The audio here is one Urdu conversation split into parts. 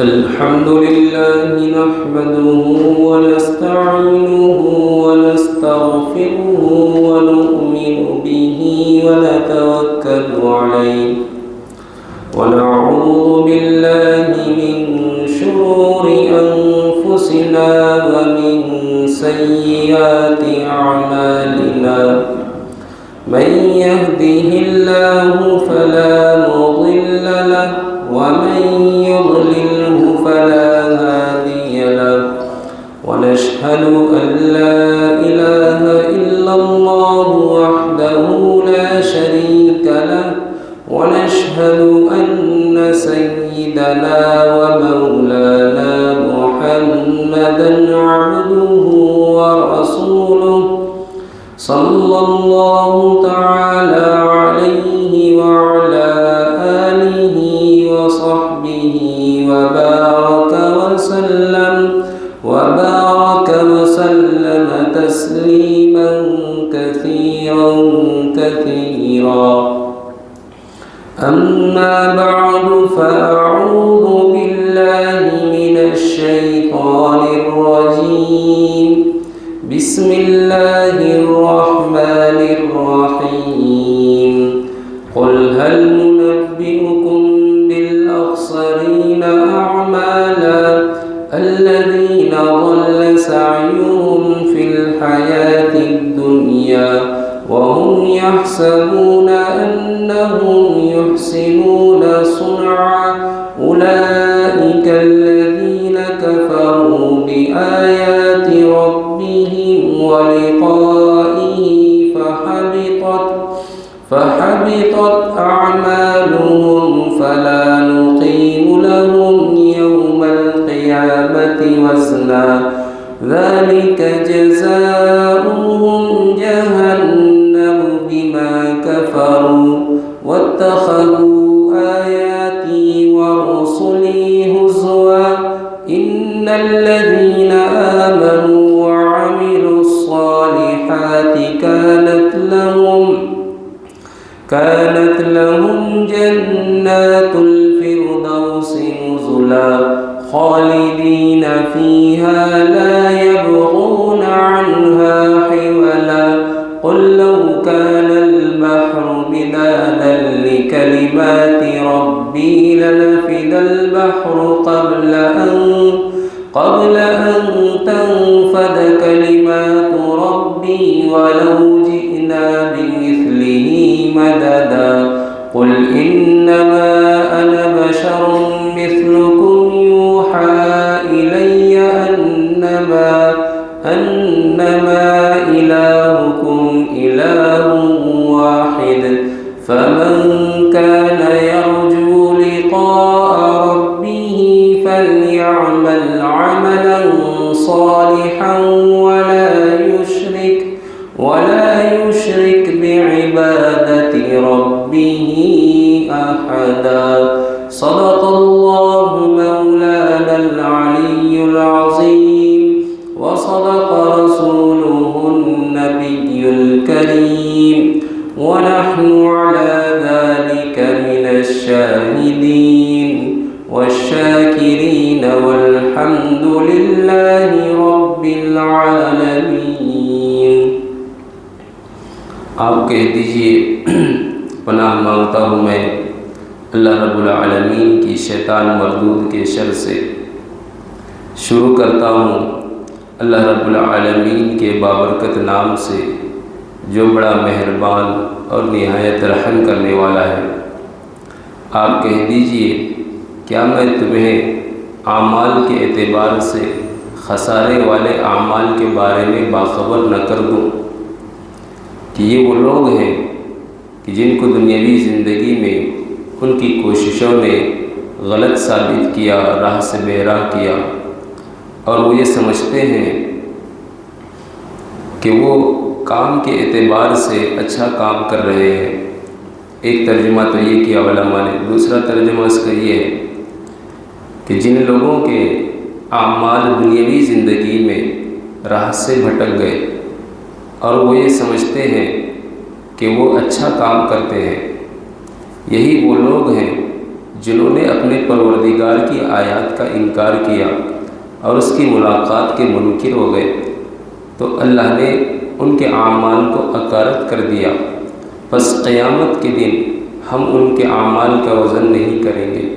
الحمد لله نحمده ونستعينه ونستغفره ونؤمن به ونتوكل عليه ونعوذ بالله من شرور أنفسنا ومن سيئات أعمالنا من يهده الله فلا مضل له ومن يضلله فلا هادي له ونشهد أن لا إله إلا الله وحده لا شريك له ونشهد أن سيدنا ومولانا محمدا عبده ورسوله صلى الله تعالى عليه وعلى آله وصحبه وبارك وسلم تسليما كثيرا أما بعد فأعوذ بالله من الشيطان الرجيم بسم الله الرحمن الرحيم قل هل ننبئكم بالأخسرين أعمالا الذين ضل سعيهم في الحياة الدنيا وهم يحسبون أنهم يحسنون صنعا أولئك الذين كفروا بآيات ربهم ولقائه فحبطت أعمالهم فلا نقيم لهم يوم القيامة وزنا ذلك جزاؤهم جهنم بما كفروا واتخذوا آياتي ورسلي هزوا إن الذين آمنوا وعملوا الصالحات كانت لهم جنات الفردوس نزلا خالدين فيها لا يبغون عنها حولا قل لو كان البحر مدادا لكلمات ربي لنفد البحر قبل أن تنفد كلمات ربي ولو جئنا بمثله مددا قل إنما أنا بشر مثلكم يوحى إلي أنما إلهكم إله واحد فمن كان يرجو لقاء ربه فليعمل عملا صالحا ولا يشرك بعبادة ربه أحدا صدق الله مولانا العلي العظيم وصدق رسوله النبي الكريم ونحن على ذلك من الشاهدين والشاكرين والحمد لله رب العالمين. آپ کہہ دیجئے پناہ مانگتا ہوں میں اللہ رب العالمین کی شیطان مردود کے شر سے. شروع کرتا ہوں اللہ رب العالمین کے بابرکت نام سے جو بڑا مہربان اور نہایت رحم کرنے والا ہے. آپ کہہ دیجئے کیا میں تمہیں اعمال کے اعتبار سے خسارے والے اعمال کے بارے میں باخبر نہ کر دوں کہ یہ وہ لوگ ہیں کہ جن کو دنیاوی زندگی میں ان کی کوششوں نے غلط ثابت کیا، راہ سے بہراہ کیا، اور وہ یہ سمجھتے ہیں کہ وہ کام کے اعتبار سے اچھا کام کر رہے ہیں. ایک ترجمہ تو یہ کیا علماء نے. دوسرا ترجمہ اس کا یہ ہے کہ جن لوگوں کے اعمال دنیاوی زندگی میں راہ سے بھٹک گئے اور وہ یہ سمجھتے ہیں کہ وہ اچھا کام کرتے ہیں، یہی وہ لوگ ہیں جنہوں نے اپنے پروردگار کی آیات کا انکار کیا اور اس کی ملاقات کے منکر ہو گئے، تو اللہ نے ان کے اعمال کو اکارت کر دیا۔ پس قیامت کے دن ہم ان کے اعمال کا وزن نہیں کریں گے،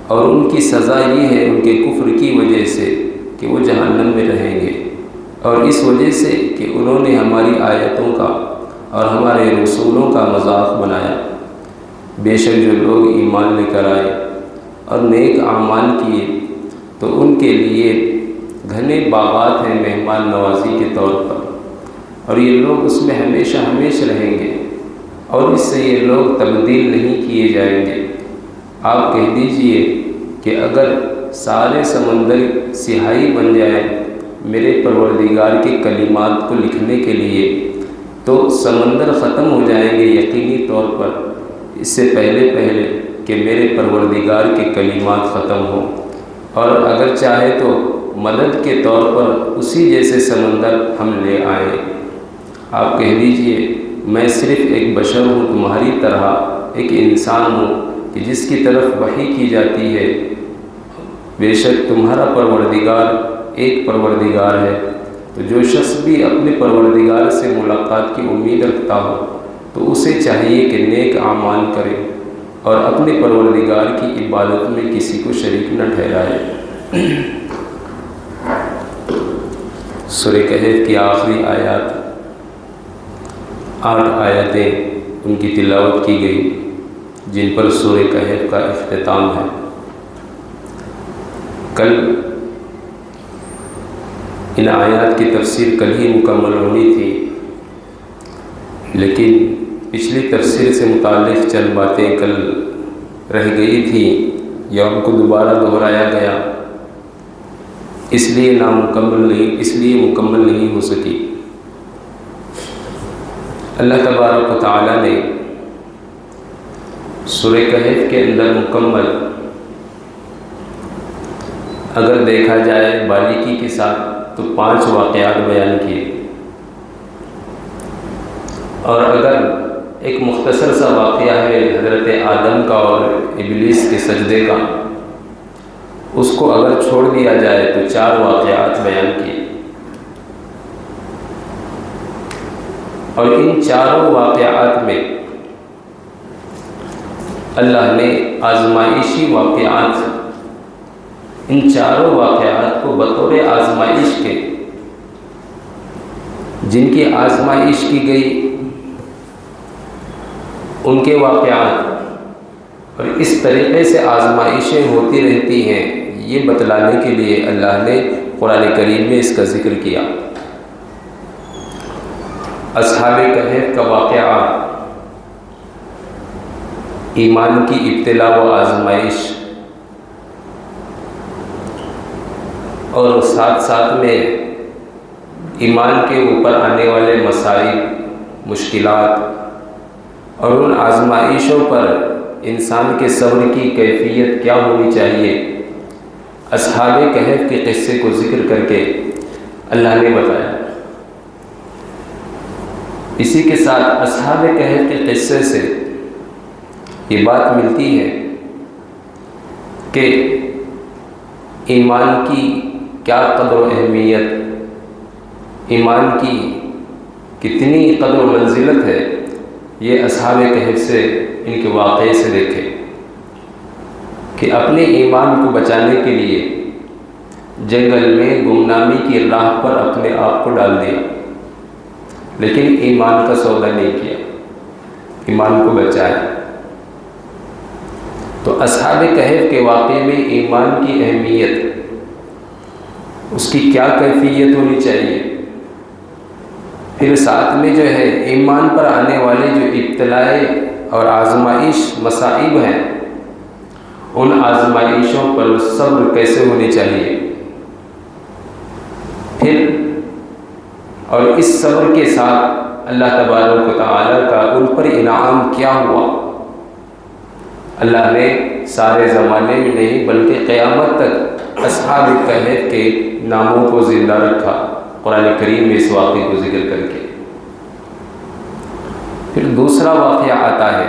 اور ان کی سزا یہ ہے ان کے کفر کی وجہ سے کہ وہ جہنم میں رہیں گے، اور اس وجہ سے کہ انہوں نے ہماری آیتوں کا اور ہمارے رسولوں کا مذاق بنایا۔ بے شک جو لوگ ایمان لے کر آئے اور نیک اعمال کیے تو ان کے لیے گھنے باغات ہیں مہمان نوازی کے طور پر، اور یہ لوگ اس میں ہمیشہ ہمیشہ رہیں گے، اور اس سے یہ لوگ تبدیل نہیں کیے جائیں گے۔ آپ کہہ دیجئے کہ اگر سارے سمندر سیاہی بن جائیں میرے پروردگار کے کلمات کو لکھنے کے لیے، تو سمندر ختم ہو جائیں گے یقینی طور پر، اس سے پہلے کہ میرے پروردگار کے کلمات ختم ہوں۔ اور اگر چاہے تو مدد کے طور پر اسی جیسے سمندر ہم لے آئیں۔ آپ کہہ دیجئے میں صرف ایک بشر ہوں، تمہاری طرح ایک انسان ہوں کہ جس کی طرف وحی کی جاتی ہے، بے شک تمہارا پروردگار ایک پروردگار ہے۔ تو جو شخص بھی اپنے پروردگار سے ملاقات کی امید رکھتا ہو تو اسے چاہیے کہ نیک اعمال کرے اور اپنے پروردگار کی عبادت میں کسی کو شریک نہ ٹھہرائے۔ سورہ کہف کی آخری آیات 8 آیتیں ان کی تلاوت کی گئی، جن پر سورہ کہف کا اختتام ہے۔ کل ان آیات کی تفسیر کل ہی مکمل ہونی تھی، لیکن پچھلی تفسیر سے متعلق چند باتیں کل رہ گئی تھیں یا ان کو دوبارہ دہرایا گیا، اس لیے مکمل نہیں ہو سکی۔ اللہ تبارک و تعالیٰ نے سورہ کہف کے اندر مکمل، اگر دیکھا جائے باریکی کے ساتھ، تو 5 واقعات بیان کیے، اور اگر ایک مختصر سا واقعہ ہے حضرت آدم کا اور ابلیس کے سجدے کا، اس کو اگر چھوڑ دیا جائے تو 4 واقعات بیان کیے، اور ان 4 واقعات میں اللہ نے آزمائشی واقعات، ان 4 واقعات کو بطور آزمائش کے، جن کی آزمائش کی گئی ان کے واقعات، اور اس طریقے سے آزمائشیں ہوتی رہتی ہیں، یہ بتلانے کے لیے اللہ نے قرآن کریم میں اس کا ذکر کیا۔ اصحاب کہف کا واقعہ ایمان کی ابتلا و آزمائش، اور ساتھ ساتھ میں ایمان کے اوپر آنے والے مسائل، مشکلات، اور ان آزمائشوں پر انسان کے صبر کی کیفیت کیا ہونی چاہیے، اصحاب کہف کے قصے کو ذکر کر کے اللہ نے بتایا۔ اسی کے ساتھ اصحاب کہف کے قصے سے یہ بات ملتی ہے کہ ایمان کی کیا قدر و اہمیت، ایمان کی کتنی قدر و منزلت ہے، یہ اصحاب کہف سے، ان کے واقعے سے دیکھیں کہ اپنے ایمان کو بچانے کے لیے جنگل میں گمنامی کی راہ پر اپنے آپ کو ڈال دیا، لیکن ایمان کا سودا نہیں کیا، ایمان کو بچایا۔ تو اصحاب کہف کے واقعے میں ایمان کی اہمیت، اس کی کیا کیفیت ہونی چاہیے، پھر ساتھ میں جو ہے ایمان پر آنے والے جو ابتلائے اور آزمائش مصائب ہیں، ان آزمائشوں پر صبر کیسے ہونی چاہیے، پھر اور اس صبر کے ساتھ اللہ تبارک و تعالیٰ کا ان پر انعام کیا ہوا۔ اللہ نے سارے زمانے میں نہیں بلکہ قیامت تک اصحاب کہف کے ناموں کو زندہ رکھا قرآن کریم میں اس واقعے کو ذکر کر کے۔ پھر دوسرا واقعہ آتا ہے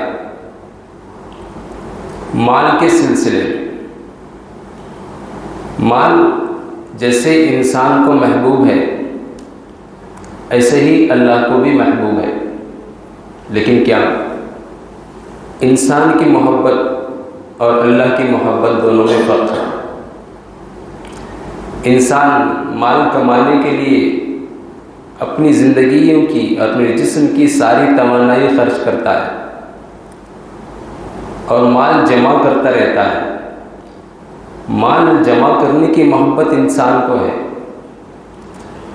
مال کے سلسلے میں، مال جیسے انسان کو محبوب ہے ایسے ہی اللہ کو بھی محبوب ہے، لیکن کیا انسان کی محبت اور اللہ کی محبت دونوں میں فرق ہے؟ انسان مال کمانے کے لیے اپنی زندگیوں کی، اپنے جسم کی ساری توانائی خرچ کرتا ہے اور مال جمع کرتا رہتا ہے۔ مال جمع کرنے کی محبت انسان کو ہے،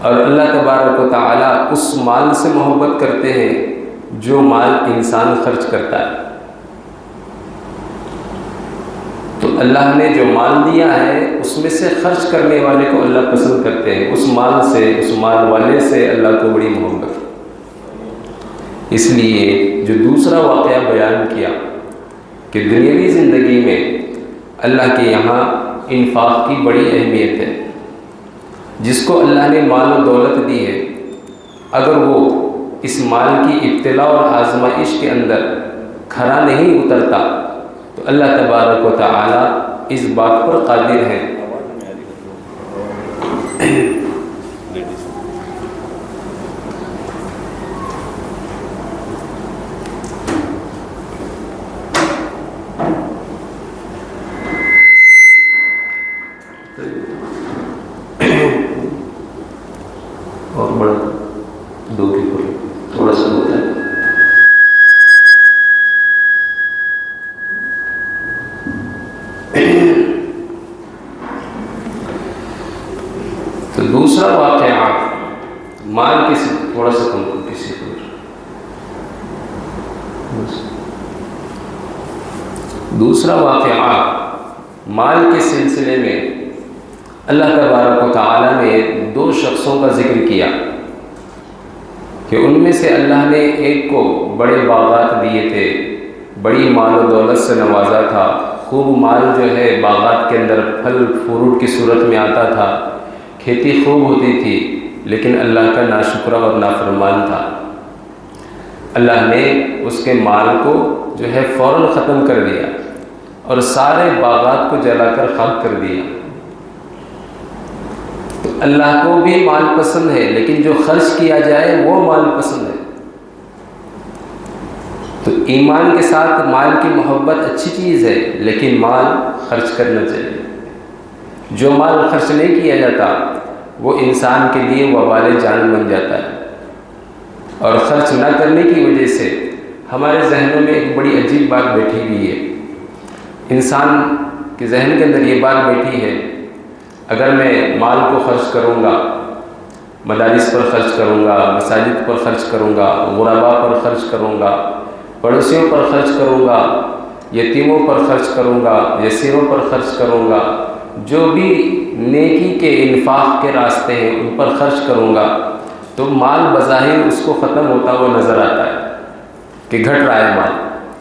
اور اللہ تبارک و تعالیٰ اس مال سے محبت کرتے ہیں جو مال انسان خرچ کرتا ہے۔ تو اللہ نے جو مال دیا ہے اس میں سے خرچ کرنے والے کو اللہ پسند کرتے ہیں، اس مال سے، اس مال والے سے اللہ کو بڑی محبت ہے۔ اس لیے جو دوسرا واقعہ بیان کیا کہ دنیاوی زندگی میں اللہ کے یہاں انفاق کی بڑی اہمیت ہے۔ جس کو اللہ نے مال و دولت دی ہے، اگر وہ اس مال کی ابتلا اور آزمائش کے اندر کھرا نہیں اترتا تو اللہ تبارک و تعالی اس بات پر قادر ہے اور بڑا دو کی تھوڑا سا ہوتا ہے۔ تو دوسرا واقعہ مال کسی تھوڑا سا کم کسی کو دوسرا واقعہ مال کے سلسلے میں اللہ تبارک و تعالیٰ نے دو شخصوں کا ذکر کیا کہ ان میں سے اللہ نے ایک کو بڑے باغات دیے تھے، بڑی مال و دولت سے نوازا تھا، خوب مال جو ہے باغات کے اندر پھل فروٹ کی صورت میں آتا تھا، کھیتی خوب ہوتی تھی، لیکن اللہ کا ناشکرہ اور نافرمان تھا۔ اللہ نے اس کے مال کو جو ہے فوراً ختم کر دیا اور سارے باغات کو جلا کر خاک کر دیا۔ تو اللہ کو بھی مال پسند ہے، لیکن جو خرچ کیا جائے وہ مال پسند ہے۔ تو ایمان کے ساتھ مال کی محبت اچھی چیز ہے، لیکن مال خرچ کرنا چاہیے۔ جو مال خرچ نہیں کیا جاتا وہ انسان کے لیے وبال جان بن جاتا ہے، اور خرچ نہ کرنے کی وجہ سے ہمارے ذہنوں میں ایک بڑی عجیب بات بیٹھی ہوئی ہے۔ انسان کے ذہن کے اندر یہ بات بیٹھی ہے، اگر میں مال کو خرچ کروں گا، مدارس پر خرچ کروں گا، مساجد پر خرچ کروں گا، غرباء پر خرچ کروں گا، پڑوسیوں پر خرچ کروں گا، یتیموں پر خرچ کروں گا، یسیروں پر خرچ کروں گا، جو بھی نیکی کے انفاق کے راستے ہیں ان پر خرچ کروں گا، تو مال بظاہر اس کو ختم ہوتا ہوا نظر آتا ہے کہ گھٹ رہا ہے مال۔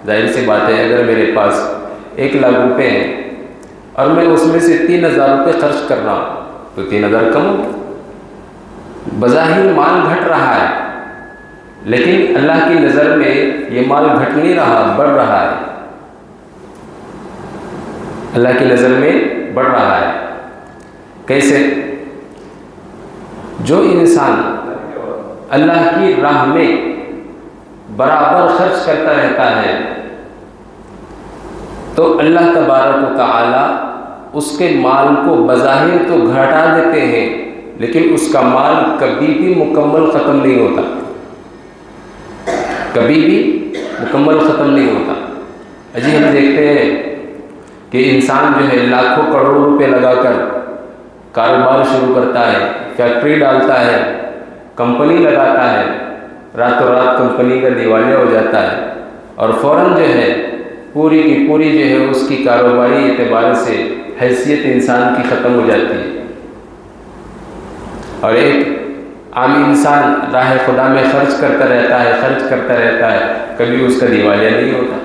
ظاہر سی بات ہے، اگر میرے پاس 1,00,000 روپے ہیں اور میں اس میں سے 3,000 روپے خرچ کر رہا ہوں تو 3,000 کم ہو، بظاہر مال گھٹ رہا ہے، لیکن اللہ کی نظر میں یہ مال گھٹ نہیں رہا، بڑھ رہا ہے۔ اللہ کی نظر میں بڑھ رہا ہے۔ کیسے؟ جو انسان اللہ کی راہ میں برابر خرچ کرتا رہتا ہے تو اللہ تبارک و تعالی اس کے مال کو بظاہر تو گھٹا دیتے ہیں، لیکن اس کا مال کبھی بھی مکمل ختم نہیں ہوتا، کبھی بھی مکمل ختم نہیں ہوتا۔ اجی ہم دیکھتے ہیں کہ انسان جو ہے لاکھوں کروڑوں روپے لگا کر کاروبار شروع کرتا ہے، فیکٹری ڈالتا ہے، کمپنی لگاتا ہے، راتوں رات کمپنی کا دیوالیہ ہو جاتا ہے، اور فوراً جو ہے پوری کی پوری جو ہے اس کی کاروباری اعتبار سے حیثیت انسان کی ختم ہو جاتی ہے، اور ایک عام انسان راہ خدا میں خرچ کرتا رہتا ہے، کبھی اس کا دیوالیہ نہیں ہوتا۔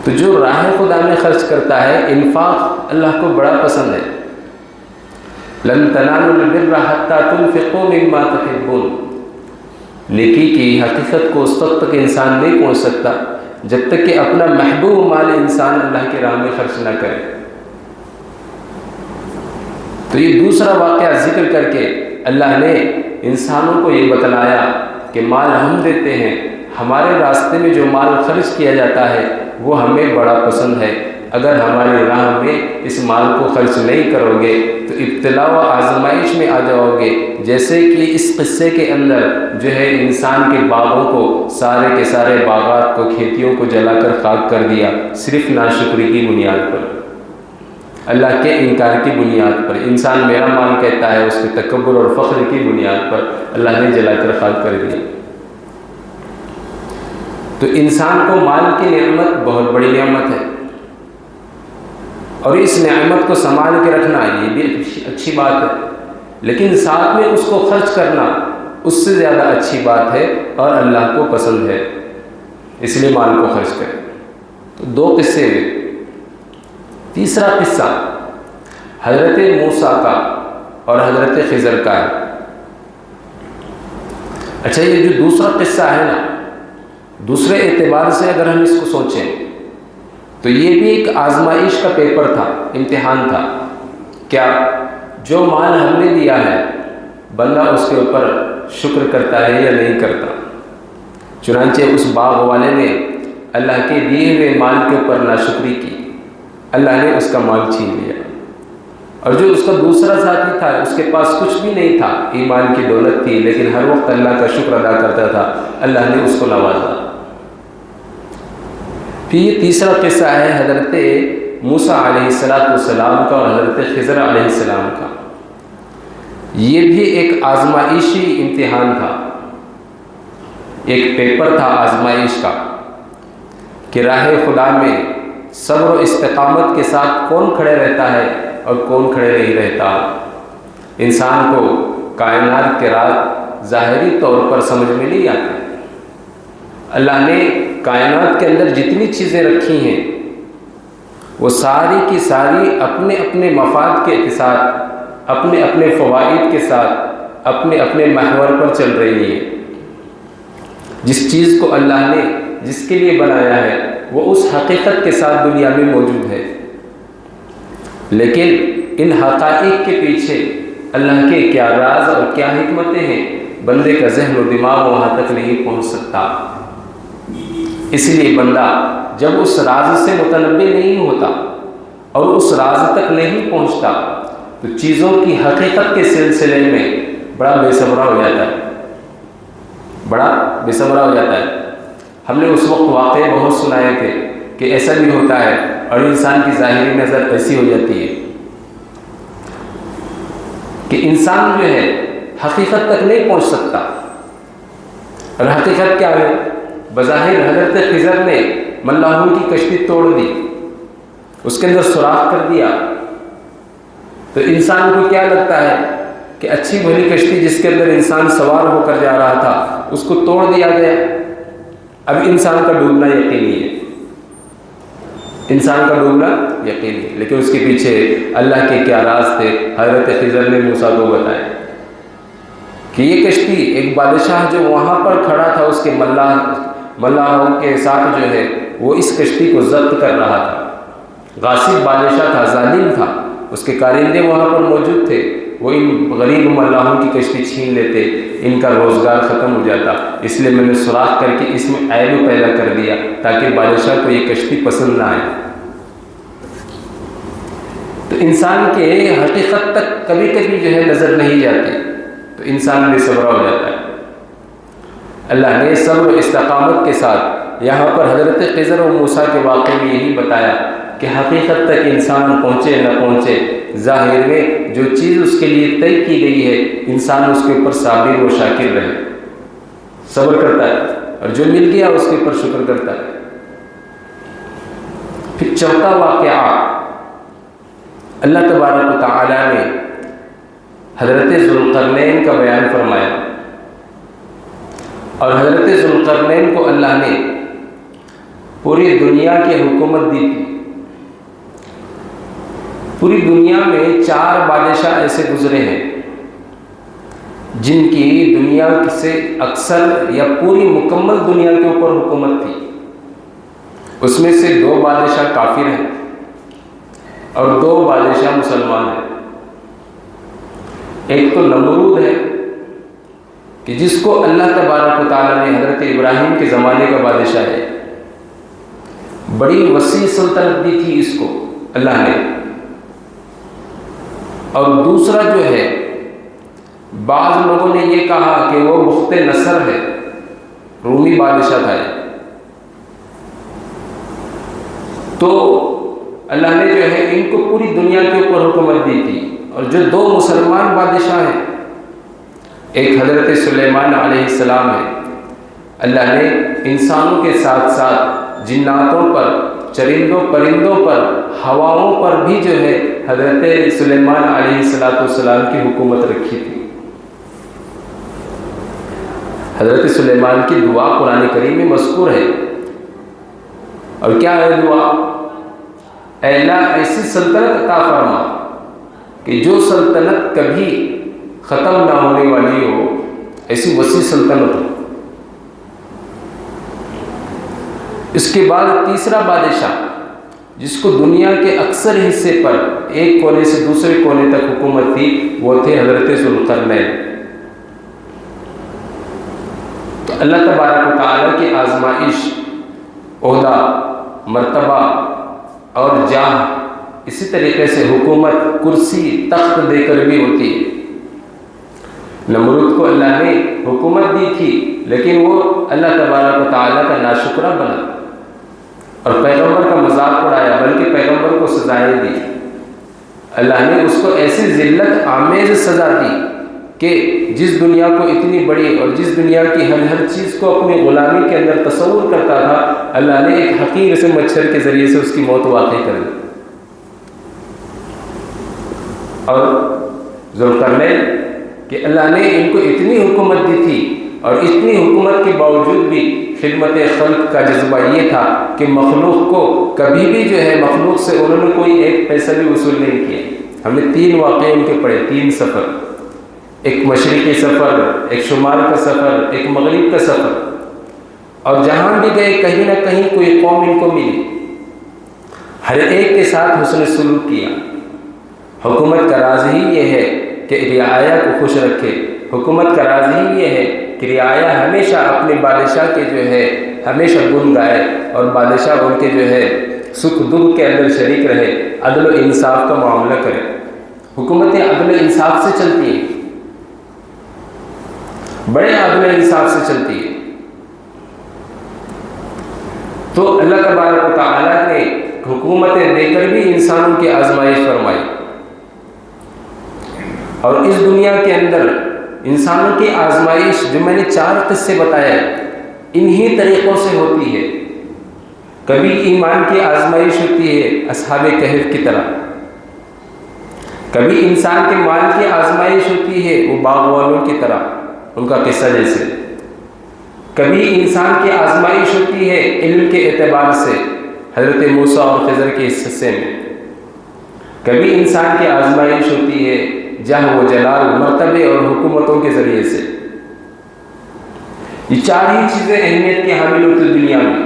تو جو راہ خدا میں خرچ کرتا ہے، انفاق اللہ کو بڑا پسند ہے۔ لن تنالوا البر حتى تنفقوا مما تحبون، نیکی کی حقیقت کو اس وقت تک انسان نہیں پہنچ سکتا جب تک کہ اپنا محبوب مال انسان اللہ کی راہ میں خرچ نہ کرے۔ تو یہ دوسرا واقعہ ذکر کر کے اللہ نے انسانوں کو یہ بتلایا کہ مال ہم دیتے ہیں، ہمارے راستے میں جو مال خرچ کیا جاتا ہے وہ ہمیں بڑا پسند ہے۔ اگر ہماری راہ میں اس مال کو خرچ نہیں کرو گے تو ابتلا و آزمائش میں آ جاؤ گے، جیسے کہ اس قصے کے اندر جو ہے انسان کے باغوں کو، سارے کے سارے باغات کو، کھیتیوں کو جلا کر خاک کر دیا، صرف ناشکری کی بنیاد پر، اللہ کے انکار کی بنیاد پر۔ انسان میرا مال کہتا ہے، اس کے تکبر اور فخر کی بنیاد پر اللہ نے جلا کر خاک کر دیا۔ تو انسان کو مال کی نعمت بہت بڑی نعمت ہے، اور اس نعمت کو سنبھال کے رکھنا یہ بھی اچھی بات ہے، لیکن ساتھ میں اس کو خرچ کرنا اس سے زیادہ اچھی بات ہے اور اللہ کو پسند ہے، اس لیے مال کو خرچ کریں۔ تو دو قصے ہیں۔ تیسرا قصہ حضرت موسیٰ کا اور حضرت خضر کا ہے۔ اچھا، یہ جو دوسرا قصہ ہے نا، دوسرے اعتبار سے اگر ہم اس کو سوچیں تو یہ بھی ایک آزمائش کا پیپر تھا، امتحان تھا۔ کیا جو مال ہم نے دیا ہے بندہ اس کے اوپر شکر کرتا ہے یا نہیں کرتا؟ چنانچہ اس باغ والے نے اللہ کے دیے ہوئے مال کے اوپر ناشکری کی، اللہ نے اس کا مال چھین لیا۔ اور جو اس کا دوسرا ساتھی تھا، اس کے پاس کچھ بھی نہیں تھا، ایمان کی دولت تھی، لیکن ہر وقت اللہ کا شکر ادا کرتا تھا، اللہ نے اس کو نوازا۔ پھر یہ تیسرا قصہ ہے حضرت موسیٰ علیہ السلام کا اور حضرت خضر علیہ السلام کا۔ یہ بھی ایک آزمائشی امتحان تھا، ایک پیپر تھا آزمائش کا، کہ راہ خدا میں صبر و استقامت کے ساتھ کون کھڑے رہتا ہے اور کون کھڑے نہیں رہتا۔ انسان کو کائنات کے راز ظاہری طور پر سمجھ میں نہیں آتے۔ اللہ نے کائنات کے اندر جتنی چیزیں رکھی ہیں وہ ساری کی ساری اپنے اپنے مفاد کے ساتھ، اپنے اپنے فوائد کے ساتھ، اپنے اپنے محور پر چل رہی ہیں۔ جس چیز کو اللہ نے جس کے لیے بنایا ہے وہ اس حقیقت کے ساتھ دنیا میں موجود ہے، لیکن ان حقائق کے پیچھے اللہ کے کیا راز اور کیا حکمتیں ہیں، بندے کا ذہن و دماغ وہاں تک نہیں پہنچ سکتا۔ اس لیے بندہ جب اس راز سے متنبع نہیں ہوتا اور اس راز تک نہیں پہنچتا تو چیزوں کی حقیقت کے سلسلے میں بڑا بے صبرا ہو جاتا ہے، بڑا بے صبرا ہو جاتا ہے۔ ہم نے اس وقت واقعے بہت سنائے تھے کہ ایسا بھی ہوتا ہے، اور انسان کی ظاہری نظر ایسی ہو جاتی ہے کہ انسان جو ہے حقیقت تک نہیں پہنچ سکتا۔ اور حقیقت کیا ہے؟ بظاہر حضرت خضر نے ملاحوں کی کشتی توڑ دی، اس کے اندر سوراخ کر دیا، تو انسان کو کیا لگتا ہے کہ اچھی بھلی کشتی جس کے اندر انسان سوار ہو کر جا رہا تھا اس کو توڑ دیا گیا، اب انسان کا ڈوبنا یقینی ہے، انسان کا ڈوبنا یقینی ہے۔ لیکن اس کے پیچھے اللہ کے کیا راز تھے، حضرت خضر نے موسیٰ کو بتائے کہ یہ کشتی، ایک بادشاہ جو وہاں پر کھڑا تھا اس کے ملاحوں کے ساتھ جو ہے وہ اس کشتی کو ضبط کر رہا تھا، غاصب بادشاہ تھا، ظالم تھا، اس کے کارندے وہاں پر موجود تھے، وہ ان غریب ملاحوں کی کشتی چھین لیتے، ان کا روزگار ختم ہو جاتا۔ اس لیے میں نے سوراخ کر کے اس میں عیب پیدا کر دیا تاکہ بادشاہ کو یہ کشتی پسند نہ آئے۔ تو انسان کے حقیقت تک کبھی کبھی جو ہے نظر نہیں جاتی، تو انسان بے صبر ہو جاتا ہے۔ اللہ نے صبر و استقامت کے ساتھ یہاں پر حضرت خضر و موسیٰ کے واقعے میں یہی بتایا کہ حقیقت تک انسان پہنچے نہ پہنچے، ظاہر میں جو چیز اس کے لیے طے کی گئی ہے انسان اس کے اوپر صابر و شاکر رہے، صبر کرتا ہے، اور جو مل گیا اس کے اوپر شکر کرتا ہے۔ پھر چوتھا واقعہ اللہ تبارک و تعالیٰ نے حضرت ذوالقرنین کا بیان فرمایا، اور حضرت ذوالقرنین کو اللہ نے پوری دنیا کی حکومت دی تھی۔ پوری دنیا میں 4 بادشاہ ایسے گزرے ہیں جن کی دنیا سے اکثر یا پوری مکمل دنیا کے اوپر حکومت تھی، اس میں سے 2 بادشاہ کافر ہیں اور 2 بادشاہ مسلمان ہیں۔ ایک تو نمرود ہے کہ جس کو اللہ تبارک و تعالیٰ نے حضرت ابراہیم کے زمانے کا بادشاہ ہے، بڑی وسیع سلطنت دی تھی اس کو اللہ نے۔ اور دوسرا جو ہے، بعض لوگوں نے یہ کہا کہ وہ بخت نصر ہے، رومی بادشاہ تھا۔ تو اللہ نے جو ہے ان کو پوری دنیا کے اوپر حکومت دی تھی۔ اور جو 2 مسلمان بادشاہ ہیں، ایک حضرت سلیمان علیہ السلام ہے، اللہ نے انسانوں کے ساتھ ساتھ جناتوں پر، چرندوں پرندوں پر، ہواؤں پر بھی جو ہے حضرت سلیمان علیہ السلام کی حکومت رکھی تھی۔ حضرت سلیمان کی دعا قرآن کریم میں مذکور ہے، اور کیا ہے دعا؟ اے اللہ ایسی سلطنت عطا فرما کہ جو سلطنت کبھی ختم نہ ہونے والی ہو، ایسی وسیع سلطنت ہو۔ اس کے بعد تیسرا بادشاہ جس کو دنیا کے اکثر حصے پر ایک کونے سے دوسرے کونے تک حکومت تھی، وہ تھے حضرت ذوالقرنین۔ تو اللہ تبارک و تعالیٰ کی آزمائش عہدہ، مرتبہ اور جاہ، اسی طریقے سے حکومت، کرسی، تخت دے کر بھی ہوتی ہے۔ نمرود کو اللہ نے حکومت دی تھی، لیکن وہ اللہ تبارک و تعالیٰ کا ناشکرہ بنا اور پیغمبر کا مذاق اڑایا، بلکہ پیغمبر کو سزائیں دی۔ اللہ نے اس کو ایسی ذلت آمیز سزا دی کہ جس دنیا کو اتنی بڑی اور جس دنیا کی ہر چیز کو اپنی غلامی کے اندر تصور کرتا تھا، اللہ نے ایک حقیر سے مچھر کے ذریعے سے اس کی موت واقع کر دی۔ اور ذوالقرنین کہ اللہ نے ان کو اتنی حکومت دی تھی، اور اتنی حکومت کے باوجود بھی خدمت خلق کا جذبہ یہ تھا کہ مخلوق کو کبھی بھی جو ہے مخلوق سے انہوں نے کوئی ایک پیسہ بھی وصول نہیں کیا۔ ہم نے 3 واقعے ان کے پڑھے، 3 سفر، ایک مشرقی سفر، ایک شمال کا سفر، ایک مغرب کا سفر، اور جہاں بھی گئے کہیں نہ کہیں کوئی قوم ان کو ملی، ہر ایک کے ساتھ حسن سلوک کیا۔ حکومت کا راز ہی یہ ہے کہ رعایا کو خوش رکھے، حکومت کا راز ہی یہ ہے کہ رعایا ہمیشہ اپنے بادشاہ کے جو ہے ہمیشہ گن گائے، اور بادشاہ ان کے جو ہے سکھ دکھ کے اندر شریک رہے، عدل و انصاف کا معاملہ کرے۔ حکومتیں عدل و انصاف سے چلتی ہیں، بڑے عدل و انصاف سے چلتی ہے۔ تو اللہ تبارک و تعالیٰ نے حکومتیں دے کر بھی انسانوں کی آزمائش فرمائی، اور اس دنیا کے اندر انسانوں کی آزمائش جو میں نے 4 قصے بتائے انہی طریقوں سے ہوتی ہے۔ کبھی ایمان کی آزمائش ہوتی ہے اصحاب کہف کی طرح، کبھی انسان کے مال کی آزمائش ہوتی ہے وہ باغ والوں کی طرح، ان کا قصہ جیسے، کبھی انسان کی آزمائش ہوتی ہے علم کے اعتبار سے حضرت موسیٰ اور خضر کے حصے میں، کبھی انسان کی آزمائش ہوتی ہے جاہ و جلال، مرتبے اور حکومتوں کے ذریعے سے۔ یہ 4 ہی چیزیں اہمیت کی حامل ہوتی دنیا میں،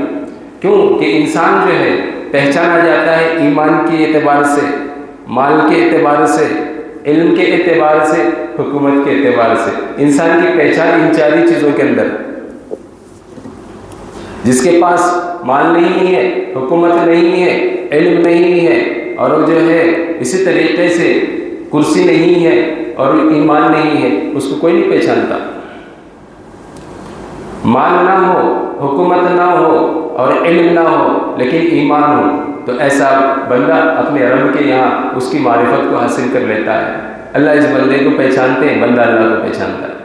کیوں کہ انسان جو ہے پہچانا جاتا ہے ایمان کے اعتبار سے، مال کے اعتبار سے، علم کے اعتبار سے، حکومت کے اعتبار سے۔ انسان کی پہچان ان 4 ہی چیزوں کے اندر۔ جس کے پاس مال نہیں ہے، حکومت نہیں ہے، علم نہیں ہے، اور وہ جو ہے اسی طریقے سے کرسی نہیں ہے اور ایمان نہیں ہے، اس کو کوئی نہیں پہچانتا۔ مال نہ ہو، حکومت نہ ہو اور علم نہ ہو لیکن ایمان ہو، تو ایسا بندہ اپنے رب کے یہاں اس کی معرفت کو حاصل کر لیتا ہے۔ اللہ اس بندے کو پہچانتے ہیں، بندہ اللہ کو پہچانتا ہے۔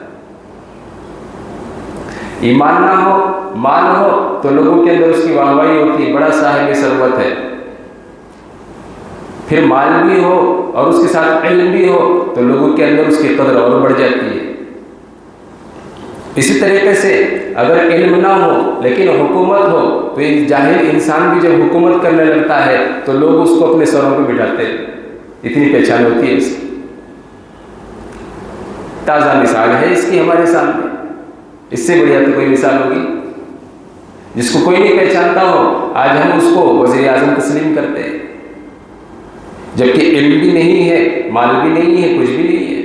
ایمان نہ ہو، مال ہو تو لوگوں کے اندر اس کی واہواہی ہوتی ہے، بڑا صاحب ثروت ہے۔ پھر مال بھی ہو اور اس کے ساتھ علم بھی ہو تو لوگوں کے اندر اس کی قدر اور بڑھ جاتی ہے۔ اسی طریقے سے اگر علم نہ ہو لیکن حکومت ہو تو ایک جاہل انسان بھی جب حکومت کرنے لگتا ہے تو لوگ اس کو اپنے سروں پہ بٹھاتے ہیں، اتنی پہچان ہوتی ہے اس کی۔ تازہ مثال ہے اس کی ہمارے سامنے، اس سے بڑھیا تو کوئی مثال ہوگی؟ جس کو کوئی نہیں پہچانتا ہو، آج ہم اس کو وزیر اعظم تسلیم کرتے ہیں، جبکہ علم بھی نہیں ہے، مال بھی نہیں ہے، کچھ بھی نہیں ہے۔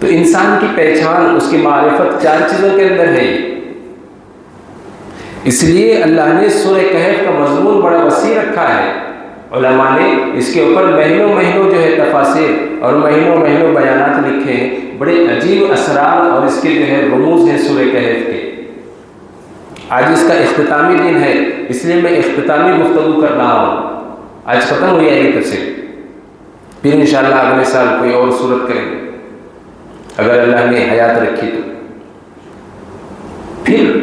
تو انسان کی پہچان، اس کی معرفت 4 چیزوں کے اندر ہے۔ اس لیے اللہ نے سورہ کہف کا مضمون بڑا وسیع رکھا ہے۔ علماء نے اس کے اوپر مہینوں مہینوں جو ہے تفاسیر اور مہینوں مہینوں بیانات لکھے ہیں، بڑے عجیب اسرار اور اس کے جو ہے رموز ہیں سورہ کہف کے۔ آج اس کا اختتامی دن ہے، اس لیے میں اختتامی گفتگو کر رہا ہوں۔ آج ختم ہو جائے گی تفسیر، پھر انشاءاللہ اگلے سال کوئی اور صورت کریں گے اگر اللہ نے حیات رکھی تو۔ پھر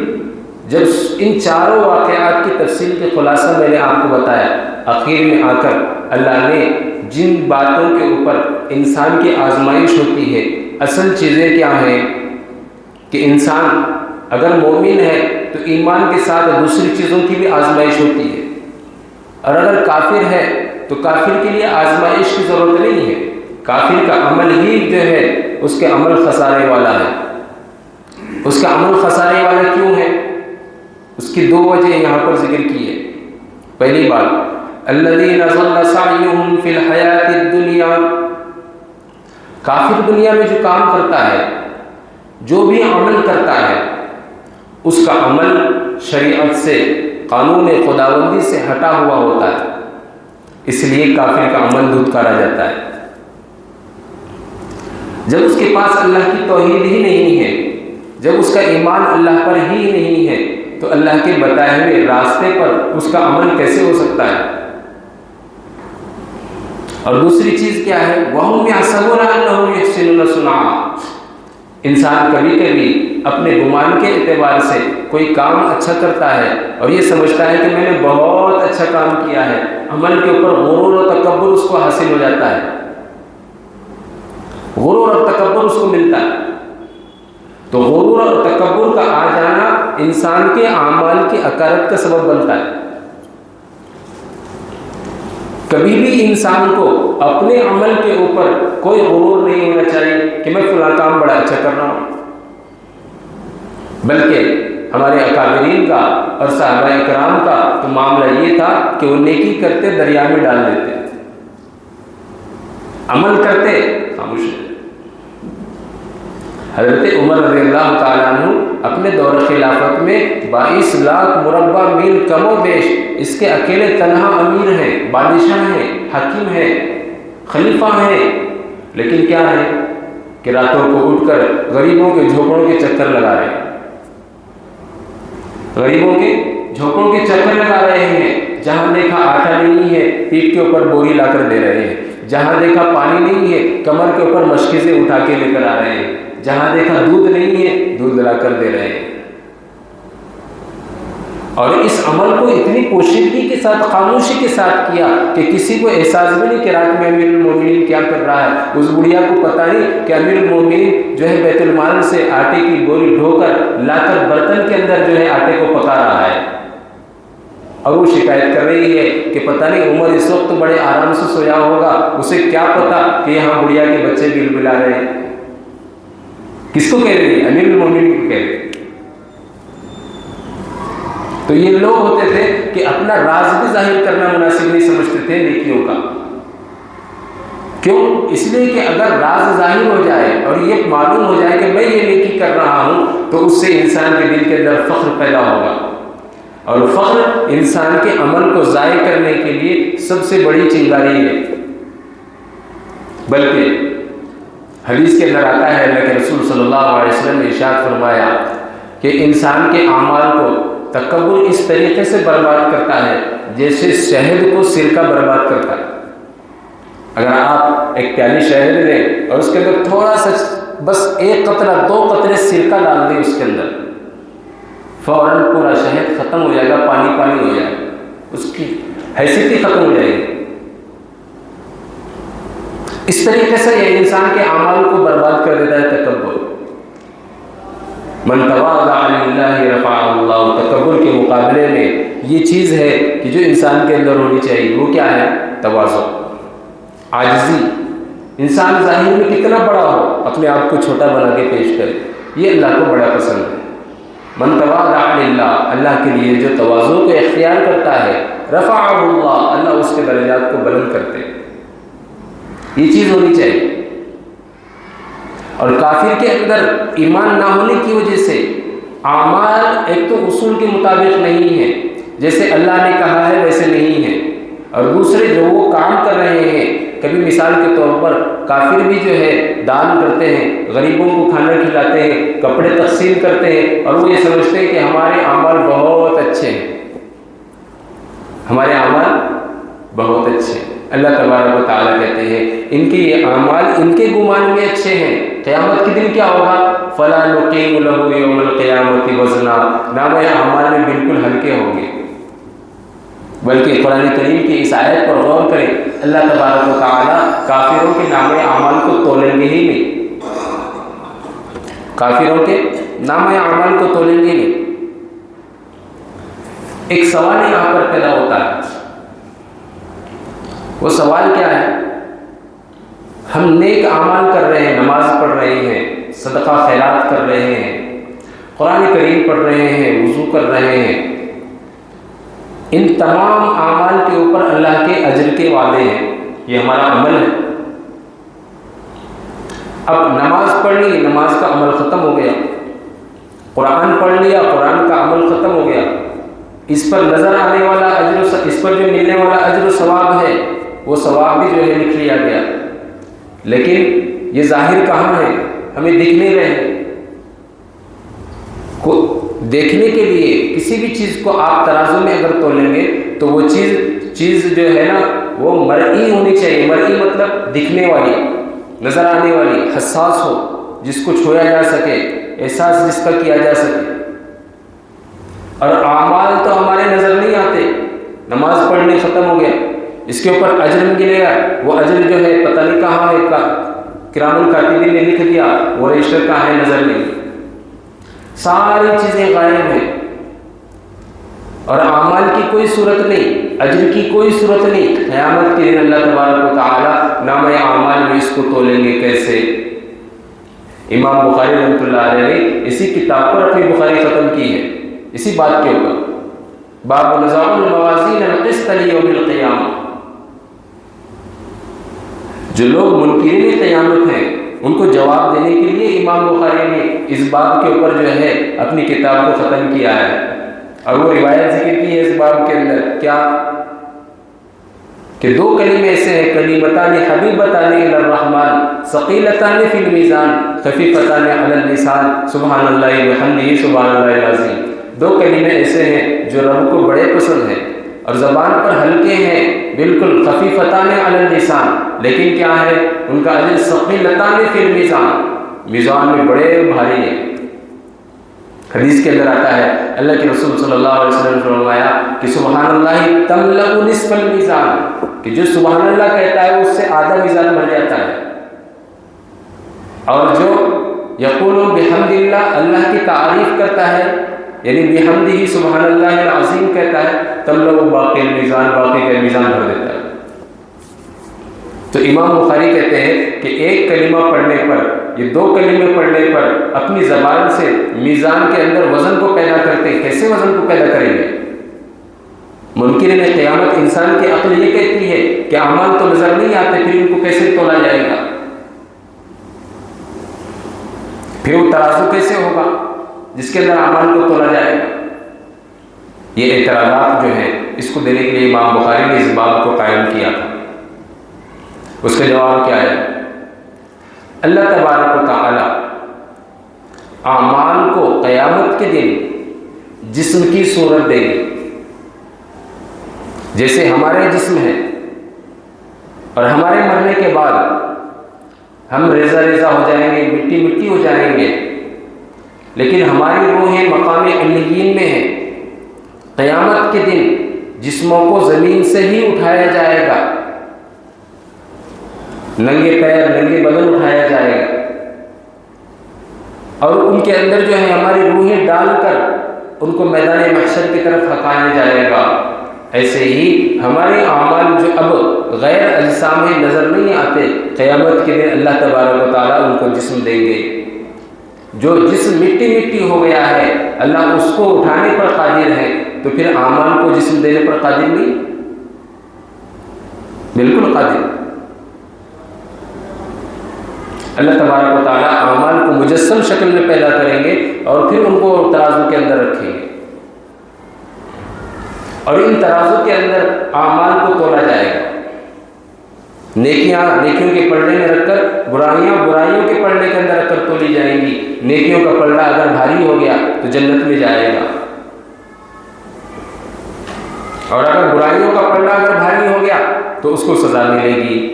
جب ان چاروں واقعات کی تفصیل کے خلاصہ میں نے آپ کو بتایا، آخر میں آ کر اللہ نے جن باتوں کے اوپر انسان کی آزمائش ہوتی ہے، اصل چیزیں کیا ہیں کہ انسان اگر مومن ہے تو ایمان کے ساتھ دوسری چیزوں کی بھی آزمائش ہوتی ہے، اور اگر کافر ہے تو کافر کے لیے آزمائش کی ضرورت نہیں ہے۔ کافر کا عمل ہی جو ہے اس کے عمل خسارے والا ہے۔ اس کا عمل خسارے والا کیوں ہے؟ اس کی 2 وجہ یہاں پر ذکر کی ہے۔ پہلی بات، الذین ضل سعیہم فی الحیاۃ الدنیا، کافر دنیا میں جو کام کرتا ہے، جو بھی عمل کرتا ہے، اس کا عمل شریعت سے، قانون خداوندی سے ہٹا ہوا ہوتا ہے، اس لیے کافر کا عمل دھتکارا جاتا ہے۔ جب اس کے پاس اللہ کی توحید ہی نہیں ہے، جب اس کا ایمان اللہ پر ہی نہیں ہے، تو اللہ کے بتائے ہوئے راستے پر اس کا عمل کیسے ہو سکتا ہے؟ اور دوسری چیز کیا ہے؟ وَهُمْ يَحْسَبُونَ أَنَّهُمْ يُحْسِنُونَ صُنْعًا، انسان کبھی کبھی اپنے گمان کے اعتبار سے کوئی کام اچھا کرتا ہے اور یہ سمجھتا ہے کہ میں نے بہت اچھا کام کیا ہے، عمل کے اوپر غرور و تکبر اس کو حاصل ہو جاتا ہے، غرور اور تکبر اس کو ملتا ہے۔ تو غرور اور تکبر کا آ جانا انسان کے اعمال کی اکارت کا سبب بنتا ہے۔ کبھی بھی انسان کو اپنے عمل کے اوپر کوئی غرور نہیں ہونا چاہیے کہ میں فلاں کام بڑا اچھا کر رہا ہوں، بلکہ ہمارے اکابرین کا اور صحابہ اکرام کا تو معاملہ یہ تھا کہ وہ نیکی کرتے دریا میں ڈال دیتے، عمل کرتے خاموش رہتے۔ حضرت عمر رضی اللہ تعالیٰ عنہ اپنے دور خلافت میں 22 لاکھ مربع میل کم و بیش اس کے اکیلے تنہا امیر ہیں، بادشاہ ہیں، حاکم ہیں، خلیفہ ہیں، لیکن کیا ہے کہ راتوں کو اٹھ کر غریبوں کے جھونپڑوں کے چکر لگا رہے ہیں، غریبوں کے جھونپڑوں کے چکر لگا رہے ہیں۔ جہاں دیکھا آٹا نہیں ہے، پیٹ کے اوپر بوری لا کر دے رہے ہیں، جہاں دیکھا پانی نہیں ہے، کمر کے اوپر مشکیزیں اٹھا کے لے کر آ رہے ہیں، جہاں دیکھا دودھ نہیں ہے، دودھ لا کر دے رہے ہیں۔ اور اس عمل کو اتنی پوشیدگی کے ساتھ، خاموشی کے ساتھ کیا کہ کسی کو احساس بھی نہیں کہ رات میں امیر المومنین کیا کر رہا ہے۔ اس بڑھیا کو پتہ نہیں کہ امیر المومنین جو ہے بیت المال سے آٹے کی بوری ڈھو کر لا کر برتن کے اندر جو ہے آٹے کو پکا رہا ہے، اور وہ شکایت کر رہی ہے کہ پتہ نہیں عمر اس وقت بڑے آرام سے سویا ہوگا، اسے کیا پتا کہ یہاں بڑھیا کے بچے بل بلا رہے ہیں۔ کس کو کہہ رہی ہے؟ امیر المومنین کو کہہ رہی ہے۔ تو یہ لوگ ہوتے تھے کہ اپنا راز بھی ظاہر کرنا مناسب نہیں سمجھتے تھے نیکیوں کا۔ کیوں؟ اس لیے کہ اگر راز ظاہر ہو جائے اور یہ معلوم ہو جائے کہ میں یہ نیکی کر رہا ہوں، تو اس سے انسان کے دل کے اندر فخر پیدا ہوگا، اور فخر انسان کے عمل کو ضائع کرنے کے لیے سب سے بڑی چنگاری ہے۔ بلکہ حدیث کے اندر آتا ہے، اللہ کے رسول صلی اللہ علیہ وسلم نے ارشاد فرمایا کہ انسان کے اعمال کو تکبر اس طریقے سے برباد کرتا ہے جیسے شہد کو سرکہ برباد کرتا ہے۔ اگر آپ ایک پیالی شہد لیں اور اس کے اندر تھوڑا سا بس 1 قطرہ 2 قطرے سرکہ ڈال دیں اس کے اندر، فوراً پورا شہد ختم ہو جائے گا، پانی پانی ہو جائے گا، اس کی حیثیت ہی ختم ہو جائے گی۔ اس طریقے سے یہ انسان کے اعمال کو برباد کر دیتا ہے تکبر۔ من تواضع للہ رفعہ اللہ، تکبر کے مقابلے میں یہ چیز ہے کہ جو انسان کے اندر ہونی چاہیے، وہ کیا ہے؟ تواضع، عاجزی۔ انسان ظاہر میں کتنا بڑا ہو، اپنے آپ کو چھوٹا بنا کے پیش کرے، یہ اللہ کو بڑا پسند ہے۔ من تواضع للہ، اللہ اللہ کے لیے جو تواضع کو اختیار کرتا ہے رفعہ اللہ، اللہ اس کے درجات کو بلند کرتے ہیں۔ یہ چیز ہونی چاہیے۔ اور کافر کے اندر ایمان نہ ہونے کی وجہ سے اعمال ایک تو اصول کے مطابق نہیں ہے، جیسے اللہ نے کہا ہے ویسے نہیں ہے، اور دوسرے جو وہ کام کر رہے ہیں، کبھی مثال کے طور پر کافر بھی جو ہے دان کرتے ہیں، غریبوں کو کھانا کھلاتے ہیں، کپڑے تقسیم کرتے ہیں، اور وہ یہ سمجھتے ہیں کہ ہمارے اعمال بہت اچھے ہیں، ہمارے اعمال بہت اچھے ہیں۔ اللہ تبارک و تعالیٰ کہتے ہیں ان کے یہ اعمال ان کے گمان میں اچھے ہیں، قیامت کے دن کیا ہوگا؟ فَلَا نُقِيمُ لَهُ يَوْمَ الْقِيَامَةِ وَزْنًا، نام اعمال میں بالکل ہلکے ہوں گے۔ بلکہ قرآن کریم کی اس آیت پر غور کریں، اللہ تبارک و تعالیٰ کافروں کے نام اعمال کو تولیں گے ہی نہیں، کافروں کے نام اعمال کو تولیں گے نہیں۔ ایک سوال یہاں پر پیدا ہوتا ہے، وہ سوال کیا ہے؟ ہم نیک اعمال کر رہے ہیں، نماز پڑھ رہے ہیں، صدقہ خیرات کر رہے ہیں، قرآن کریم پڑھ رہے ہیں، وضو کر رہے ہیں، ان تمام اعمال کے اوپر اللہ کے اجر کے وعدے ہیں، یہ ہمارا عمل ہے۔ اب نماز پڑھ لی، نماز کا عمل ختم ہو گیا، قرآن پڑھ لیا، قرآن کا عمل ختم ہو گیا، اس پر نظر آنے والا اجر، اس پر جو ملنے والا اجر و ثواب ہے وہ ثواب بھی جو ہے لکھ لیا گیا، لیکن یہ ظاہر کہاں ہے؟ ہمیں دکھ نہیں رہے۔ کو دیکھنے کے لیے کسی بھی چیز کو آپ ترازو میں اگر تولیں گے تو وہ چیز جو ہے نا وہ مرئی ہونی چاہیے۔ مرئی مطلب دکھنے والی، نظر آنے والی، حساس ہو، جس کو چھویا جا سکے، احساس جس کا کیا جا سکے۔ اور اعمال تو ہمارے نظر نہیں آتے، نماز پڑھنے ختم ہو گیا، اس کے اوپر اجر ملے گا، وہ اجر جو ہے پتہ نہیں کہاں ہے، کرام الکاتبین نے لکھ دیا، وہ رجسٹر کہاں ہے نظر نہیں، ساری چیزیں غائب ہیں، اور اعمال کی کوئی صورت نہیں، اجر کی کوئی صورت نہیں۔ قیامت کے دن اللہ تبارک و تعالی نام اعمال میں اس کو تولیں گے کیسے؟ امام بخاری رحمۃ اللہ علیہ نے اسی کتاب پر اپنی بخاری ختم کی ہے، اسی بات کے اوپر، باب نزاع الموازین القسط لیوم القیامہ۔ جو لوگ منکرین قیامت ہیں ان کو جواب دینے کے لیے امام بخاری نے اس باب کے اوپر جو ہے اپنی کتاب کو ختم کیا ہے، اور وہ روایت ذکر کی ہے اس باب کے اندر کیا کہ دو کلمے ایسے ہیں، کلیمتان حبیبتان الی الرحمن ثقیلتان فی المیزان خفیفتان علی اللسان سبحان اللہ وبحمدہ سبحان اللہ العظیم۔ دو کلمے ایسے ہیں جو رب کو بڑے پسند ہیں اور زبان پر ہلکے ہیں، بالکل خفیفتان علی اللسان، لیکن کیا ہے ان کا اجر ثقیلتان فی المیزان، میزان میں بڑے بھاری ہیں۔ حدیث کے اندر آتا ہے اللہ کے رسول صلی اللہ علیہ وسلم نے فرمایا کہ سبحان اللہ تملأ نصف المیزان، کہ جو سبحان اللہ کہتا ہے اس سے آدھا میزان بھر جاتا ہے، اور جو یقول بحمد اللہ، اللہ کی تعریف کرتا ہے، یعنی بحمدہ سبحان اللہ العظیم کہتا ہے، تملأ باقی المیزان، باقی کا میزان بھر دیتا ہے۔ تو امام بخاری کہتے ہیں کہ ایک کلمہ پڑھنے پر، یہ دو کلمے پڑھنے پر اپنی زبان سے میزان کے اندر وزن کو پیدا کرتے ہیں۔ کیسے وزن کو پیدا کریں گے؟ منکرین قیامت انسان کی عقل یہ کہتی ہے کہ اعمال تو نظر نہیں آتے، پھر ان کو کیسے تولا جائے گا، پھر وہ ترازو کیسے ہوگا جس کے اندر اعمال کو تولا جائے گا؟ یہ اعتراضات جو ہیں اس کو دینے کے لیے امام بخاری نے اس باب کو قائم کیا تھا۔ اس کا جواب کیا ہے؟ اللہ تبارک و تعالی اعمال کو قیامت کے دن جسم کی صورت دے گی، جیسے ہمارے جسم ہے اور ہمارے مرنے کے بعد ہم ریزہ ریزہ ہو جائیں گے، مٹی مٹی ہو جائیں گے، لیکن ہماری روحیں مقام علیین میں ہیں۔ قیامت کے دن جسموں کو زمین سے ہی اٹھایا جائے گا، ننگے پیر ننگے بدن اٹھایا جائے گا، اور ان کے اندر جو ہے ہماری روحیں ڈال کر ان کو میدان محشر کی طرف ہکایا جائے گا۔ ایسے ہی ہمارے اعمال جو اب غیر اجسام میں نظر نہیں آتے، قیامت کے دن اللہ تبارک و تعالیٰ ان کو جسم دیں گے، جو جسم مٹی مٹی ہو گیا ہے اللہ اس کو اٹھانے پر قادر ہے، تو پھر اعمال کو جسم دینے پر قادر نہیں؟ بالکل قادر۔ اللہ تبارک و تعالیٰ اعمال کو مجسم شکل میں پیدا کریں گے اور پھر ان کو ترازو کے اندر رکھیں گے، اور ان ترازو کے اندر اعمال کو تولا جائے گا۔ نیکیاں نیکیوں کے پلڑے میں رکھ کر، برائیاں برائیوں کے پلڑے کے اندر رکھ کر تولی جائیں گی۔ نیکیوں کا پلڑا اگر بھاری ہو گیا تو جنت میں جائے گا، اور اگر برائیوں کا پلڑا اگر بھاری ہو گیا تو اس کو سزا ملے گی۔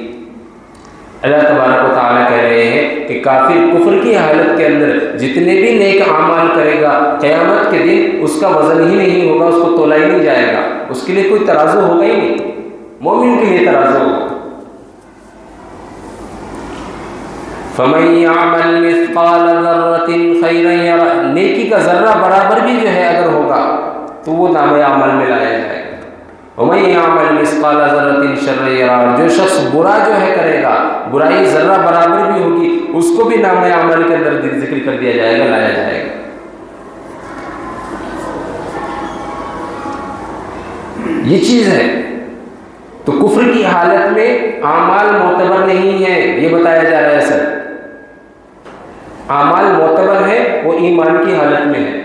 اللہ تبارک و تعالیٰ کہہ رہے ہیں کہ کافر کفر کی حالت کے اندر جتنے بھی نیک اعمال کرے گا، قیامت کے دن اس کا وزن ہی نہیں ہوگا، اس کو تولا ہی نہیں جائے گا، اس کے لیے کوئی ترازو ہوگا ہی نہیں۔ مومن کے لیے ترازو ہوگا۔ فَمَن يَعْمَلْ مِثْقَالَ ذَرَّةٍ خَيْرًا يَرَهُ، نیکی کا ذرہ برابر بھی جو ہے اگر ہوگا تو وہ نامہ عمل میں لایا جائے گا۔ وَمَن يَعْمَلْ مِثْقَالَ ذَرَّةٍ شَرًّا يَرَهُ، جو شخص برا جو ہے کرے گا، برائی ذرہ برابر بھی ہوگی، اس کو بھی نامہ عمل کے اندر ذکر کر دیا جائے گا، لایا جائے گا۔ یہ چیز ہے۔ تو کفر کی حالت میں اعمال معتبر نہیں ہے، یہ بتایا جا رہا ہے سر۔ اعمال معتبر ہے وہ ایمان کی حالت میں ہے،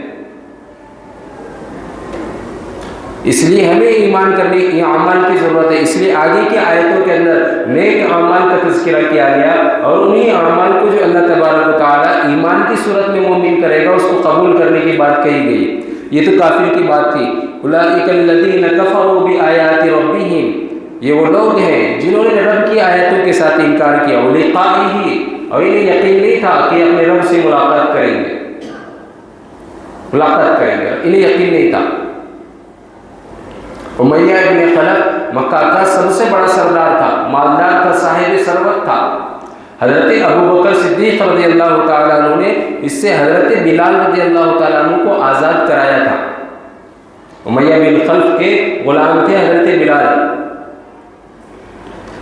اس لیے ہمیں ایمان کرنے کی اعمال کی ضرورت ہے۔ اس لیے آگے کی آیتوں کے اندر نیک اعمال کا تذکرہ کیا گیا، اور انہی اعمال کو جو اللہ تبارک و تعالیٰ ایمان کی صورت میں مومن کرے گا اس کو قبول کرنے کی بات کہی گئی۔ یہ تو کافر کی بات تھی۔ اولئک الذین کفروا بآیات ربہم، یہ وہ لوگ ہیں جنہوں نے رب کی آیتوں کے ساتھ انکار کیا، ولقائہ، اور انہیں یقین نہیں تھا کہ اپنے رب سے ملاقات کریں گے، انہیں یقین نہیں تھا۔ امیہ ابن خلف مکہ کا سب سے بڑا سردار تھا، مالدار تھا، صاحب ثروت تھا۔ حضرت ابو بکر صدیق رضی اللہ تعالیٰ عنہ نے اس سے حضرت بلال رضی اللہ تعالیٰ عنہ کو آزاد کرایا تھا۔ امیہ بن خلف کے غلام تھے حضرت بلال،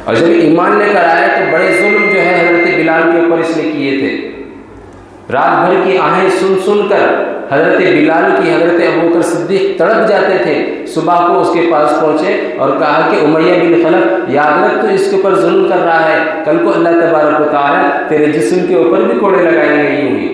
اور جب ایمان لے کر آئے تو بڑے ظلم جو ہے حضرت بلال کے اوپر اس نے کیے تھے۔ رات بھر کی آہیں سن سن کر حضرت بلال کی حضرت ابوبکر صدیق تڑپ جاتے تھے۔ صبح کو اس کے پاس پہنچے اور کہا کہ امیہ بن خلف، یاد رکھ تو اس کے اوپر ظلم کر رہا ہے، کل کو اللہ تبارک و تعالیٰ تیرے جسم کے اوپر بھی کوڑے لگائیں گے یوں ہی۔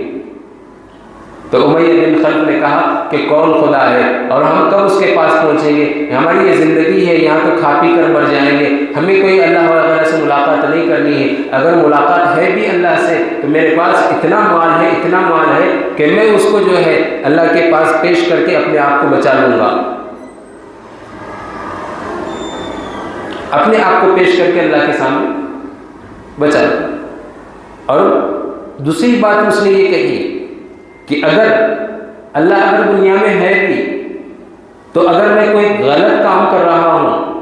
تو امیہ بن خلف نے کہا کہ کون خدا ہے اور ہم کب اس کے پاس پہنچیں گے؟ ہماری یہ زندگی ہے، یہاں تو کھا پی کر مر جائیں گے، ہمیں کوئی اللہ وغیرہ سے ملاقات نہیں کرنی ہے۔ اگر ملاقات ہے بھی اللہ سے تو میرے پاس اتنا مال ہے کہ میں اس کو جو ہے اللہ کے پاس پیش کر کے اپنے آپ کو بچا لوں گا، اپنے آپ کو پیش کر کے اللہ کے سامنے بچا لوں۔ اور دوسری بات اس نے یہ کہی کہ اگر دنیا میں ہے بھی تو اگر میں کوئی غلط کام کر رہا ہوں،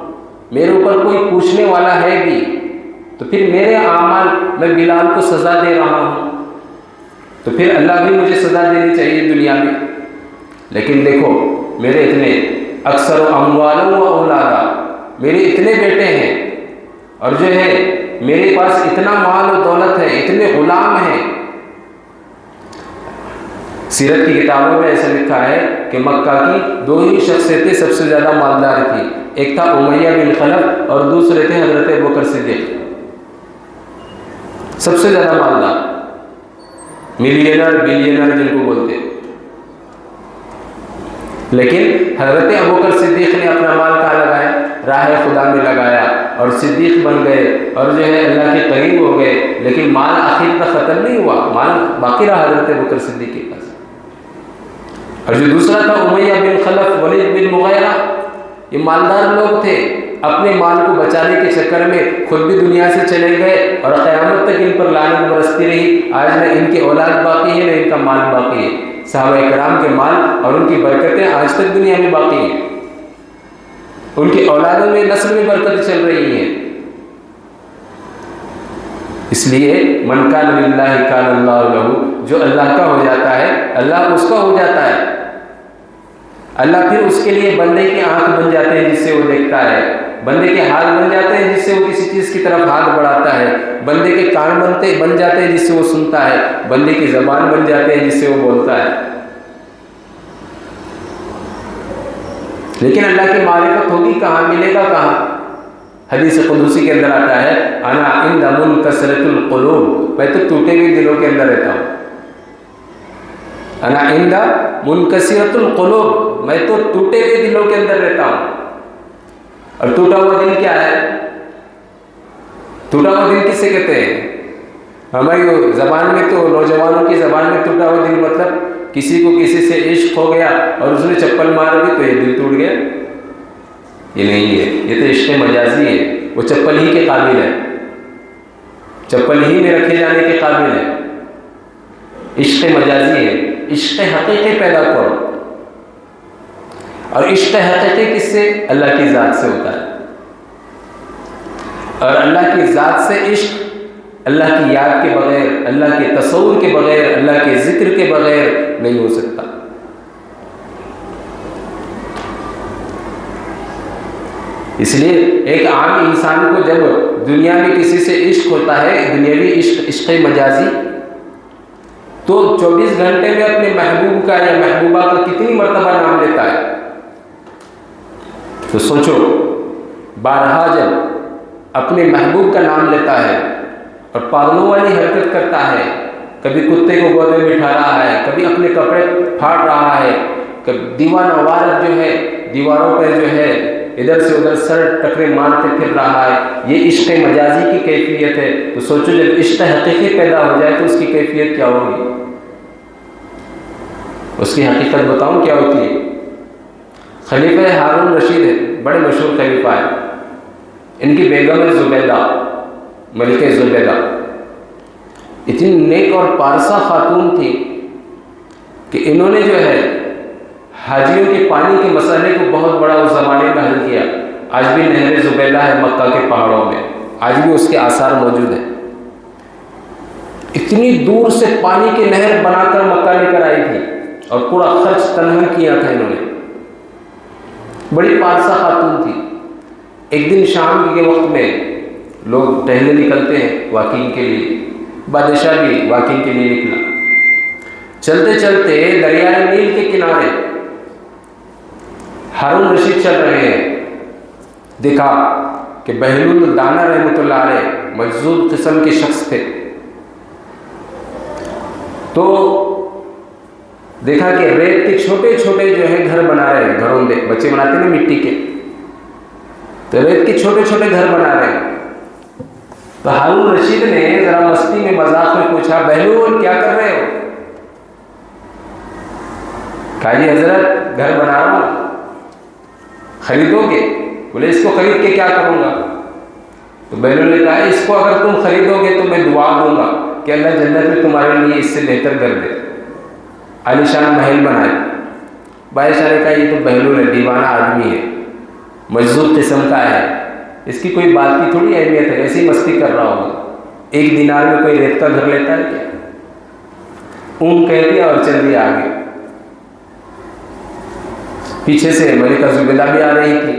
میرے اوپر کوئی پوچھنے والا ہے بھی، تو پھر میرے اعمال میں بلال کو سزا دے رہا ہوں، تو پھر اللہ بھی مجھے سزا دینی چاہیے دنیا میں۔ لیکن دیکھو میرے اتنے اکثر اموال و اولادا، میرے اتنے بیٹے ہیں، اور جو ہے میرے پاس اتنا مال و دولت ہے، اتنے غلام ہیں۔ سیرت کی کتابوں میں ایسا لکھا ہے کہ مکہ کی دو ہی شخصیتیں سب سے زیادہ مالدار تھیں، ایک تھا امیہ بن خلف اور دوسرے تھے حضرت ابوبکر صدیق، سب سے زیادہ مالدار، ملینر بلینر جن کو بولتے۔ لیکن حضرت ابوبکر صدیق نے اپنا مال کہاں لگایا؟ راہ خدا میں لگایا، اور صدیق بن گئے اور جو ہے اللہ کے قریب ہو گئے۔ لیکن مال آخر تک ختم نہیں ہوا، مال باقی رہا حضرت ابوبکر صدیق کے پاس۔ اور جو دوسرا تھا امیہ بن خلف، ولید بن مغیرہ، یہ مالدار لوگ تھے، اپنے مال کو بچانے کے چکر میں خود بھی دنیا سے چلے گئے، اور قیامت تک ان پر لعنت برستی رہی۔ آج نہ ان کی اولاد باقی ہے نہ ان کا مال باقی ہے۔ صحابہ کرام کے مال اور ان کی برکتیں آج تک دنیا میں باقی ہیں، ان کی اولادوں میں نسل میں برکتیں چل رہی ہیں۔ اس لیے من کان للہ کان اللہ لہ، جو اللہ کا ہو جاتا ہے اللہ اس کا ہو جاتا ہے۔ اللہ پھر اس کے لیے بندے کی آنکھ بن جاتے ہیں جس سے وہ دیکھتا ہے۔ بندے کے ہاتھ بن جاتے ہیں جس سے وہ کسی چیز کی طرف ہاتھ بڑھاتا ہے، بندے کے کان بن جاتے ہیں جس سے وہ سنتا ہے، بندے کی زبان بن جاتے ہیں جس سے وہ بولتا ہے۔ لیکن اللہ کی معرفت ہوگی کہاں، ملے گا کہاں؟ حدیث قدسی کے اندر آتا ہے انا عند منکسرۃ القلوب، میں تو ٹوٹے ہوئے دلوں کے اندر رہتا ہوں۔ انا عند منکسرۃ القلوب، میں تو ٹوٹے ہوئے دلوں کے اندر رہتا ہوں۔ اور ٹوٹا ہوا دل کیا ہے؟ ٹوٹا ہوا دل کسے کہتے ہیں؟ ہماری زبان میں تو، نوجوانوں کی زبان میں ٹوٹا ہوا دل مطلب کسی کو کسی سے عشق ہو گیا اور اس نے چپل مار دی تو یہ دل ٹوٹ گیا، یہ نہیں ہے، یہ تو عشق مجازی ہے، وہ چپل ہی کے قابل ہے، چپل ہی میں رکھے جانے کے قابل ہے، عشق مجازی ہے۔ عشق حقیقی پیدا کرو، اور عشق حقیقی کس سے؟ اللہ کی ذات سے ہوتا ہے، اور اللہ کی ذات سے عشق اللہ کی یاد کے بغیر، اللہ کے تصور کے بغیر، اللہ کے ذکر کے بغیر نہیں ہو سکتا۔ اس لیے ایک عام انسان کو جب دنیا میں کسی سے عشق ہوتا ہے، دنیاوی عشق، عشق مجازی، تو 24 گھنٹے میں اپنے محبوب کا یا محبوبہ کا کتنی مرتبہ نام لیتا ہے؟ تو سوچو، بارہا جب اپنے محبوب کا نام لیتا ہے اور پاگلوں والی حرکت کرتا ہے، کبھی کتے کو گود میں بٹھا رہا ہے، کبھی اپنے کپڑے پھاڑ رہا ہے، کبھی دیوانہ وارث جو ہے دیواروں پہ جو ہے ادھر سے ادھر سر ٹکرے مارتے پھر رہا ہے، یہ عشق مجازی کی کیفیت ہے۔ تو سوچو جب عشق حقیقی پیدا ہو جائے تو اس کی کیفیت کیا ہوگی؟ اس کی حقیقت بتاؤں کیا ہوتی ہے؟ خلیفہ ہارون رشید ہے، بڑے مشہور خلیفہ ہے، ان کی بیگم ہے زبیدہ، ملکہ زبیدہ، اتنی نیک اور پارسا خاتون تھی کہ انہوں نے جو ہے حاجیوں کے پانی کے مسئلے کو بہت بڑا اس زمانے میں حل کیا۔ آج بھی نہر زبیدہ ہے مکہ کے پہاڑوں میں، آج بھی اس کے آثار موجود ہیں۔ اتنی دور سے پانی کی نہر بنا کر مکہ لے کر آئی تھی اور پورا خرچ تنہا کیا تھا انہوں نے، بڑی پارسا خاتون تھی۔ ایک دن شام کے وقت میں لوگ ٹہلنے نکلتے ہیں واکنگ کے لیے، بادشاہ بھی واکنگ کے لیے نکلا۔ چلتے چلتے دریائے نیل کے کنارے ہارون رشید چل رہے ہیں، دیکھا کہ بہلول دانا رحمۃ اللہ علیہ مجذوب قسم کے شخص تھے، تو دیکھا کہ ریت کے چھوٹے چھوٹے جو ہے گھر بنا رہے ہیں، گھروں میں بچے بناتے ہیں نا مٹی کے، تو ریت کے چھوٹے چھوٹے گھر بنا رہے ہیں۔ تو ہارون رشید نے ذرا مستی میں مذاق میں پوچھا، بہلول کیا کر رہے ہو؟ کہا جی حضرت گھر بنا رہا ہوں، خریدو گے؟ بولے اس کو خرید کے کیا کروں گا؟ تو بہلول نے کہا اس کو اگر تم خریدو گے تو میں دعا دوں گا کہ اللہ جنت میں تمہارے لیے اس سے بہتر کر دے، عالیشان محل بنائے۔ بادشاہ نے کہا یہ تو بہلول ہے، دیوانہ آدمی ہے، مجذوب قسم کا ہے، اس کی کوئی بات کی تھوڑی اہمیت ہے، ایسی مستی کر رہا ہوگا، 1 دینار میں کوئی ریت کا گھر لیتا ہے کیا؟ اون کہہ دیا اور چل دیا آگے۔ پیچھے سے ملکہ زبیدہ بھی آ رہی تھی،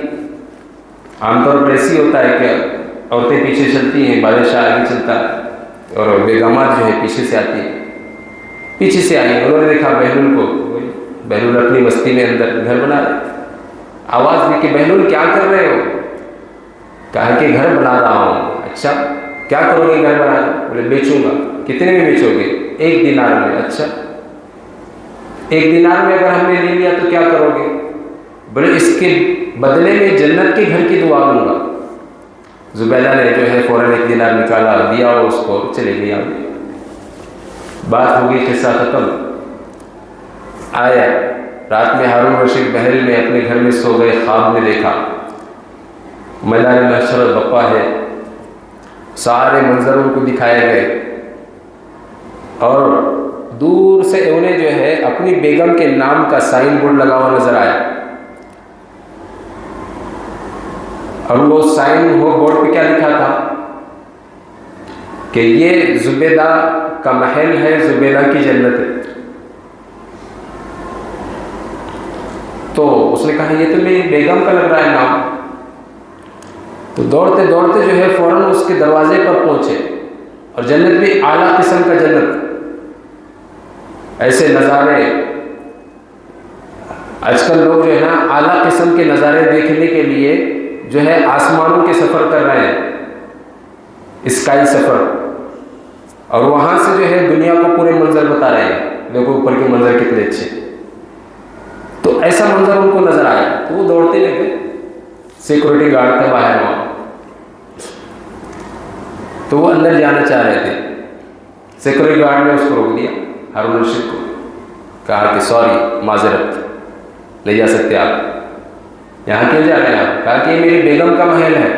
عام طور پر ایسی ہوتا ہے کہ عورتیں پیچھے چلتی ہیں، بادشاہ آگے چلتا ہے اور بیگمات جو ہے پیچھے سے آتی ہیں۔ پیچھے سے آئی، انہوں نے دیکھا بہلول کو، بہلول اپنی مستی میں اندر گھر بنا رہے، آواز دی کہ بہلول کیا کر رہے ہو؟ کہا کہ گھر بنا رہا ہوں۔ اچھا کیا کرو گے گھر بنا کر؟ بولے بیچوں گا۔ کتنے میں بیچو گے؟ 1 دینار میں۔ اچھا 1 دینار میں اگر ہم نے لے لیا تو کیا کرو گے؟ بولے اس کے بدلے میں جنت کے گھر کی دعا دوں گا۔ زبیدہ نے جو ہے فوراً 1 دینار نکالا، دیا اور اس کو چلے گیا، بات ہو گئی، قصہ ختم۔ آیا رات میں ہارون رشید محل میں اپنے گھر میں سو گئے، خواب میں دیکھا میدان محشر بپا ہے، سارے منظر ان کو دکھائے گئے، اور دور سے انہیں جو ہے اپنی بیگم کے نام کا سائن بورڈ لگا ہوا نظر آیا، اور وہ سائن وہ بورڈ پہ کیا لکھا تھا کہ یہ زبیدہ کا محل ہے، زبیدہ کی جنت ہے۔ تو اس نے کہا یہ تو میری بیگم کا لگ رہا ہے نام، تو دوڑتے دوڑتے جو ہے فوراً اس کے دروازے پر پہنچے، اور جنت بھی اعلیٰ قسم کا جنت، ایسے نظارے آج کل لوگ جو ہے نا اعلیٰ قسم کے نظارے دیکھنے کے لیے جو ہے آسمانوں کے سفر کر رہے ہیں، اسکائی سفر، اور وہاں سے جو ہے دنیا کو پورے منظر بتا رہے ہیں، دیکھو اوپر کے منظر کتنے اچھے. تو ایسا منظر ان کو نظر آیا تو وہ دوڑتے لگے. سیکورٹی گارڈ تھا باہر وہاں، تو وہ اندر جانا چاہ رہے تھے. سیکورٹی گارڈ نے اس کو روک دیا، ہارون الرشید کو، کہا کہ سوری، معذرت، نہیں جا سکتے آپ. یہاں کیوں جا رہے ہیں آپ؟ کہا کہ یہ میری بیگم کا محل ہے.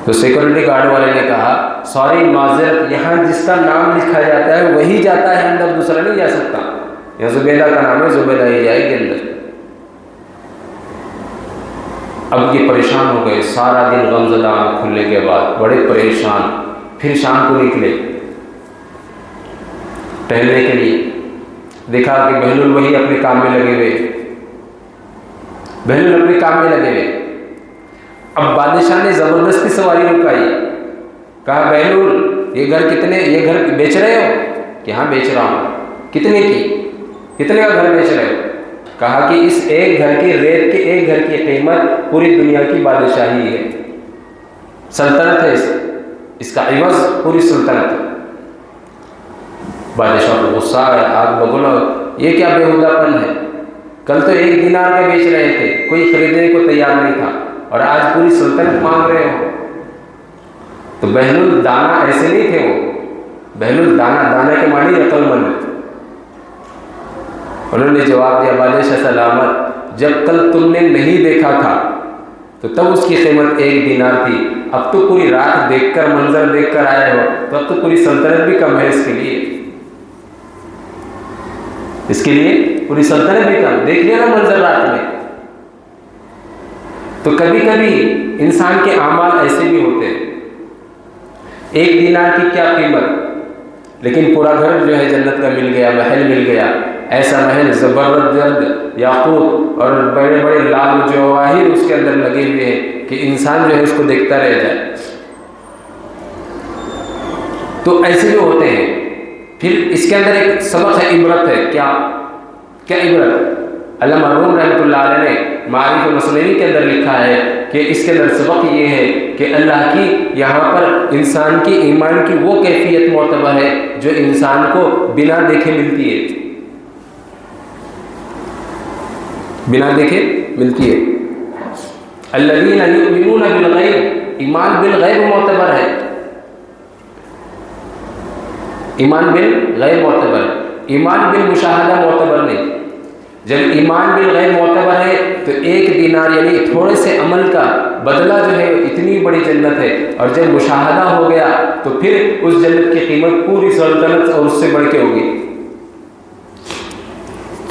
تو سیکورٹی گارڈ والے نے کہا سوری، معذرت، یہاں جس کا نام لکھا جاتا ہے وہی جاتا ہے اندر، دوسرا نہیں جا سکتا. یہاں زبیدہ کا نام ہے، زبیدہ ہی جائے گی اندر. اب یہ پریشان ہو گئے، سارا دن غمزدہ آنکھ کھلنے کے بعد بڑے پریشان. پھر شام کو نکلے ٹہلنے کے لیے. دیکھا کہ بہلول وہی اپنے کام میں لگے ہوئے، بہلول اپنے کام میں لگے ہوئے. اب بادشاہ نے زبردستی سواری رکائی، کہا بہلول یہ گھر بیچ رہے ہو؟ کہ ہاں بیچ رہا ہوں. کتنے کا گھر بیچ رہے ہو؟ کہا کہ اس ایک گھر کی ریت کے ایک گھر کی قیمت پوری دنیا کی بادشاہی ہے، سلطنت ہے، اس کا عوض پوری سلطنت ہے. بادشاہ کو غصہ آیا، آگ بگولا، یہ کیا بےہودہ پن ہے؟ کل تو 1 دینار کا بیچ رہے تھے، کوئی خریدنے کو تیار نہیں تھا، اور آج پوری سلطنت مانگ رہے ہو. تو بہلول دانا ایسے نہیں تھے، وہ بہلول دانا کے معنی عقل مند. انہوں نے جواب دیا بادشاہ سلامت، جب کل تم نے نہیں دیکھا تھا تو تب اس کی قیمت 1 دینار تھی، اب تو پوری رات دیکھ کر منظر دیکھ کر آئے ہو تو اب تو پوری سلطنت بھی کم ہے. اس کے لیے پوری سلطنت بھی کم. دیکھ لیا نا منظر رات میں. تو کبھی کبھی انسان کے اعمال ایسے بھی ہوتے ہیں، 1 دینار کی کیا قیمت، لیکن پورا گھر جو ہے جنت کا مل گیا، محل مل گیا. ایسا محل زبرجد یاقوت اور بڑے بڑے لال جواہر اس کے اندر لگے ہوئے ہیں کہ انسان جو ہے اس کو دیکھتا رہ جائے. تو ایسے بھی ہوتے ہیں. پھر اس کے اندر ایک سبق ہے، عبرت ہے. کیا عبرت؟ علامہ روم رحمۃ اللہ علیہ نے معارف مصنوی کے اندر لکھا ہے کہ اس کے اندر سبق یہ ہے کہ اللہ کی یہاں پر انسان کی ایمان کی وہ کیفیت معتبر ہے جو انسان کو بنا دیکھے ملتی ہے، بنا دیکھے ملتی ہے. الذین یؤمنون بالغیب، ایمان بالغیب معتبر ہے، ایمان بالغیب معتبر ہے، ایمان بالمشاہدہ معتبر نہیں. جب ایمان بالغیب معتبر ہے تو 1 دینار یعنی تھوڑے سے عمل کا بدلہ جو ہے اتنی بڑی جنت ہے، اور جب مشاہدہ ہو گیا تو پھر اس جنت کی قیمت پوری سلطنت اور اس سے بڑھ کے ہوگی.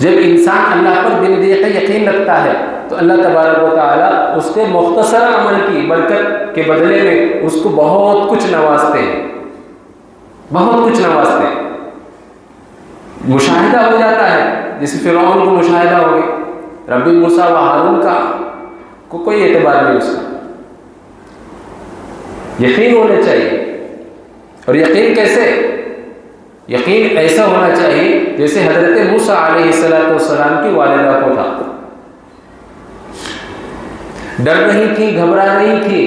جب انسان اللہ پر دل دیکھے یقین رکھتا ہے تو اللہ تبارک و تعالیٰ اس کے مختصر عمل کی برکت کے بدلے میں اس کو بہت کچھ نوازتے ہیں، بہت کچھ نوازتے ہیں. مشاہدہ ہو جاتا ہے، جیسے فرعون کو مشاہدہ ہو گیا، ربی موسیٰ و ہارون کا کوئی اعتبار نہیں اس کا. یقین ہونا چاہیے. اور یقین کیسے؟ یقین ایسا ہونا چاہیے جیسے حضرت موسیٰ علیہ السلام کی والدہ کو تھا. ڈر نہیں تھی، گھبرا نہیں تھی،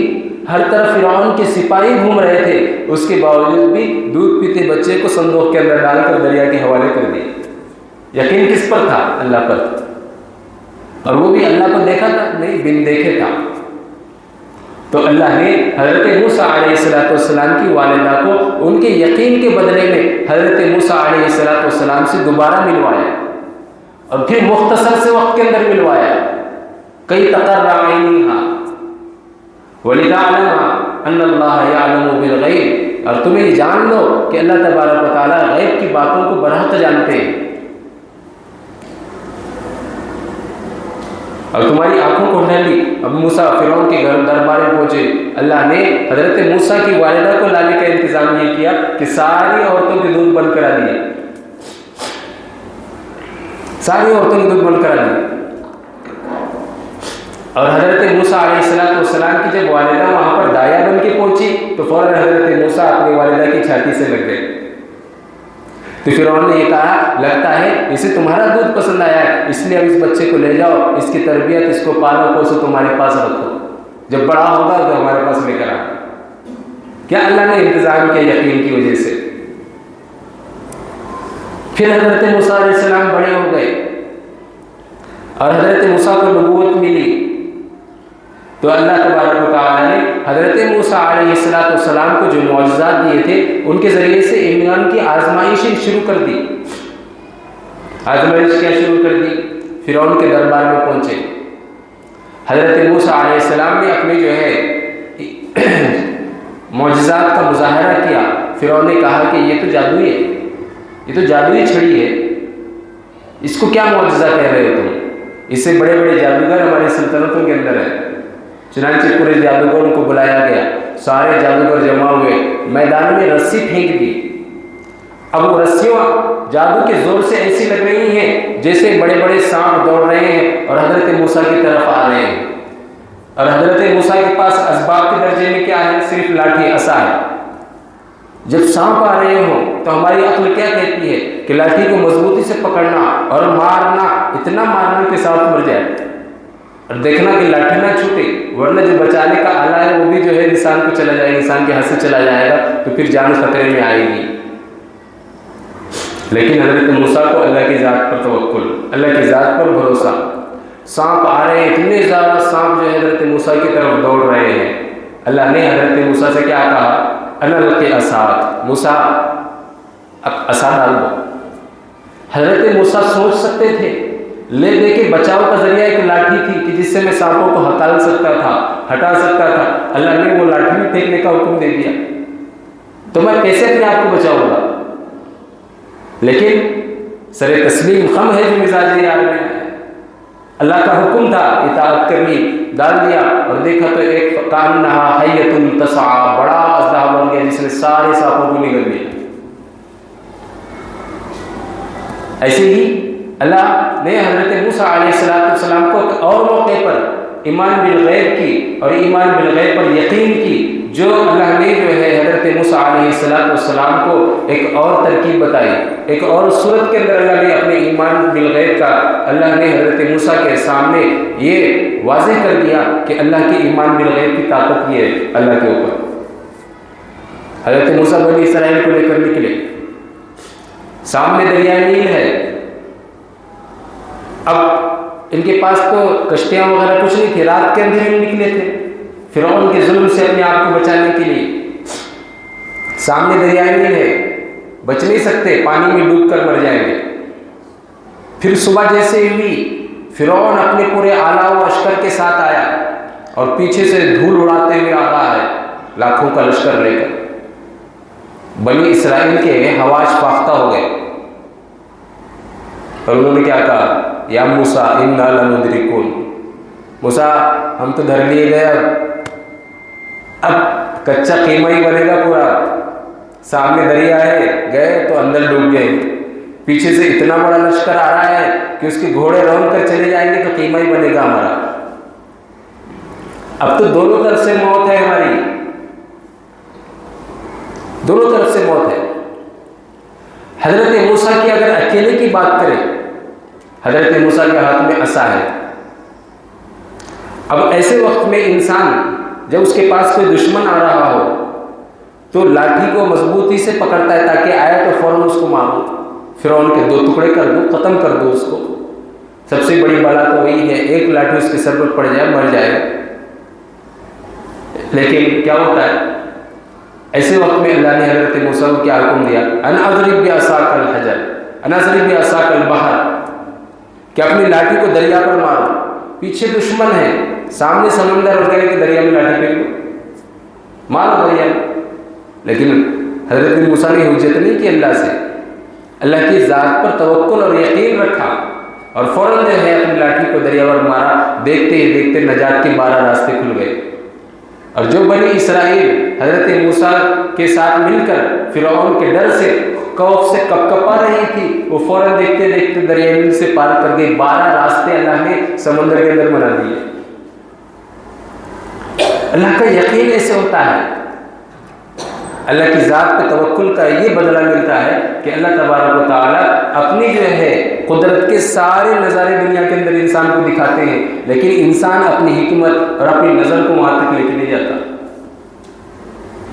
ہر طرف فرعون کے سپاہی گھوم رہے تھے، اس کے باوجود بھی دودھ پیتے بچے کو صندوق کے اندر ڈال کر دریا کے حوالے کر دیا. یقین کس پر تھا؟ اللہ پر. اور وہ بھی اللہ کو دیکھا تھا؟ نہیں، بن دیکھے تھا. تو اللہ نے حضرت موسیٰ علیہ السلام کی والدہ کو ان کے یقین کے بدلے میں حضرت موسیٰ علیہ السلام سے دوبارہ ملوایا، اور پھر مختصر سے وقت کے اندر ملوایا. کئی تقر عینیہا وَلِتَعْلَمَ أَنَّ اللَّهَ يَعْلَمُ بِالْغَيْبِ، اور تمہیں یہ جان لو کہ اللہ تبارک و تعالیٰ غیب کی باتوں کو برحق جانتے ہیں. اور تمہاری آنکھوں کو ڈھلی. اب موسیٰ فرعون کے گھر دربار میں پہنچے. اللہ نے حضرت موسیٰ کی والدہ کو لانے کا انتظام یہ کیا کہ ساری عورتوں کے دودھ بند کرا دیے، ساری عورتوں کے دودھ بند کرا دیے. اور حضرت موسیٰ علیہ السلام کی جب والدہ وہاں پر دایا بن کے پہنچی تو فوراً حضرت موسیٰ اپنی والدہ کی چھاتی سے لگ گئے. تو فرعون نے یہ کہا لگتا ہے اسے تمہارا دودھ پسند آیا ہے، اس لیے اب اس بچے کو لے جاؤ، اس کی تربیت، اس کو پالو کو، اسے تمہارے پاس رکھو، جب بڑا ہوگا تو ہمارے پاس لے کر آ. کیا اللہ نے انتظام کیا یقین کی وجہ سے. پھر حضرت موسیٰ علیہ السلام بڑے ہو گئے اور حضرت موسیٰ کو نبوت ملی تو اللہ تبارک و تعالیٰ نے حضرت موسیٰ علیہ السلام کو جو معجزات دیے تھے ان کے ذریعے سے امتحان کی آزمائشیں شروع کر دی. آزمائش کیا شروع کر دی؟ فرعون کے دربار میں پہنچے. حضرت موسیٰ علیہ السلام نے اپنے جو ہے معجزات کا مظاہرہ کیا. فرعون نے کہا کہ یہ تو جادوئی ہے، یہ تو جادوئی چھڑی ہے، اس کو کیا معجزہ کہہ رہے ہو تم؟ اس سے بڑے بڑے جادوگر ہماری سلطنتوں کے اندر ہیں. چنانچہ پورے جادوگروں کو بلایا گیا، سارے جادوگر جمع ہوئے، میدان میں رسی پھینک دی. اب وہ رسیاں جادو کے زور سے ایسی لگ رہی ہیں جیسے بڑے بڑے سانپ دوڑ رہے ہیں اور حضرت موسیٰ کی طرف آ رہے ہیں. اور حضرت موسیٰ کے پاس اسباب کے درجے میں کیا ہے؟ صرف لاٹھی، عصا ہے. جب سانپ آ رہے ہوں تو ہماری عقل کیا کہتی ہے کہ لاٹھی کو مضبوطی سے پکڑنا اور مارنا، اتنا مارنا کہ سانپ مر جائے، اور دیکھنا کہ لاٹھی نہ چھوٹے، ورنہ جو بچانے کا آلہ ہے وہ بھی جو ہے انسان کو چلا جائے گا، انسان کے ہاتھ سے چلا جائے گا تو پھر جان خطرے میں آئے گی. لیکن حضرت موسیٰ کو اللہ کی ذات پر توکل، اللہ کی ذات پر بھروسہ. سانپ آ رہے ہیں، اتنے زیادہ سانپ جو ہے حضرت موسیٰ کی طرف دوڑ رہے ہیں. اللہ نے حضرت موسیٰ سے کیا کہا؟ انا القی عصاک، موسیٰ اب عصا ڈال دو. حضرت موسیٰ سوچ سکتے تھے لے دے کے بچاؤ کا ذریعہ ایک لاٹھی تھی کہ جس سے میں سانپوں کو ہٹا سکتا تھا. اللہ نے وہ لاٹھی بھی پھینکنے کا حکم دے دیا تو میں کیسے اپنے آپ کو بچاؤں گا. لیکن سر تسلیم خم ہے جو مزاج یار میں، اللہ کا حکم تھا اطاعت کرنی، ڈال دیا اور دیکھا تو ایک کانہا حیۃ تسعی، بڑا اژدہا بن گیا جس نے سارے سانپوں کو نگل لیا. ایسے ہی اللہ نے حضرت موسیٰ علیہ السلام کو اور موقع پر ایمان بالغیب کی اور ایمان بالغیب پر یقین کی. جو اللہ نے جو ہے حضرت موسیٰ علیہ السلام کو ایک اور ترکیب بتائی، ایک اور صورت کے اندر اللہ نے اپنے ایمان بالغیب کا اللہ نے حضرت موسیٰ کے سامنے یہ واضح کر دیا کہ اللہ کی ایمان بالغیب کی طاقت یہ ہے اللہ کے اوپر. حضرت موسیٰ بنی اسرائیل کو لے کر نکلے، سامنے دریائے نیل ہے. اب ان کے پاس تو کشتیاں وغیرہ کچھ نہیں تھی، رات کے اندھیرے میں نکلے تھے فرعون کے ظلم سے اپنے آپ کو بچانے کے لیے. سامنے دریائے نیل ہے، بچ نہیں سکتے، پانی میں ڈوب کر مر جائیں گے. پھر صبح جیسے ہوئی فرعون اپنے پورے آلہ و لشکر کے ساتھ آیا اور پیچھے سے دھول اڑاتے ہوئے آ رہا ہے لاکھوں کا لشکر لے کر. بنی اسرائیل کے حواس فاختہ ہو گئے اور انہوں نے کیا کہا؟ یا موسیٰ انا لمدرکون، موسیٰ ہم تو دھر لیے گئے، اب کچا قیمہ ہی بنے گا پورا. سامنے دریا ہے، گئے تو اندر ڈوب گئے، پیچھے سے اتنا بڑا لشکر آ رہا ہے کہ اس کے گھوڑے رون کر چلے جائیں گے تو قیمہ ہی بنے گا ہمارا. اب تو دونوں طرف سے موت ہے ہماری، دونوں طرف سے موت ہے. حضرت موسیٰ کی اگر اکیلے کی بات کریں، حضرت موسیٰ کے ہاتھ میں عصا ہے. اب ایسے وقت میں انسان جب اس کے پاس کوئی دشمن آ رہا ہو تو لاٹھی کو مضبوطی سے پکڑتا ہے تاکہ آئے تو فوراً اس کو مارو، فرعون کے 2 ٹکڑے کر دو، ختم کر دو اس کو. سب سے بڑی بلا تو وہی ہے ایک لاٹھی اس کے سر پر پڑ جائے مر جائے. لیکن کیا ہوتا ہے ایسے وقت میں اللہ نے حضرت موسیٰ کو کیا حکم دیا؟ ان اضرب بعصاک الحجر، ان اضرب بعصاک البحر، کہ اپنی لاٹھی کو دریا پر مارو. پیچھے دشمن ہے، سامنے سمندر اور کہ دریا میں لاٹھی پھینک دو، مارو دریا میں. لیکن حضرت موسیٰ نے حجت نہیں کی اللہ سے، اللہ کی ذات پر توکل اور یقین رکھا اور فوراً جو ہے اپنی لاٹھی کو دریا پر مارا. دیکھتے ہی دیکھتے نجات کے 12 راستے کھل گئے. اور جو بنی اسرائیل حضرت موسیٰ کے ساتھ مل کر فرعون کے ڈر سے خوف سے کپکپا رہی تھی، وہ فوراً دیکھتے دیکھتے دریائے نیل سے پار کر گئی. 12 راستے اللہ نے سمندر کے اندر بنا دیے. اللہ کا یقین ایسے ہوتا ہے، اللہ کی ذات پہ توکل کا یہ بدلہ ملتا ہے کہ اللہ تبارک و تعالیٰ اپنی جو ہے قدرت کے سارے نظارے دنیا کے اندر انسان کو دکھاتے ہیں، لیکن انسان اپنی حکمت اور اپنی نظر کو وہاں تک لے کے نہیں جاتا۔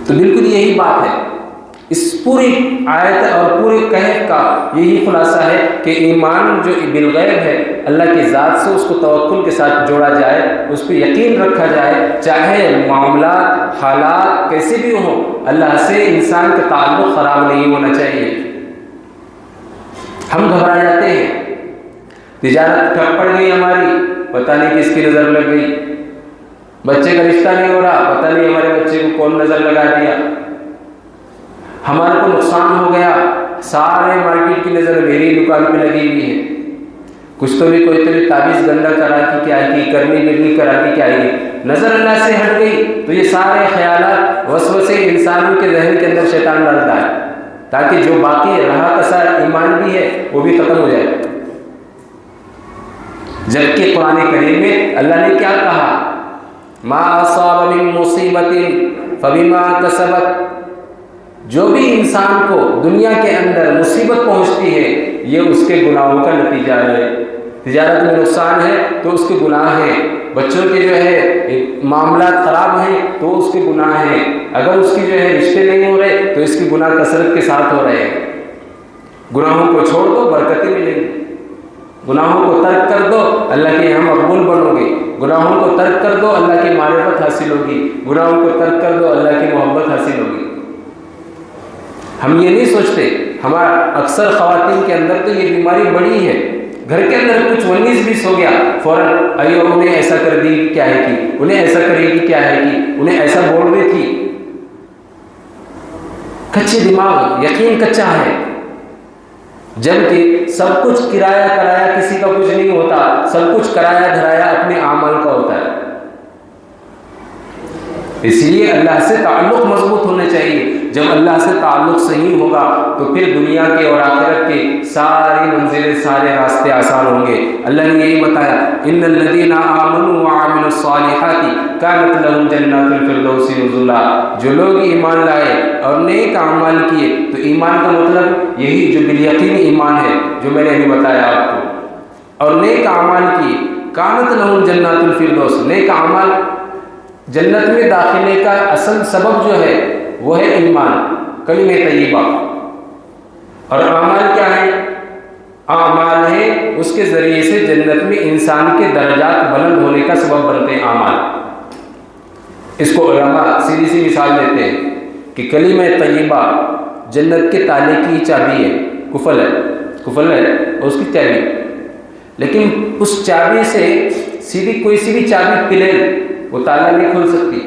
تو بالکل یہی بات ہے، اس پوری آیت اور پورے کہف کا یہی خلاصہ ہے کہ ایمان جو بالغیب ہے، اللہ کی ذات سے اس کو توکل کے ساتھ جوڑا جائے، اس پہ یقین رکھا جائے، چاہے معاملات حالات کیسے بھی ہوں، اللہ سے انسان کا تعلق خراب نہیں ہونا چاہیے۔ ہم گھبرا جاتے ہیں، تجارت ٹھپ پڑ گئی ہماری، پتہ نہیں کس کی نظر لگ گئی، بچے کا رشتہ نہیں ہو رہا، پتہ نہیں ہمارے بچے کو کون نظر لگا دیا، ہمارے کو نقصان ہو گیا، سارے مارکیٹ کی نظر میری دکان پہ لگی ہوئی ہے، کچھ تو بھی کوئی تو بھی تعویذ گندا کرا کی کیا کی، کرنی گرنی کرا کی کیا کی، نظر اللہ سے ہٹ گئی، تو یہ سارے خیالات وسوسے انسانوں کے ذہن کے اندر شیطان ڈالتا ہے تاکہ جو باقی رہا کسا ایمان بھی ہے وہ بھی ختم ہو جائے۔ جبکہ قرآن کریم میں اللہ نے کیا کہا؟ ما اصاب من مصیبت فبما کسبت، جو بھی انسان کو دنیا کے اندر مصیبت پہنچتی ہے یہ اس کے گناہوں کا نتیجہ ہے۔ تجارت میں نقصان ہے تو اس کے گناہ ہیں، بچوں کے جو ہے معاملات خراب ہیں تو اس کے گناہ ہیں، اگر اس کی جو ہے رشتے نہیں ہو رہے تو اس کے گناہ کثرت کے ساتھ ہو رہے ہیں۔ گناہوں کو چھوڑ دو، برکتیں ملیں گی، گناہوں کو ترک کر دو، اللہ کے یہاں مقبول بنو گے، گناہوں کو ترک کر دو، اللہ کی معرفت حاصل ہوگی، گناہوں کو ترک کر دو، اللہ کی محبت حاصل ہوگی۔ ہم یہ نہیں سوچتے، ہمارا اکثر خواتین کے اندر تو یہ بیماری بڑی ہے، گھر کے اندر کچھ 19-20 ہو گیا فوراً ایو انہیں ایسا کر دی کیا ہے کی، انہیں ایسا کرے گی کیا ہے کی، انہیں ایسا بول رہی تھی۔ کچے دماغ، یقین کچا ہے، جبکہ سب کچھ کرایہ کرایا کسی کا کچھ نہیں ہوتا، سب کچھ کرایا دھرایا اپنے اعمال کا ہوتا ہے۔ اس لیے اللہ سے تعلق مضبوط ہونا چاہیے۔ جب اللہ سے تعلق صحیح ہوگا تو پھر دنیا کے اور آخرت کے ساری منزلیں، سارے راستے آسان ہوں گے۔ اللہ نے یہی بتایا، ان الذین آمنوا وعملوا الصالحات کانت لهم جنات الفردوس نزلا، جو لوگ ایمان لائے اور نیک اعمال کیے، تو ایمان کا مطلب یہی جو بالیقین ایمان ہے جو میں نے ابھی بتایا آپ کو، اور نیک اعمال کیے، کانت لهم جنات الفردوس، نیک اعمال جنت میں داخلے کا اصل سبب جو ہے وہ ہے ایمان، کلمہ طیبہ۔ اور اعمال کیا ہے؟ اعمال ہے اس کے ذریعے سے جنت میں انسان کے درجات بلند ہونے کا سبب بنتے ہیں اعمال۔ اس کو علماء سیدھی سی مثال دیتے ہیں کہ کلمہ طیبہ جنت کے تالے کی چابی ہے، قفل ہے اور اس کی چابی، لیکن اس چابی سے سیدھی کوئی سی بھی چابی پلین وہ تالا نہیں کھل سکتی۔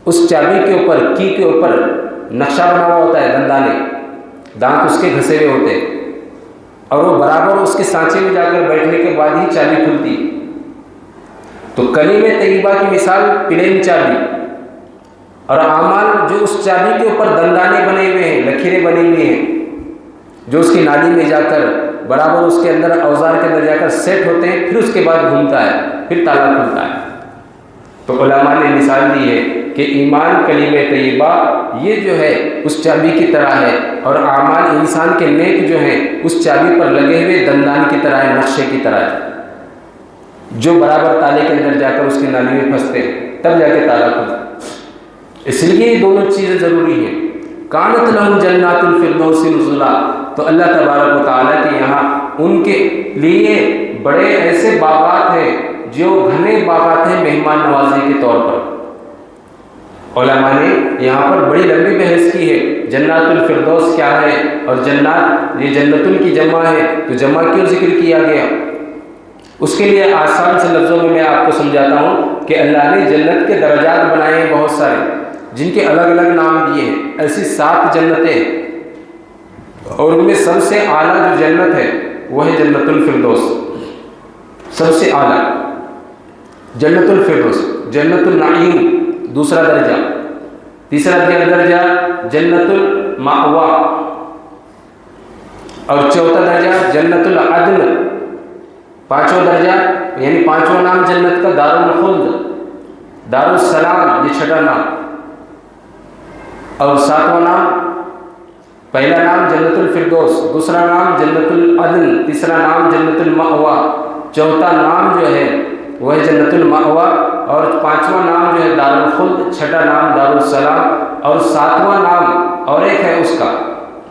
اس چابی کے اوپر، کی کے اوپر نقشہ بنا ہوا ہوتا ہے، دندانے، دانت اس کے گھسے ہوئے ہوتے ہیں، اور وہ برابر اس کے سانچے میں جا کر بیٹھنے کے بعد ہی چابی کھلتی۔ تو کلمہ طیبہ کی مثال پلین چابی، اور اعمال جو اس چابی کے اوپر دندانے بنے ہوئے ہیں، لکیریں بنی ہوئی ہیں، جو اس کی نالی میں جا کر برابر اس کے اندر اوزار کے اندر جا کر سیٹ ہوتے ہیں، پھر اس کے بعد گھومتا ہے، پھر تالا کھلتا ہے۔ تو علماء نے مثال دی ہے کہ ایمان کلمہ طیبہ یہ جو ہے اس چابی کی طرح ہے، اور اعمال انسان کے نیک جو ہیں اس چابی پر لگے ہوئے دندان کی طرح ہے، نقشے کی طرح ہے، جو برابر تالے کے اندر جا کر اس کی نالی میں پھنستے ہیں، تب جا کے تالا کھلتا ہے۔ اس لیے یہ دونوں چیزیں ضروری ہیں۔ کانت لهم جنات الفردوس نزلا، تو اللہ تبارک و تعالیٰ کے یہاں ان کے لیے بڑے ایسے باغات ہیں جو گھنے باغات ہیں مہمان نوازی کے طور پر۔ علماء نے یہاں پر بڑی لمبی بحث کی ہے، جنات الفردوس کیا ہے، اور جنات یہ جنتن کی جمع ہے تو جمع کیوں ذکر کیا گیا؟ اس کے لیے آسان سے لفظوں میں آپ کو سمجھاتا ہوں کہ اللہ نے جنت کے درجات بنائے ہیں بہت سارے، جن کے الگ الگ نام دیے ہیں، ایسی 7 جنتیں، اور ان میں سب سے اعلیٰ جو جنت ہے وہ ہے جنت الفردوس، سب سے اعلیٰ جنت الفردوس۔ جنت النعیم دوسرا درجہ، تیسرا درجہ جنت المأوا، اور چوتھا درجہ جنت العدن، پانچواں درجہ یعنی پانچواں نام جنت کا دار الخلد، دارالسلام یہ چھٹا نام، اور ساتواں نام، پہلا نام جنت الفردوس، دوسرا نام جنت العدن، تیسرا نام جنت المأوا، چوتھا نام جو ہے وہ ہے جنت المأوا، اور پانچواں نام جو ہے دارالخلد، چھٹا نام دارالسلام، اور ساتواں نام اور ایک ہے اس کا،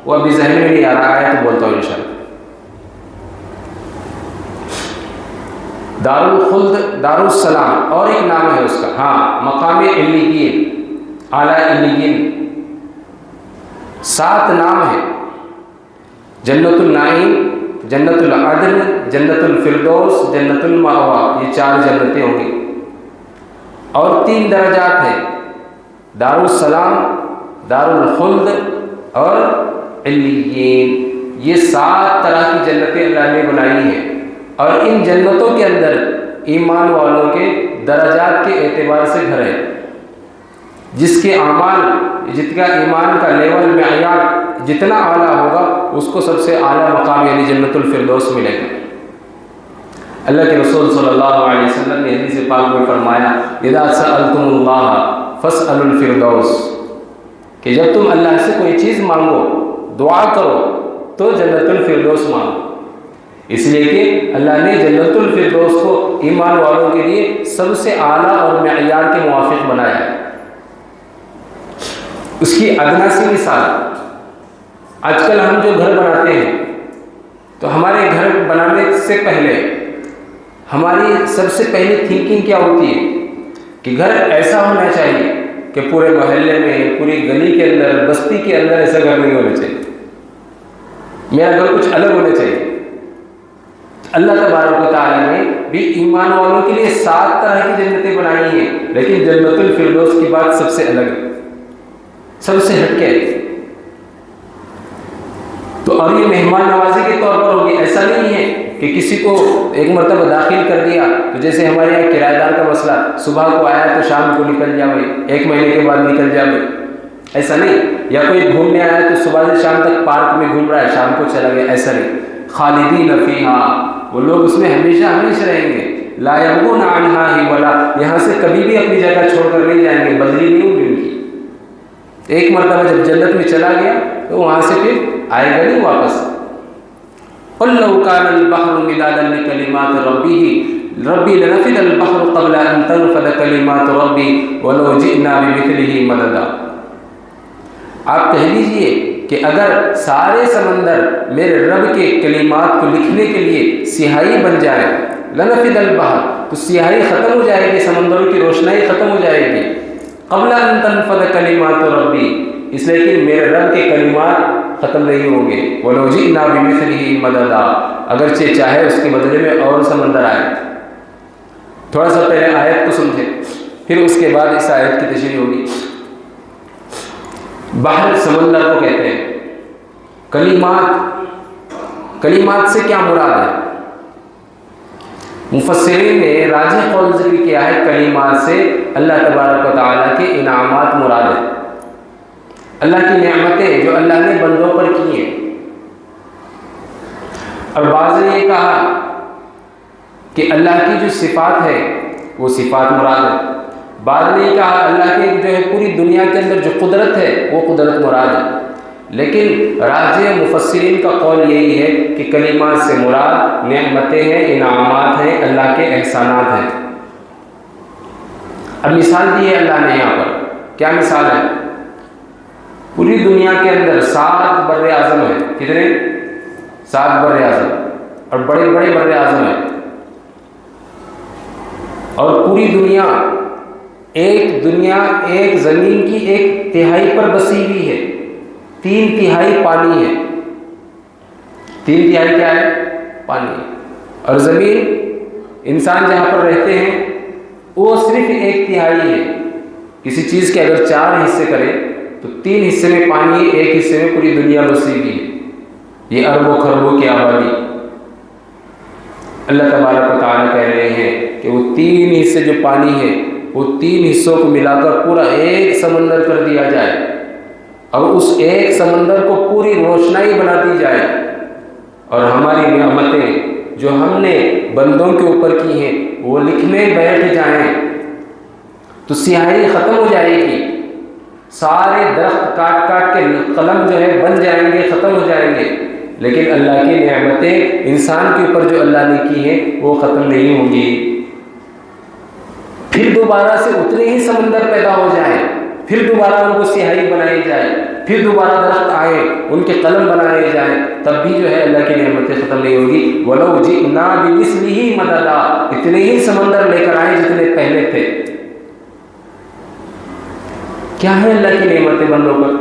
وہ ابھی ذہن میں نہیں آ رہا ہے تو بولتا ہوں انشاءاللہ۔ دارالخلد، دارالسلام، اور ایک نام ہے اس کا، ہاں مقام علیین، اعلیٰ علیین، 7 نام ہے، جنت النعیم، جنت العدن، جنت الفردوس، جنت المأوا، یہ 4 جنتیں ہوں گی، اور 3 درجات ہیں، دارالسلام، دارالخلد اور علیین، یہ 7 طرح کی جنتیں اللہ نے بنائی ہیں، اور ان جنتوں کے اندر ایمان والوں کے درجات کے اعتبار سے گھر ہے، جس کے اعمال، جتنا ایمان کا لیول معیار جتنا اعلیٰ ہوگا اس کو سب سے اعلیٰ مقام یعنی جنت الفردوس ملے گا۔ اللہ کے رسول صلی اللہ علیہ وسلم نے حدیث پاک میں فرمایا اذا سألتم اللہ فاسألوا الفردوس، کہ جب تم اللہ سے کوئی چیز مانگو، دعا کرو تو جنت الفردوس مانگو، اس لیے کہ اللہ نے جنت الفردوس کو ایمان والوں کے لیے سب سے اعلیٰ اور معیار کے موافق بنایا ہے۔ اس کی ادنا سی مثال، آج کل ہم جو گھر بناتے ہیں تو ہمارے گھر بنانے سے پہلے ہماری سب سے پہلی تھنکنگ کیا ہوتی ہے کہ گھر ایسا ہونا چاہیے کہ پورے محلے میں، پوری گلی کے اندر، بستی کے اندر ایسا گھر نہیں ہونا چاہیے، میرا گھر کچھ الگ ہونا چاہیے۔ اللہ تبارک و تعالیٰ نے بھی ایمان والوں کے لیے 7 طرح کی جنتیں بنائی ہیں، لیکن جنت الفردوس کی بات سب سے الگ ہے، سب سے ہٹ کے، تو اور یہ مہمان نوازی کے طور پر ہوگی، ایسا نہیں ہے کہ کسی کو ایک مرتبہ داخل کر دیا تو جیسے ہمارے یہاں کرایہ دار کا مسئلہ، صبح کو آیا تو شام کو نکل جا بھائی، 1 مہینے کے بعد نکل جا بھائی، ایسا نہیں، یا کوئی گھومنے آیا تو صبح سے شام تک پارک میں گھوم رہا ہے، شام کو چلا گیا، ایسا نہیں، خالدین فیہا، وہ لوگ اس میں ہمیشہ ہمیشہ رہیں گے، لا یبغون عنہا حولا، یہاں سے کبھی بھی اپنی جگہ چھوڑ کر نہیں جائیں گے، بدلی نہیں ہوگی ان کی، ایک مرتبہ جب جنت میں چلا گیا تو وہاں سے پھر آئے گا نہیں واپس۔ قل لو كان البحر مدادا لكلمات ربي لنفد البحر قبل ان تنفد كلمات ربي ولو جئنا بمثله مددا، آپ کہہ دیجئے کہ اگر سارے سمندر میرے رب کے کلمات کو لکھنے کے لیے سیاہی بن جائے، لنفد البحر، تو سیاہی ختم ہو جائے گی، سمندروں کی روشنائی ختم ہو جائے گی، قبل ان تنفد کلمات ربی، اس لیے کہ میرے رب کے کلمات ختم نہیں ہوں گے، وَلَوْ جِئْنَا بِمِثْلِهِ مَدَدًا، اگرچہ چاہے اس کے بدلے میں اور سمندر آئے۔ تھوڑا سا پہلے آیت کو سمجھے، پھر اس کے بعد اس آیت کی تشریح ہوگی۔ بحر سمندر کو کہتے ہیں، کلمات سے کیا مراد ہے؟ مفسرین نے راجح قول ذکر کیا ہے، کلمات سے اللہ تبارک و تعالیٰ کے انعامات مراد ہے، اللہ کی نعمتیں جو اللہ نے بندوں پر کی ہیں، اور بعض نے یہ کہا کہ اللہ کی جو صفات ہے وہ صفات مراد ہے، بعض نے یہ کہا اللہ کے جو ہے پوری دنیا کے اندر جو قدرت ہے وہ قدرت مراد ہے، لیکن راجح مفسرین کا قول یہی ہے کہ کلمات سے مراد نعمتیں ہیں، انعامات ہیں، اللہ کے احسانات ہیں۔ اب مثال دی ہے اللہ نے یہاں پر، کیا مثال ہے؟ پوری دنیا کے اندر 7 بر اعظم ہیں، کتنے؟ 7 بر اعظم، اور بڑے بڑے بر اعظم ہیں، اور پوری دنیا ایک زمین کی 1/3 پر بسی ہوئی ہے، 3/3 پانی ہے، 3/3 کیا ہے؟ پانی ہے، اور زمین انسان جہاں پر رہتے ہیں وہ صرف 1/3 ہے، کسی چیز کے اگر 4 حصے کرے تو 3 حصے میں پانی ہے، 1 حصے میں پوری دنیا بسی ہوئی ہے، یہ اربوں خربوں کی آبادی۔ اللہ تبارک و تعالیٰ کہہ رہے ہیں کہ وہ 3 حصے جو پانی ہے وہ 3 حصوں کو ملا کر پورا ایک سمندر کر دیا جائے، اور اس ایک سمندر کو پوری روشنائی بنا دی جائے، اور ہماری نعمتیں جو ہم نے بندوں کے اوپر کی ہیں وہ لکھنے بیٹھ جائیں، تو سیاہی ختم ہو جائے گی، سارے درخت کاٹ کاٹ کے قلم جو ہے بن جائیں گے، ختم ہو جائیں گے، لیکن اللہ کی نعمتیں انسان کے اوپر جو اللہ نے کی ہیں وہ ختم نہیں ہوں گی۔ پھر دوبارہ سے اتنے ہی سمندر پیدا ہو جائیں، پھر دوبارہ ان کو سیاہی بنائی جائے، پھر دوبارہ درخت آئے، ان کے قلم بنائے جائیں، تب بھی جو ہے اللہ کی نعمتیں ختم نہیں ہوگی۔ وَلَوْ جِئْنَا بِمِثْلِهِ مَدَدًا، اتنے ہی سمندر لے کر آئے جتنے پہلے تھے۔ کیا ہے اللہ کی نعمتیں بندوں پر؟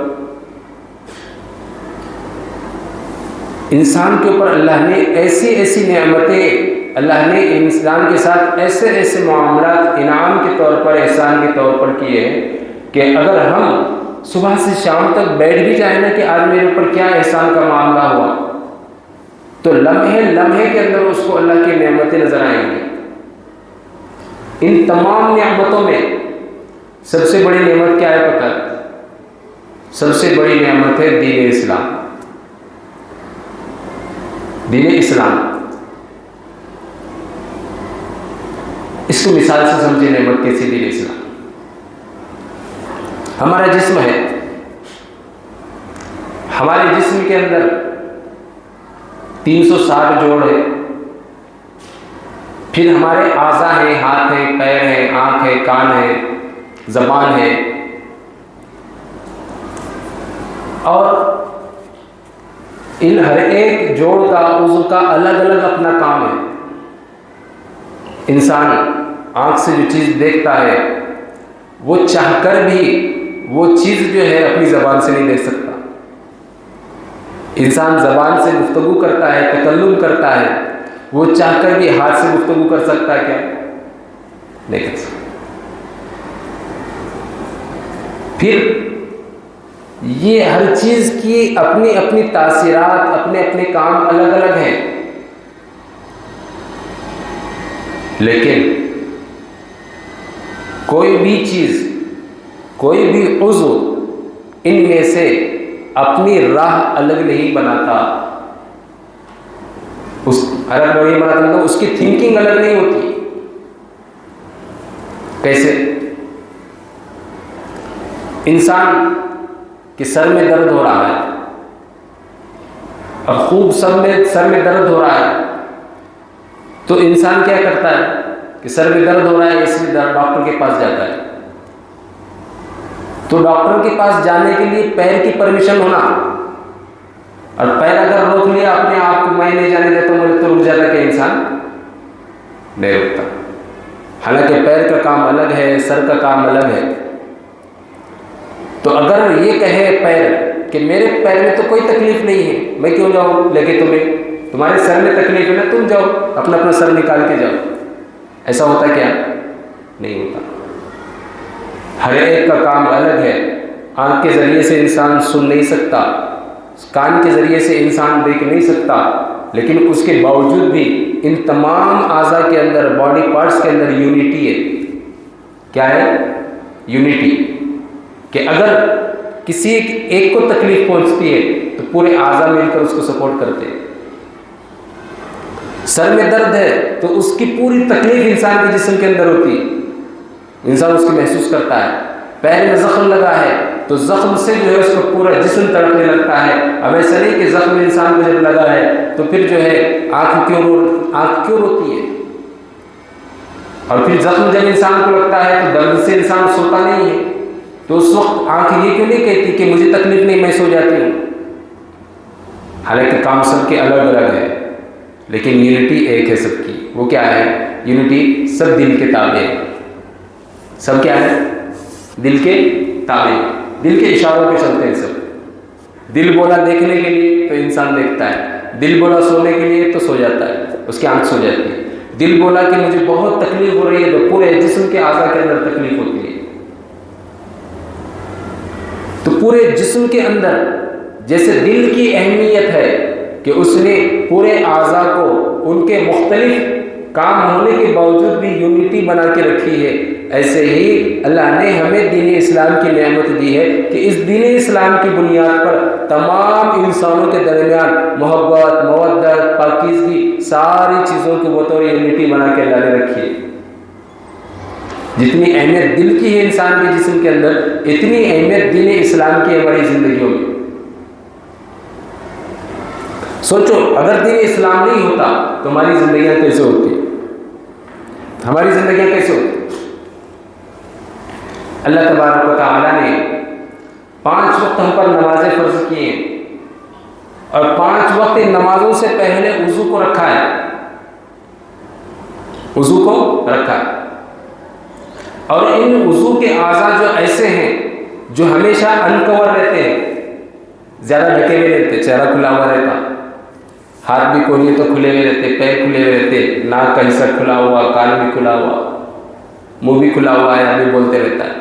انسان کے اوپر اللہ نے ایسی ایسی نعمتیں، اللہ نے انسان کے ساتھ ایسے ایسے معاملات انعام کے طور پر، احسان کے طور پر کیے ہیں کہ اگر ہم صبح سے شام تک بیٹھ بھی جائیں نا کہ آج میرے اوپر کیا احسان کا معاملہ ہوا، تو لمحے لمحے کے اندر اس کو اللہ کی نعمتیں نظر آئیں گی۔ ان تمام نعمتوں میں سب سے بڑی نعمت کیا ہے پتہ؟ سب سے بڑی نعمت ہے دین اسلام۔ دین اسلام، اس کو مثال سے سمجھے نعمت کیسی؟ دین اسلام ہمارا جسم ہے، ہمارے جسم کے اندر 360 جوڑ ہے، پھر ہمارے اعضاء ہیں، ہاتھ ہیں، پیر ہیں، آنکھ ہے، کان ہے، زبان ہے، اور ان ہر ایک جوڑ کا، عضو کا الگ الگ اپنا کام ہے۔ انسان آنکھ سے جو چیز دیکھتا ہے وہ چاہ کر بھی وہ چیز جو ہے اپنی زبان سے نہیں دیکھ سکتا۔ انسان زبان سے گفتگو کرتا ہے، تکلم کرتا ہے، وہ چاہ کر بھی ہاتھ سے گفتگو کر سکتا ہے کیا؟ نہیں کر سکتا۔ پھر یہ ہر چیز کی اپنی اپنی تاثیرات، اپنے اپنے کام الگ الگ ہیں، لیکن کوئی بھی چیز، کوئی بھی عضو ان میں سے اپنی راہ الگ نہیں بناتا، الگ نہیں بناتا مطلب اس کی تھنکنگ الگ نہیں ہوتی۔ کیسے؟ انسان کہ سر میں درد ہو رہا ہے، اب خوب سر میں درد ہو رہا ہے، تو انسان کیا کرتا ہے کہ سر میں درد ہو رہا ہے اس لیے ڈاکٹر کے پاس جاتا ہے۔ تو ڈاکٹر کے پاس جانے کے لیے پیر کی پرمیشن ہونا، اور پیر اگر روک لیا اپنے آپ کو، میں نہیں جانے دیتا ہوں تو رک جاتا کہ انسان نہیں رکتا، حالانکہ پیر کا کام الگ ہے، سر کا کام الگ ہے۔ تو اگر یہ کہے پیر کہ میرے پیر میں تو کوئی تکلیف نہیں ہے، میں کیوں جاؤں لے کے تمہیں، تمہارے سر میں تکلیف ہے نا، تم جاؤ اپنا اپنا سر نکال کے جاؤ، ایسا ہوتا کیا؟ نہیں ہوتا۔ ہر ایک کا کام الگ ہے۔ آنکھ کے ذریعے سے انسان سن نہیں سکتا، کان کے ذریعے سے انسان دیکھ نہیں سکتا، لیکن اس کے باوجود بھی ان تمام اعضاء کے اندر، باڈی پارٹس کے اندر یونٹی ہے۔ کیا ہے؟ یونٹی، کہ اگر کسی ایک کو تکلیف پہنچتی ہے تو پورے اعضاء مل کر اس کو سپورٹ کرتے ہیں۔ سر میں درد ہے تو اس کی پوری تکلیف انسان کے جسم کے اندر ہوتی ہے، انسان اس کی محسوس کرتا ہے۔ پیر میں زخم لگا ہے تو زخم سے جو ہے اس کو پورا جسم تڑپنے لگتا ہے۔ اب ایسا نہیں کہ زخم انسان کو جب لگا ہے تو پھر جو ہے آنکھ کیوں روتی ہے، اور پھر زخم جب انسان کو لگتا ہے تو درد سے انسان سوتا نہیں ہے، تو اس وقت آنکھ یہ کیوں نہیں کہتی کہ مجھے تکلیف نہیں، میں سو جاتی ہوں؟ حالانکہ کام سب کے الگ الگ ہے، لیکن یونٹی ایک ہے سب کی۔ وہ کیا ہے؟ یونٹی سب دل کے تابع ہے۔ سب کیا ہے؟ دل کے تابع، دل کے اشاروں پہ چلتے ہیں سب۔ دل بولا دیکھنے کے لیے تو انسان دیکھتا ہے، دل بولا سونے کے لیے تو سو جاتا ہے، اس کی آنکھ سو جاتی ہے۔ دل بولا کہ مجھے بہت تکلیف ہو رہی ہے تو پورے جسم کے اعضاء کے اندر تکلیف ہوتی ہے۔ تو پورے جسم کے اندر جیسے دل کی اہمیت ہے کہ اس نے پورے اعضاء کو ان کے مختلف کام ہونے کے باوجود بھی یونٹی بنا کے رکھی ہے، ایسے ہی اللہ نے ہمیں دین اسلام کی نعمت دی ہے کہ اس دین اسلام کی بنیاد پر تمام انسانوں کے درمیان محبت، مودت، پاکیزگی، ساری چیزوں کو بطور یونٹی بنا کے اللہ نے رکھی ہے۔ جتنی اہمیت دل کی ہے انسان کے جسم کے اندر، اتنی اہمیت دین اسلام کی ہماری زندگیوں میں۔ سوچو اگر دین اسلام نہیں ہوتا تو ہماری زندگیاں کیسے ہوتی، ہماری زندگیاں کیسے ہوتی؟ اللہ تبارک و تعالیٰ نے 5 وقت ہم پر نمازیں فرض کی ہیں، اور 5 وقت ان نمازوں سے پہلے وضو کو رکھا ہے، وضو کو رکھا ہے۔ اور ان وضو کے اعضاء جو ایسے ہیں جو ہمیشہ انکور رہتے ہیں، زیادہ ڈھکے ہوئے رہتے، چہرہ کھلا ہوا رہتا، ہاتھ بھی کوئی نہیں تو کھلے ہوئے رہتے، پیر کھلے ہوئے رہتے، ناک کا حصہ کھلا ہوا، کان بھی کھلا ہوا، منہ بھی کھلا ہوا ہے، ابھی بولتے رہتا ہے۔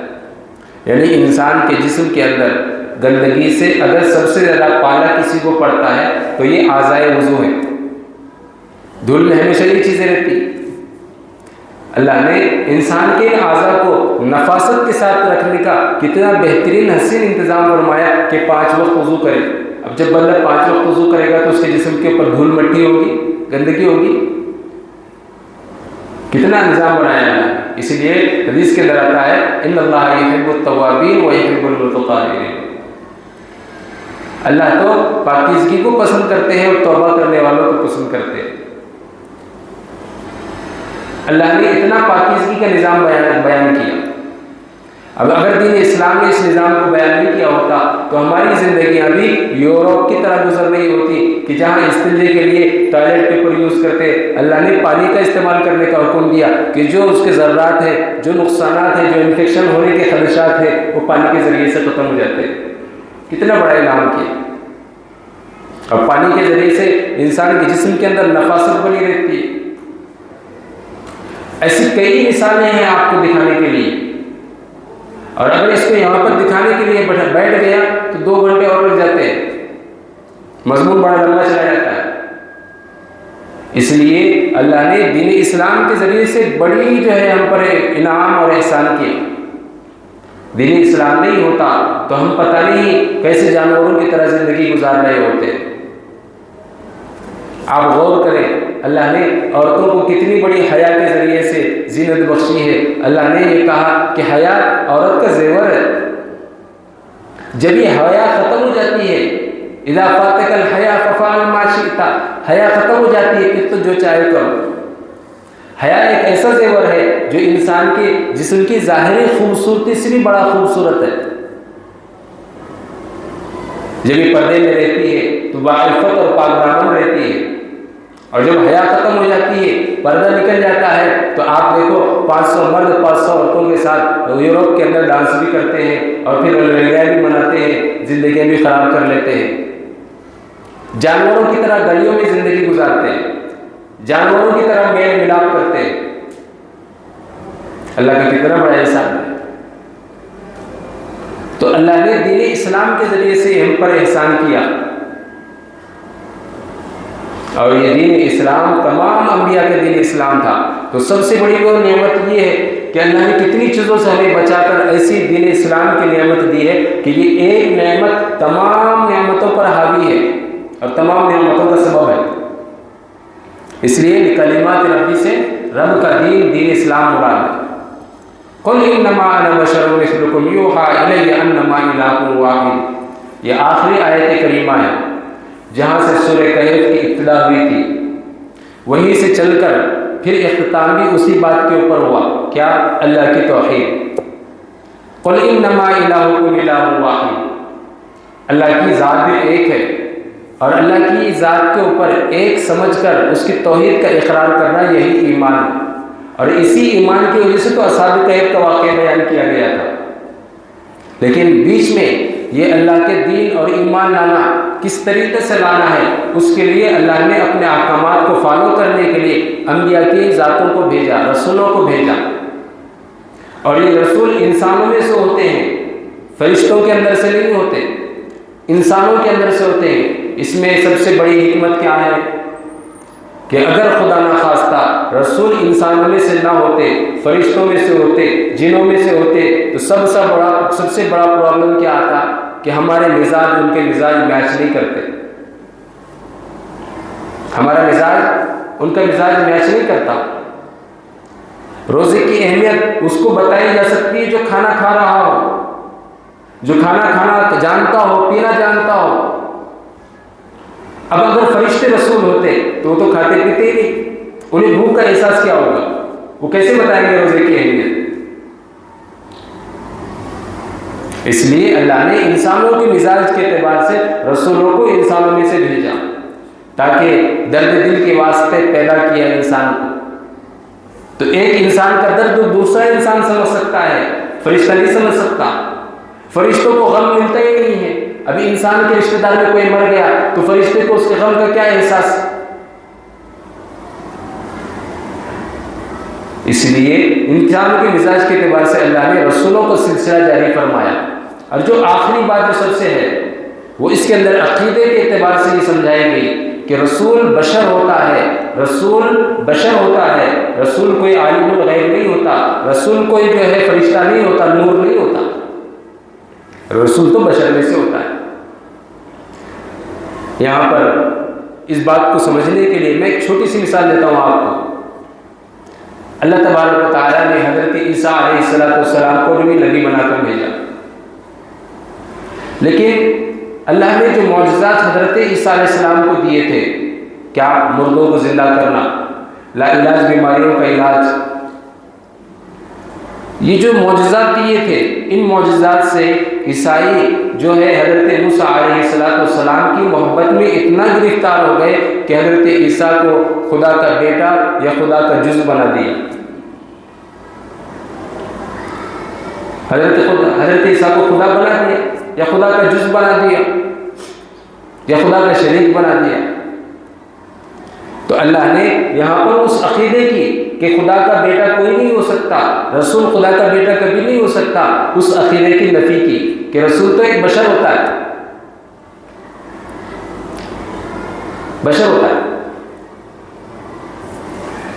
یعنی انسان کے جسم کے اندر گندگی سے اگر سب سے زیادہ پالا کسی کو پڑتا ہے تو یہ اعضائے وضو ہیں۔ دھول میں ہمیشہ یہ چیزیں رہتی۔ اللہ نے انسان کے اعضاء کو نفاست کے ساتھ رکھنے کا کتنا بہترین حسین انتظام فرمایا کہ 5 وقت وضو کرے۔ اب جب بندہ 5 وقت وضو کرے گا تو اس کے جسم کے اوپر دھول مٹی ہوگی، گندگی ہوگی، کتنا نظام بنایا ہے۔ اسی لیے حدیث کے اندر آتا ہے ان اللہ یحب التوابین و یحب المتطہرین، اللہ تو پاکیزگی کو پسند کرتے ہیں اور توبہ کرنے والوں کو پسند کرتے ہیں۔ اللہ نے اتنا پاکیزگی کا نظام بیان کیا۔ اب اگر دین اسلام نے اس نظام کو بیان نہیں کیا ہوتا تو ہماری زندگیاں بھی یورپ کی طرح گزر رہی ہوتی کہ جہاں استنجے کے لیے ٹوائلٹ پیپر یوز کرتے، اللہ نے پانی کا استعمال کرنے کا حکم دیا کہ جو اس کے ذرات ہیں، جو نقصانات ہیں، جو انفیکشن ہونے کے خدشات ہیں، وہ پانی کے ذریعے سے ختم ہو جاتے ہیں۔ کتنا بڑا اعلان کیا۔ اور پانی کے ذریعے سے انسان کے جسم کے اندر نفاست بنی رہتی ہے۔ ایسی کئی مثالیں ہیں آپ کو دکھانے کے لیے، اور اگر اس کو یہاں پر دکھانے کے لیے بیٹھ گیا تو 2 گھنٹے اور لگ جاتے ہیں، مضمون بڑا لمبا چلا جاتا ہے۔ اس لیے اللہ نے دین اسلام کے ذریعے سے بڑی جو ہے ہم پر انعام اور احسان کیا۔ دین اسلام نہیں ہوتا تو ہم پتہ نہیں کیسے جانوروں کی طرح زندگی گزار رہے ہوتے۔ آپ غور کریں، اللہ نے عورتوں کو کتنی بڑی حیا کے ذریعے سے زینت بخشی ہے۔ اللہ نے یہ کہا کہ حیا عورت کا زیور ہے۔ جب یہ حیا ختم ہو جاتی ہے، اذا فاتک الحیا ففعل ما شئت، حیا ختم ہو جاتی ہے پھر تو جو چاہے کرو۔ حیا ایک ایسا زیور ہے جو انسان کے جسم کی ظاہری خوبصورتی سے بھی بڑا خوبصورت ہے۔ جب یہ پردے میں رہتی ہے تو باعفت اور پاک دامن رہتی ہے، اور جب حیا ختم ہو جاتی ہے، پردہ نکل جاتا ہے، تو آپ دیکھو 500 مرد 500 عورتوں کے ساتھ یورپ کے اندر ڈانس بھی کرتے ہیں، اور پھر ریلیاں بھی مناتے ہیں، زندگیاں بھی خراب کر لیتے ہیں، جانوروں کی طرح گلیوں میں زندگی گزارتے ہیں، جانوروں کی طرح میل ملاپ کرتے ہیں۔ اللہ کا کتنا بڑا احسان ہے۔ تو اللہ نے دین اسلام کے ذریعے سے ہم پر احسان کیا، اور یہ دین اسلام تمام انبیاء کا دین اسلام تھا۔ تو سب سے بڑی وہ نعمت یہ ہے کہ اللہ نے کتنی چیزوں سے ہمیں بچا کر ایسی دین اسلام کی نعمت دی ہے کہ یہ ایک نعمت تمام نعمتوں پر حاوی ہے اور تمام نعمتوں کا سبب ہے۔ اس لیے کلمات ربی سے رب کا دین اسلام مراد ہے۔ قل انما انا بشر مثلکم یوحی الی انما الہکم واحد، یہ آخری آیت کریمہ ہے جہاں سے سورہ کہف کی ابتدا ہوئی تھی، وہیں سے چل کر پھر اختتام بھی اسی بات کے اوپر ہوا، کیا؟ اللہ کی توحید۔ قل انما الہکم الہ واحد، اللہ کی ذات بھی ایک ہے، اور اللہ کی ذات کے اوپر ایک سمجھ کر اس کی توحید کا اقرار کرنا یہی ایمان ہے۔ اور اسی ایمان کی وجہ سے تو اصحاب کہف کا واقعہ بیان کیا گیا تھا۔ لیکن بیچ میں یہ اللہ کے دین اور ایمان لانا کس طریقے سے لانا ہے، اس کے لیے اللہ نے اپنے احکامات کو فالو کرنے کے لیے انبیاء کی ذاتوں کو بھیجا، رسولوں کو بھیجا، اور یہ رسول انسانوں میں سے ہوتے ہیں، فرشتوں کے اندر سے نہیں ہوتے، انسانوں کے اندر سے ہوتے ہیں۔ اس میں سب سے بڑی حکمت کیا ہے کہ اگر خدا نخواستہ رسول انسانوں میں سے نہ ہوتے، فرشتوں میں سے ہوتے، جنوں میں سے ہوتے، تو سب سے بڑا پرابلم کیا آتا کہ ہمارے مزاج ان کے مزاج میچ نہیں کرتے، ہمارا مزاج ان کا مزاج میچ نہیں کرتا۔ روزے کی اہمیت اس کو بتائی جا سکتی ہے جو کھانا کھا رہا ہو، جو کھانا کھانا جانتا ہو، پینا جانتا ہو۔ اب اگر فرشتے رسول ہوتے تو وہ تو کھاتے پیتے ہی نہیں، انہیں بھوک کا احساس کیا ہوگا؟ وہ کیسے بتائیں گے روزے کی اہمیت؟ اس لیے اللہ نے انسانوں کے مزاج کے اعتبار سے رسولوں کو انسانوں میں سے بھیجا، تاکہ درد دل کے واسطے پیدا کیا انسان کو۔ تو ایک انسان کا درد دوسرا انسان سمجھ سکتا ہے، فرشتہ نہیں سمجھ سکتا۔ فرشتوں کو غم ملتا ہی نہیں ہے۔ ابھی انسان کے رشتہ دار میں کوئی مر گیا تو فرشتے کو اس کے غم کا کیا احساس؟ اس لیے انسان کے مزاج کے اعتبار سے اللہ نے رسولوں کو سلسلہ جاری فرمایا۔ اور جو آخری بات جو سب سے ہے وہ اس کے اندر عقیدے کے اعتبار سے یہ سمجھائی گئی کہ رسول بشر ہوتا ہے، رسول بشر ہوتا ہے، رسول کوئی عالم الغیب نہیں ہوتا، رسول کوئی جو ہے فرشتہ نہیں ہوتا، نور نہیں ہوتا، رسول تو بشر میں سے ہوتا ہے۔ یہاں پر اس بات کو سمجھنے کے لیے میں ایک چھوٹی سی مثال دیتا ہوں آپ کو۔ اللہ تبارک و تعالیٰ نے حضرت عیسیٰ علیہ السلام کو بھی نبی بنا کر بھیجا، لیکن اللہ نے جو معجزات حضرت عیسیٰ علیہ السلام کو دیے تھے، کیا مردوں کو زندہ کرنا، لا علاج بیماریوں کا علاج، یہ جو معجزات دیے تھے، ان معجزات سے عیسائی جو ہے حضرت موسیٰ علیہ السلام کی محبت میں اتنا گرفتار ہو گئے کہ حضرت عیسیٰ کو خدا کا بیٹا یا خدا کا جز بنا دیا۔ حضرت عیسیٰ کو خدا بنا دیا یا خدا کا جز بنا دیا یا خدا کا شریک بنا دیا۔ تو اللہ نے یہاں پر اس عقیدے کی کہ خدا کا بیٹا کوئی نہیں ہو سکتا، رسول خدا کا بیٹا کبھی نہیں ہو سکتا، اس عقیدے کی نفی کی کہ رسول تو ایک بشر ہوتا ہے، بشر ہوتا ہے۔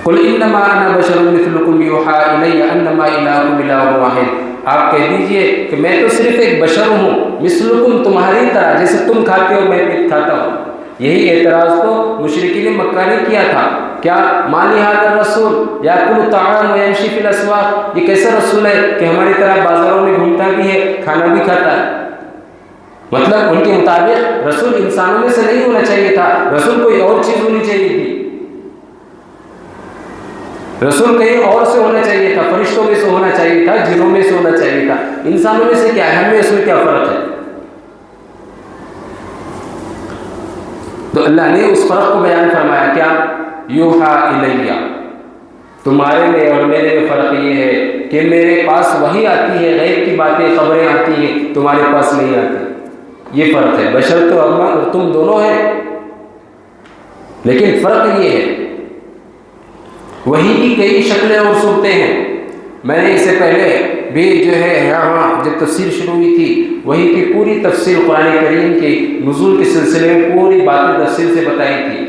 قل انما انا بشر مثلکم یوحی الی انما الہکم الہ واحد، آپ کہہ دیجئے کہ میں تو صرف ایک بشر ہوں، مثلکم تمہاری طرح، جیسے تم کھاتے ہو میں بھی کھاتا ہوں۔ یہی اعتراض تو مشرکین مکہ نے کیا تھا، کیا مالی ھذا الرسول یاکل الطعام ویمشی فی الاسواق، یہ کیسا رسول ہے کہ ہماری طرح بازاروں میں گھومتا بھی ہے، کھانا بھی کھاتا ہے۔ مطلب ان کے مطابق رسول انسانوں میں سے نہیں ہونا چاہیے تھا، رسول کوئی اور چیز ہونی چاہیے تھی، رسول کہیں اور سے ہونا چاہیے تھا، فرشتوں میں سے ہونا چاہیے تھا، جنوں میں سے ہونا چاہیے تھا، انسانوں میں سے کیا ہے، ہم میں اس میں کیا فرق ہے؟ تو اللہ نے اس فرق کو بیان فرمایا، کیا یوحا الیہ، تمہارے میں اور میرے میں فرق یہ ہے کہ میرے پاس وحی آتی ہے، غیب کی باتیں خبریں آتی ہیں، تمہارے پاس نہیں آتی، یہ فرق ہے۔ بشر تو ہم اور تم دونوں ہیں، لیکن فرق یہ ہے وحی کی کئی شکلیں اور صورتیں ہیں۔ میں نے اس سے پہلے بھی جو ہے یہاں جب تفسیر شروع ہوئی تھی، وحی کی پوری تفسیر قرآن کریم کے نزول کے سلسلے میں پوری باتیں تفصیل سے بتائی تھی۔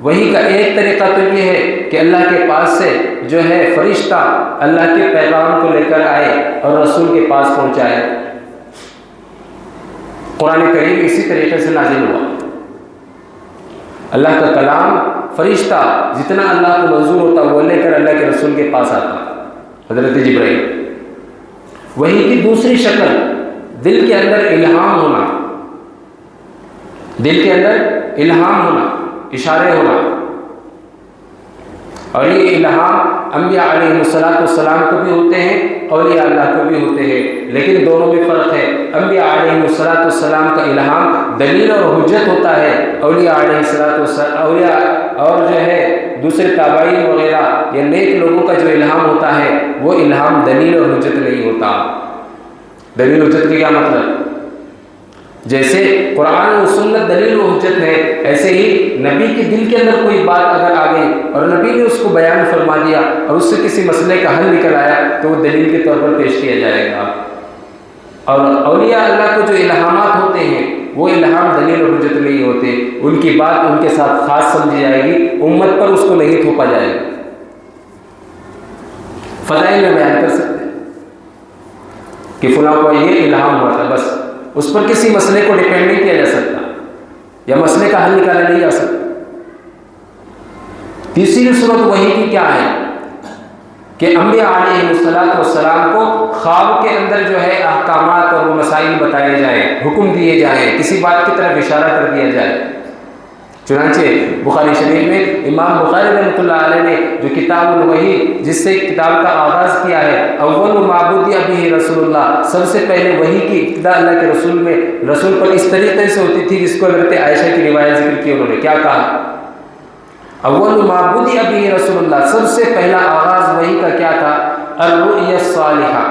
وحی کا ایک طریقہ تو یہ ہے کہ اللہ کے پاس سے جو ہے فرشتہ اللہ کے پیغام کو لے کر آئے اور رسول کے پاس پہنچائے۔ قرآن کریم اسی طریقے سے نازل ہوا، اللہ کا کلام فرشتہ جتنا اللہ کو منظور ہوتا وہ لے کر اللہ کے رسول کے پاس آتا، حضرت جبرائیل۔ وحی کی دوسری شکل دل کے اندر الہام ہونا، دل کے اندر الہام ہونا، اشارے ہونا، اور یہ الہام انبیاء علیہ السلام کو بھی ہوتے ہیں، اولیاء اللہ کو بھی ہوتے ہیں، لیکن دونوں میں فرق ہے۔ انبیاء علیہ السلام کا الہام دلیل اور حجت ہوتا ہے، اولیاء علیہ السلام اولیاء اور جو ہے دوسرے تابعین وغیرہ یا نیک لوگوں کا جو الہام ہوتا ہے وہ الہام دلیل اور حجت نہیں ہوتا۔ دلیل حجت کا کیا مطلب؟ جیسے قرآن و سنت دلیل و حجت ہے، ایسے ہی نبی کے دل کے اندر کوئی بات اگر آ گئی اور نبی نے اس کو بیان فرما دیا اور اس سے کسی مسئلے کا حل نکل آیا تو وہ دلیل کے طور پر پیش کیا جائے گا۔ اور اولیاء اللہ کو جو الہامات ہوتے ہیں وہ الہام دلیل و حجت نہیں ہوتے، ان کی بات ان کے ساتھ خاص سمجھی جائے گی، امت پر اس کو نہیں تھوپا جائے گا۔ فضائل میں بیان کر سکتے ہیں کہ فلاں کو یہ الہام ہوا تھا، بس اس پر کسی مسئلے کو ڈیپینڈ نہیں کیا جا سکتا یا مسئلے کا حل نکالا نہیں جا سکتا۔ تیسری صورت وحی کی کیا ہے؟ کہ انبیاء علیہ السلام کو خواب کے اندر جو ہے احکامات اور مسائل بتائے جائیں، حکم دیے جائیں، کسی بات کی طرف اشارہ کر دیا جائے۔ چنانچہ بخاری شریف میں امام بخاری رحمۃ اللہ علیہ نے جو کتاب الوحی، جس سے کتاب کا آغاز کیا ہے، اول معبود به رسول اللہ، سب سے پہلے وحی کی ابتدا اللہ کے رسول میں، رسول پر اس طریقے سے ہوتی تھی جس کو حضرت عائشہ کی روایت ذکر کی، انہوں نے کیا کہا؟ اول معبود به رسول اللہ، سب سے پہلا آغاز وحی کا کیا تھا؟ الرؤیا الصالحہ،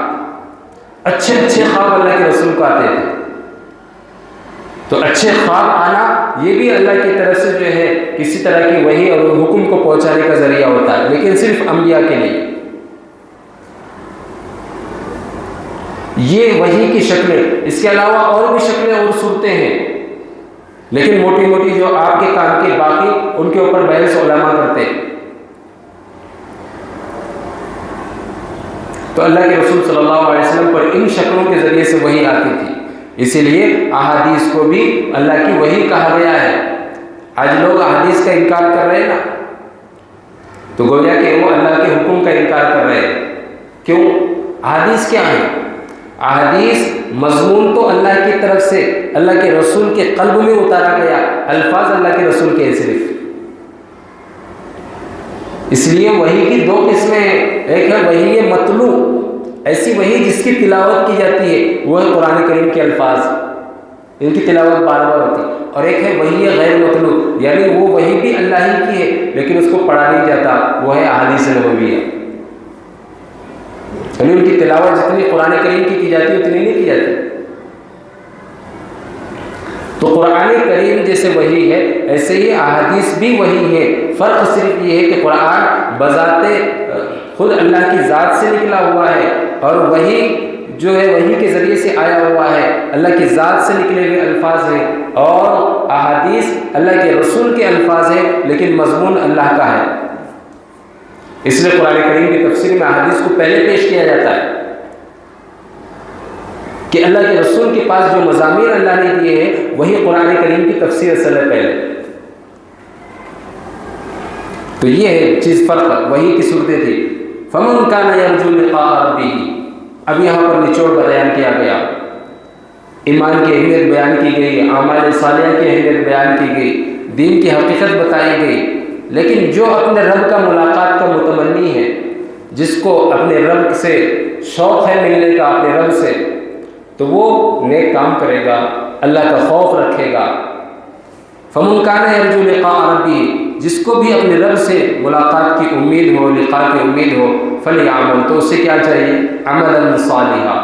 اچھے اچھے خواب اللہ کے رسول کو آتے تھے۔ تو اچھے خواب آنا یہ بھی اللہ کی طرف سے جو ہے کسی طرح کی وحی اور حکم کو پہنچانے کا ذریعہ ہوتا ہے، لیکن صرف انبیاء کے لیے۔ یہ وحی کی شکلیں، اس کے علاوہ اور بھی شکلیں اور صورتیں ہیں، لیکن موٹی موٹی جو آپ کے کام کے باقی ان کے اوپر بحث علماء کرتے ہیں۔ تو اللہ کے رسول صلی اللہ علیہ وسلم پر ان شکلوں کے ذریعے سے وحی آتی تھی، اسی لیے احادیث کو بھی اللہ کی وحی کہا گیا ہے۔ آج لوگ احادیث کا انکار کر رہے ہیں نا، تو گویا کہ وہ اللہ کے حکم کا انکار کر رہے ہیں۔ کیوں؟ احادیث کیا ہے؟ احادیث مضمون تو اللہ کی طرف سے اللہ کے رسول کے قلب میں اتارا گیا، الفاظ اللہ کے رسول کے صرف۔ اس لیے وحی کی دو قسمیں ہیں، ایک ہے وحی مطلوع، ایسی وحی جس کی تلاوت کی جاتی ہے، وہ ہے قرآن کریم کے الفاظ، ان کی تلاوت بار بار ہوتی ہے، اور ایک ہے وحی غیر مطلوع، یعنی وہ وحی بھی اللہ ہی کی ہے لیکن اس کو پڑھا نہیں جاتا، وہ ہے احادیث نبویہ، یعنی ان کی تلاوت جتنی قرآن کریم کی جاتی ہے اتنی نہیں کی جاتی۔ تو قرآن کریم جیسے وحی ہے ایسے ہی احادیث بھی وحی ہے، فرق صرف یہ ہے کہ قرآن بذات خود اللہ کی ذات سے نکلا ہوا ہے، اور وحی جو ہے وحی کے ذریعے سے آیا ہوا ہے، اللہ کی ذات سے نکلے ہوئے الفاظ ہیں، اور احادیث اللہ کے رسول کے الفاظ ہیں لیکن مضمون اللہ کا ہے۔ اس لیے قرآن کریم کی تفسیر میں احادیث کو پہلے پیش کیا جاتا ہے کہ اللہ کے رسول کے پاس جو مضامین اللہ نے دیے ہیں وہی قرآن کریم کی تفسیر اصل ہے پہلے۔ تو یہ ہے چیز فرق، وحی کی صورتیں تھی۔ فمن کان یرجو لقاء ربہ، اب یہاں پر نچوڑ بیان کیا گیا، ایمان کی اہمیت بیان کی گئی، اعمال صالحہ کی اہمیت بیان کی گئی، دین کی حقیقت بتائی گئی، لیکن جو اپنے رب کا ملاقات کا متمنی ہے، جس کو اپنے رب سے شوق ہے ملنے کا اپنے رب سے، تو وہ نیک کام کرے گا، اللہ کا خوف رکھے گا۔ فمن کان یرجو لقاء ربہ، جس کو بھی اپنے رب سے ملاقات کی امید ہو، لقاء کی امید ہو، فلیعمل، تو اسے کیا چاہیے؟ عملا صالحا،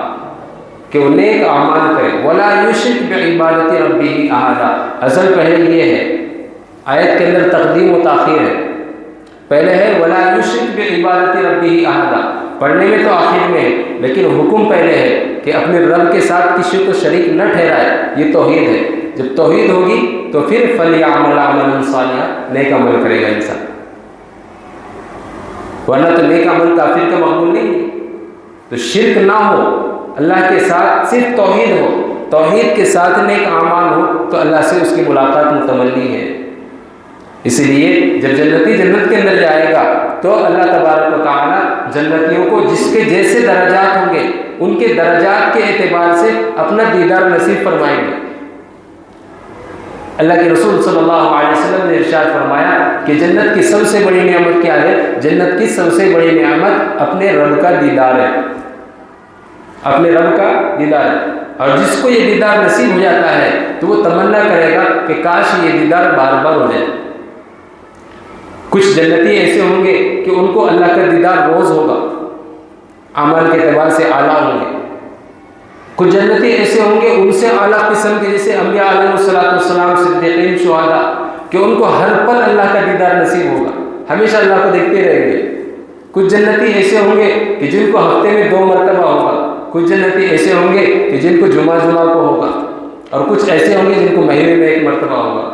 کہ وہ نیک اعمال کرے، ولا یشرک بعبادت ربہ احدا۔ اصل پہلے یہ ہے، آیت کے اندر تقدیم و تاخیر ہے، پہلے ہے ولا یشرک بعبادت ربہ احدا، پڑھنے میں تو آخر میں ہے لیکن حکم پہلے ہے کہ اپنے رب کے ساتھ کسی کو شریک نہ ٹھہرائے، یہ توحید ہے۔ جب توحید ہوگی تو پھر فلیعمل عملا صالحا، نیک عمل کرے گا انسان، ورنہ تو نیک عمل کافر کا مقبول نہیں ہے۔ تو شرک نہ ہو، اللہ کے ساتھ صرف توحید ہو، توحید کے ساتھ نیک اعمال ہو، تو اللہ سے اس کی ملاقات متمنی ہے۔ اسی لیے جب جنتی جنت کے اندر جائے گا تو اللہ تبارک و تعالیٰ جنتیوں کو جس کے جیسے درجات ہوں گے ان کے درجات کے اعتبار سے اپنا دیدار نصیب فرمائیں گے۔ اللہ کے رسول صلی اللہ علیہ وسلم نے ارشاد فرمایا کہ جنت کی سب سے بڑی نعمت کیا ہے؟ جنت کی سب سے بڑی نعمت اپنے رب کا دیدار ہے، اپنے رب کا دیدار ہے، اور جس کو یہ دیدار نصیب ہو جاتا ہے تو وہ تمنا کرے گا کہ کاش یہ دیدار بار بار ہو جائے۔ کچھ جنتی ایسے ہوں گے کہ ان کو اللہ کا دیدار روز ہوگا، اعمال کے اعتبار سے اعلیٰ ہوں گے۔ کچھ جنتی ایسے ہوں گے ان سے اعلیٰ قسم کے، جیسے انبیاء علیہ السلام، صدیقین، شہداء، کہ ان کو ہر پل اللہ کا دیدار نصیب ہوگا، ہمیشہ اللہ کو دیکھتے رہیں گے۔ کچھ جنتی ایسے ہوں گے کہ جن کو ہفتے میں 2 مرتبہ ہوگا، کچھ جنتی ایسے ہوں گے کہ جن کو جمعہ کو ہوگا، اور کچھ ایسے ہوں گے جن کو مہینے میں 1 مرتبہ ہوگا۔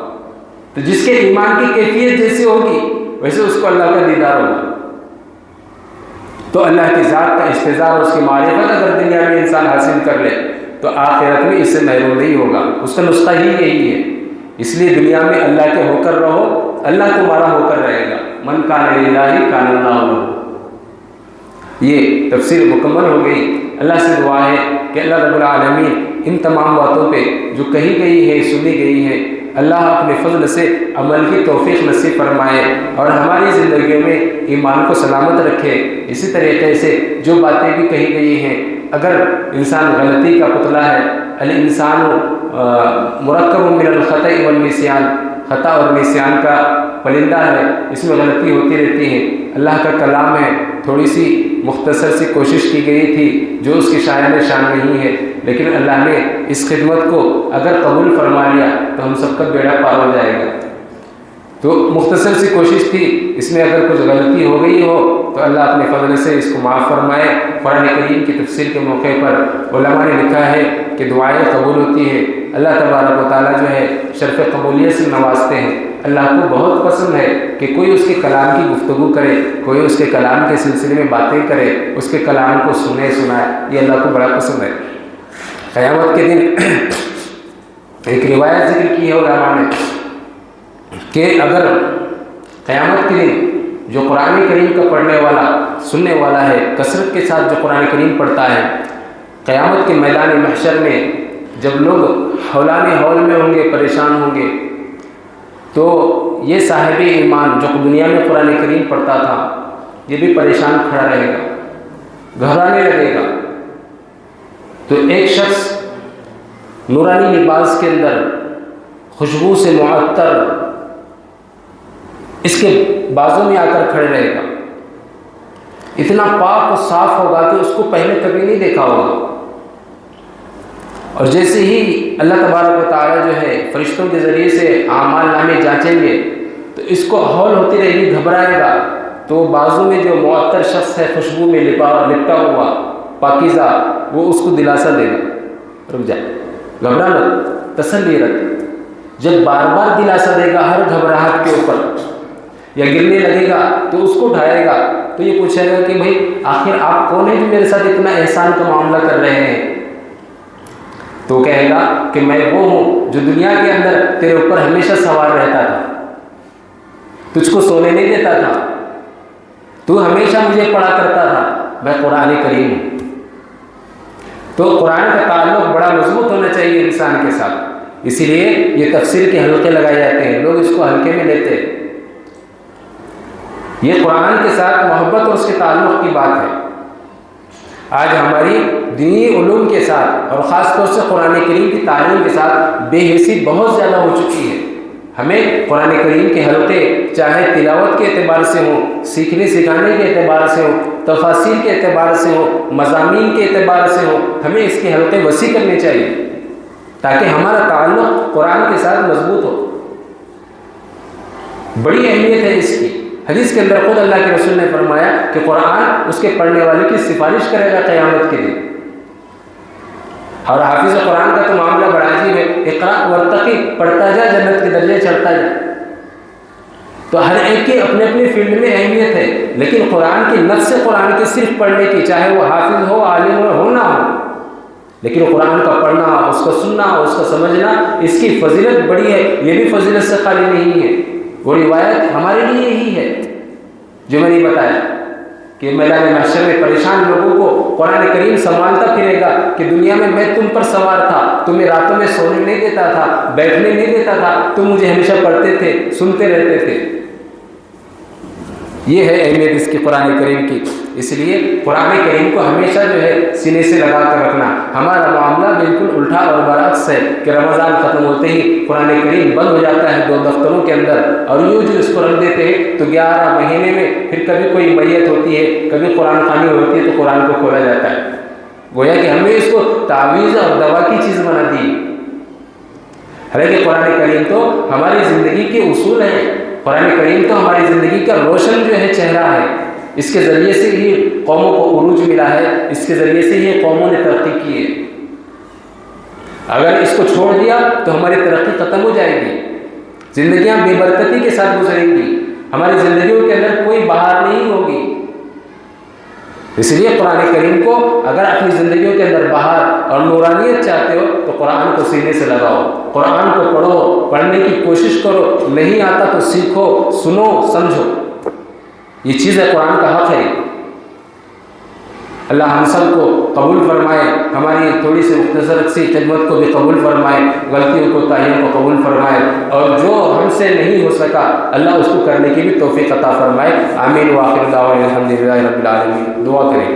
تو جس کے ایمان کی کیفیت جیسی ہوگی ویسے اس کو اللہ کا دیدار ہوگا۔ تو اللہ کی ذات کا استظہار اور اس کی معرفت اگر دنیا میں انسان حاصل کر لے تو آخرت میں اس سے محروم نہیں ہوگا، اس کا نسخہ ہی یہی ہے۔ اس لیے دنیا میں اللہ کے ہو کر رہو، اللہ تمہارا ہو کر رہے گا۔ من کان للہ کان اللہ لہ۔ یہ تفسیر مکمل ہو گئی۔ اللہ سے دعا ہے کہ اللہ رب العالمین ان تمام باتوں پہ جو کہی گئی ہے، سنی گئی ہے، اللہ اپنے فضل سے عمل کی توفیق نصیب فرمائے اور ہماری زندگیوں میں ایمان کو سلامت رکھے۔ اسی طریقے سے جو باتیں بھی کہی گئی ہیں، اگر انسان غلطی کا پتلا ہے، الانسان مرکب من الخطأ والنسیان، خطا اور نسیان کا پرندہ ہے، اس میں غلطی ہوتی رہتی ہے۔ اللہ کا کلام ہے، تھوڑی سی مختصر سی کوشش کی گئی تھی جو اس کی شاعن شان نہیں ہے، لیکن اللہ نے اس خدمت کو اگر قبول فرما لیا تو ہم سب کا بیڑا پار ہو جائے گا۔ تو مختصر سی کوشش تھی، اس میں اگر کچھ غلطی ہو گئی ہو تو اللہ اپنے فضل سے اس کو معاف فرمائے۔ قرآن کریم کی تفسیر کے موقع پر علماء نے لکھا ہے کہ دعائیں قبول ہوتی ہیں، اللہ تبارک و تعالیٰ جو ہے شرف قبولیت سے نوازتے ہیں۔ اللہ کو بہت پسند ہے کہ کوئی اس کے کلام کی گفتگو کرے، کوئی اس کے کلام کے سلسلے میں باتیں کرے، اس کے کلام کو سنائے، یہ اللہ کو بڑا پسند ہے۔ قیامت کے دن ایک روایت ذکر کی ہے علماء نے کہ اگر قیامت کے دن جو قرآن کریم کا پڑھنے والا، سننے والا ہے، کثرت کے ساتھ جو قرآن کریم پڑھتا ہے، قیامت کے میدان محشر میں جب لوگ ہولان ہول میں ہوں گے، پریشان ہوں گے، تو یہ صاحب ایمان جو دنیا میں قرآن کریم پڑھتا تھا یہ بھی پریشان کھڑا رہے گا، گھبرانے لگے گا۔ تو ایک شخص نورانی لباس کے اندر خوشبو سے معطر اس کے بازوں میں آ کر کھڑے رہے گا، اتنا پاک و صاف ہوگا کہ اس کو پہلے کبھی نہیں دیکھا ہوگا۔ اور جیسے ہی اللہ تبارک و تعالیٰ جو ہے فرشتوں کے ذریعے سے اعمال نامے جانچیں گے تو اس کو ہول ہوتی رہے گی، گھبرائے گا، تو بازو میں جو معطر شخص ہے خوشبو میں لپٹا ہوا پاکیزہ، وہ اس کو دلاسا دے گا، رک جائے، گھبرا مت، تسلی رکھ۔ جب بار بار دلاسا دے گا ہر گھبراہٹ کے اوپر یا گرنے لگے گا تو اس کو اٹھائے گا، تو یہ پوچھے گا کہ بھائی آخر آپ کون ہیں جو میرے ساتھ اتنا احسان کا معاملہ کر رہے ہیں؟ تو کہے گا کہ میں وہ ہوں جو دنیا کے اندر تیرے اوپر ہمیشہ سوار رہتا تھا، تجھ کو سونے نہیں دیتا تھا، تو ہمیشہ مجھے پڑھا کرتا تھا، میں قرآن کریم ہوں۔ تو قرآن کا تعلق بڑا مضبوط ہونا چاہیے انسان کے ساتھ، اسی لیے یہ تفسیر کے حلقے لگائے جاتے ہیں، لوگ اس کو ہلکے میں لیتے ہیں۔ یہ قرآن کے ساتھ محبت اور اس کے تعلق کی بات ہے۔ آج ہماری دینی علوم کے ساتھ اور خاص طور سے قرآن کریم کی تعلیم کے ساتھ بے حسی بہت زیادہ ہو چکی ہے۔ ہمیں قرآن کریم کے حلقے چاہے تلاوت کے اعتبار سے ہوں، سیکھنے سکھانے کے اعتبار سے ہوں، تفاسیر کے اعتبار سے ہوں، مضامین کے اعتبار سے ہوں، ہمیں اس کے حلقے وسیع کرنے چاہیے تاکہ ہمارا تعلق قرآن کے ساتھ مضبوط ہو۔ بڑی اہمیت ہے اس کی۔ حدیث کے اندر خود اللہ کے رسول نے فرمایا کہ قرآن اس کے پڑھنے والے کی سفارش کرے گا قیامت کے دن۔ اور حافظ قرآن کا تو معاملہ بڑا عجیب ہے، اقرا ورتقی، پڑھتا جا جنت کے درجے چڑھتا جا۔ تو ہر ایک کی اپنے اپنے فیلڈ میں اہمیت ہے، لیکن قرآن کی نفس قرآن کی صرف پڑھنے کی، چاہے وہ حافظ ہو، عالم ہو نہ ہو، لیکن قرآن کا پڑھنا، اس کو سننا، اس کو سمجھنا، اس کی فضیلت بڑی ہے۔ یہ بھی فضیلت سے خالی نہیں ہے، وہ روایت ہمارے لیے یہی ہے جو میں نے بتایا کہ میدان محشر میں پریشان لوگوں کو قرآن کریم سنبھالتا پھرے گا کہ دنیا میں تم پر سوار تھا، تمہیں راتوں میں سونے نہیں دیتا تھا، بیٹھنے نہیں دیتا تھا، تم مجھے ہمیشہ پڑھتے تھے، سنتے رہتے تھے۔ یہ ہے اہمیت اس کی قرآن کریم کی۔ اس لیے قرآن کریم کو ہمیشہ جو ہے سینے سے لگا کر رکھنا۔ ہمارا معاملہ بالکل الٹا اور برعکس ہے کہ رمضان ختم ہوتے ہی قرآن کریم بند ہو جاتا ہے 2 دفتروں کے اندر، اور یوں جو اس کو رکھ دیتے ہیں تو 11 مہینے میں پھر کبھی کوئی میت ہوتی ہے، کبھی قرآن خوانی ہوتی ہے تو قرآن کو کھولا جاتا ہے، گویا کہ ہم نے اس کو تعویذ اور دوا کی چیز بنا دی۔ حالانکہ قرآن کریم تو ہماری زندگی کے اصول ہیں، قرآن کریم تو ہماری زندگی کا روشن جو ہے چہرہ ہے، اس کے ذریعے سے ہی قوموں کو عروج ملا ہے، اس کے ذریعے سے ہی قوموں نے ترقی کی ہے۔ اگر اس کو چھوڑ دیا تو ہماری ترقی ختم ہو جائے گی، زندگیاں بے برکتی کے ساتھ گزریں گی، ہماری زندگیوں کے اندر کوئی بہار نہیں ہوگی۔ اس لیے قرآن کریم کو اگر اپنی زندگیوں کے اندر بہار اور نورانیت چاہتے ہو تو قرآن کو سینے سے لگاؤ، قرآن کو پڑھو، پڑھنے کی کوشش کرو، نہیں آتا تو سیکھو، سنو، سمجھو، یہ چیز ہے، قرآن کا حق ہے۔ اللہ ہم سب کو قبول فرمائے، ہماری تھوڑی سی مختصر سی خدمت کو بھی قبول فرمائے، غلطیوں کو تائیوں کو قبول فرمائے، اور جو ہم سے نہیں ہو سکا اللہ اس کو کرنے کی بھی توفیق عطا فرمائے۔ آمین وآخر دعوانا الحمدللہ رب العالمین۔ دعا کریں۔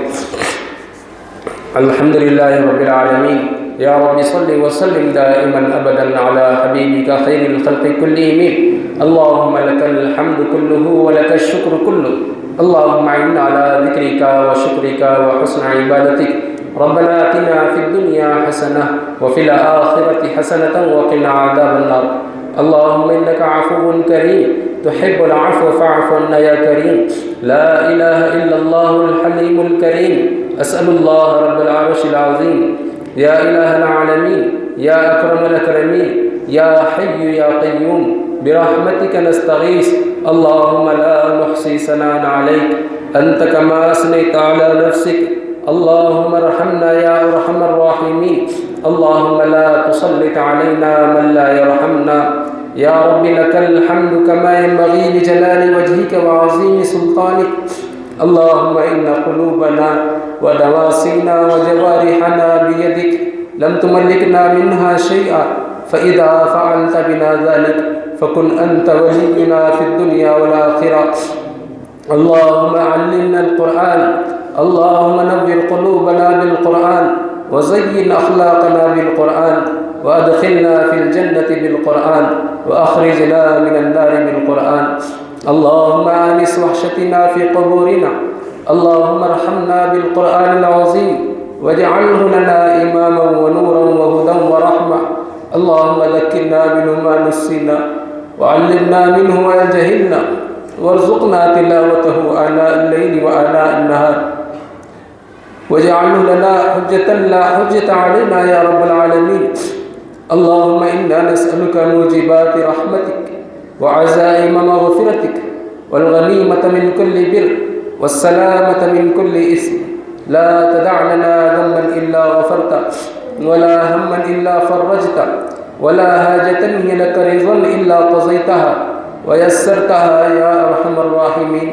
الحمدللہ رب العالمین، یا رب صل وسلم دائما ابدا على حبیبک خیر الخلق کلہم، اللہم لک الحمد کلہ ولک الشکر کلہ، اللہم اعنا على ذکرک وشکرک وحسن عبادتک، ربنا آتنا فی الدنیا حسنہ وفی الآخرة حسنة وقنا عذاب النار، اللہم انک عفو کریم تحب العفو فاعف عنا یا کریم، لا الہ الا اللہ الحلیم الکریم، اسأل اللہ رب العرش العظیم، یا الہ العالمین، یا اکرم الاکرمین، یا حی یا قیوم، برحمتک نستغیث، اللہم لا نحصی ثناء علیک انت کما اثنیت علی نفسک، اللہم ارحمنا یا ارحم الراحمین، اللہم لا تسلط علینا من لا يرحمنا، یا رب لک الحمد کما ينبغی لجلال وجہک وعظیم سلطانک، اللہم ان قلوبنا ونواسینا وجوارحنا بیدک لم تملکنا منها شیئا فاذا فعلت بنا ذلك فکن انت ولینا فی الدنیا والآخرہ، اللہم علمنا القرآن، اللہم نور قلوبنا بالقرآن وزین اخلاقنا بالقرآن وادخلنا فی الجنة بالقرآن واخرجنا من النار بالقرآن، اللہم آنس وحشتنا فی قبورنا، اللہم ارحمنا بالقرآن العظیم واجعله لنا اماما ونورا وهدى ورحمة، اللہم ذکرنا منه ما نسینا وعلمنا منه ما جهلنا وارزقنا تلاوته آناء الليل وآناء النهار واجعله لنا حجة لا حجة علينا يا رب العالمين، اللهم إنا نسألك موجبات رحمتك وعزائم مغفرتك والغنيمة من كل بر والسلامة من كل إثم، لا تدع لنا ذنبا إلا غفرته ولا هما إلا فرجته ولا حاجة هي لك رضا إلا قضيتها ويسرتها يا أرحم الراحمين،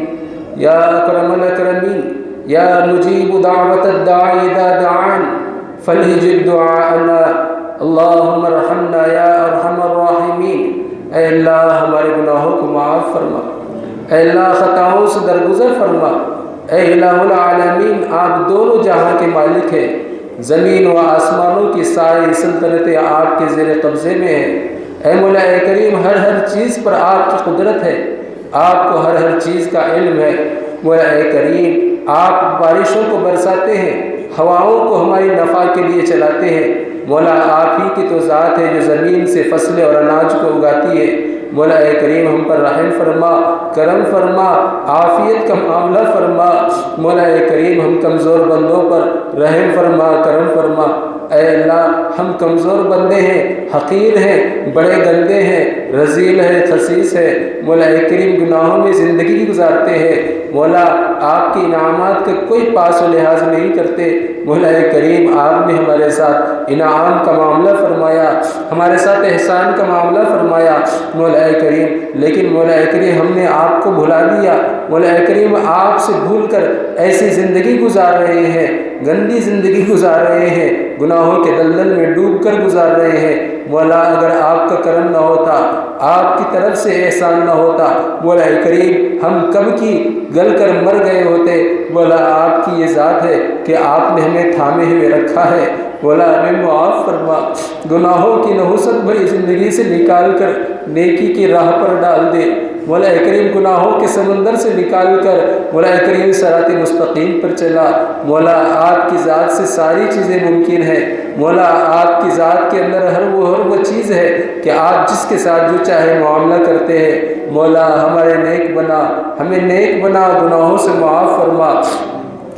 يا أكرم الأكرمين، يا مجيب دعوة الداعي إذا دعان فليجب دعاءنا، اللهم ارحمنا یا ارحم الراحمین، اے اللہ ہمارے گناہوں کو معاف فرما، اے اللہ خطاؤں سے درگزر فرما، اے الہ العالمین آپ دونوں جہاں کے مالک ہیں، زمین و آسمانوں کی ساری سلطنتیں آپ کے زیر قبضے میں ہیں، اے مولا کریم ہر چیز پر آپ کی قدرت ہے، آپ کو ہر چیز کا علم ہے، مولا کریم آپ بارشوں کو برساتے ہیں، ہواؤں کو ہماری نفع کے لیے چلاتے ہیں، مولا آپ ہی کی تو ذات ہے جو زمین سے فصلیں اور اناج کو اگاتی ہے، مولا کریم ہم پر رحم فرما، کرم فرما، عافیت کا معاملہ فرما، مولا کریم ہم کمزور بندوں پر رحم فرما، کرم فرما، اے اللہ ہم کمزور بندے ہیں، حقیر ہیں، بڑے گندے ہیں، رذیل ہیں، خسیس ہیں، مولا کریم گناہوں میں زندگی گزارتے ہیں، مولا آپ کی انعامات کا کوئی پاس و لحاظ نہیں کرتے، مولا کریم آپ نے ہمارے ساتھ انعام کا معاملہ فرمایا، ہمارے ساتھ احسان کا معاملہ فرمایا مولا کریم، لیکن مولا کریم ہم نے آپ کو بھلا دیا، مولا کریم آپ سے بھول کر ایسی زندگی گزار رہے ہیں، گندی زندگی گزار رہے ہیں، گناہوں کے دلدل میں ڈوب کر گزار رہے ہیں، مولا اگر آپ کا کرم نہ ہوتا، آپ کی طرف سے احسان نہ ہوتا، مولا کریم ہم کب کی گل کر مر گئے ہوتے، مولا آپ کی یہ ذات ہے کہ آپ نے ہمیں تھامے ہوئے رکھا ہے، مولا ہمیں معاف فرما، گناہوں کی نحوست بھری زندگی سے نکال کر نیکی کی راہ پر ڈال دے، مولا کریم گناہوں کے سمندر سے نکال کر مولا کریم صراط مستقیم پر چلا، مولا آپ کی ذات سے ساری چیزیں ممکن ہیں، مولا آپ کی ذات کے اندر ہر وہ چیز ہے کہ آپ جس کے ساتھ جو چاہے معاملہ کرتے ہیں، مولا ہمارے نیک بنا، ہمیں نیک بنا، گناہوں سے معاف فرما،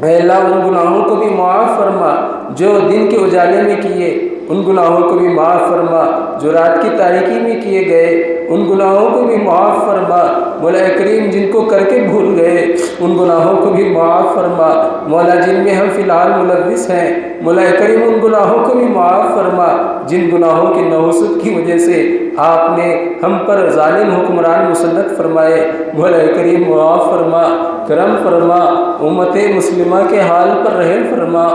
اے اللہ ان گناہوں کو بھی معاف فرما جو دن کے اجالے میں کیے، ان گناہوں کو بھی معاف فرما جو رات کی تاریکی میں کیے گئے، ان گناہوں کو بھی معاف فرما مولا کریم، جن کو کر کے بھول گئے ان گناہوں کو بھی معاف فرما مولا، جن میں ہم فی الحال ملوث ہیں مولا کریم ان گناہوں کو بھی معاف فرما، جن گناہوں کی نحوست کی وجہ سے آپ نے ہم پر ظالم حکمران مسلط فرمائے مولا کریم معاف فرما، کرم فرما، امت مسلمہ کے حال پر رحم فرما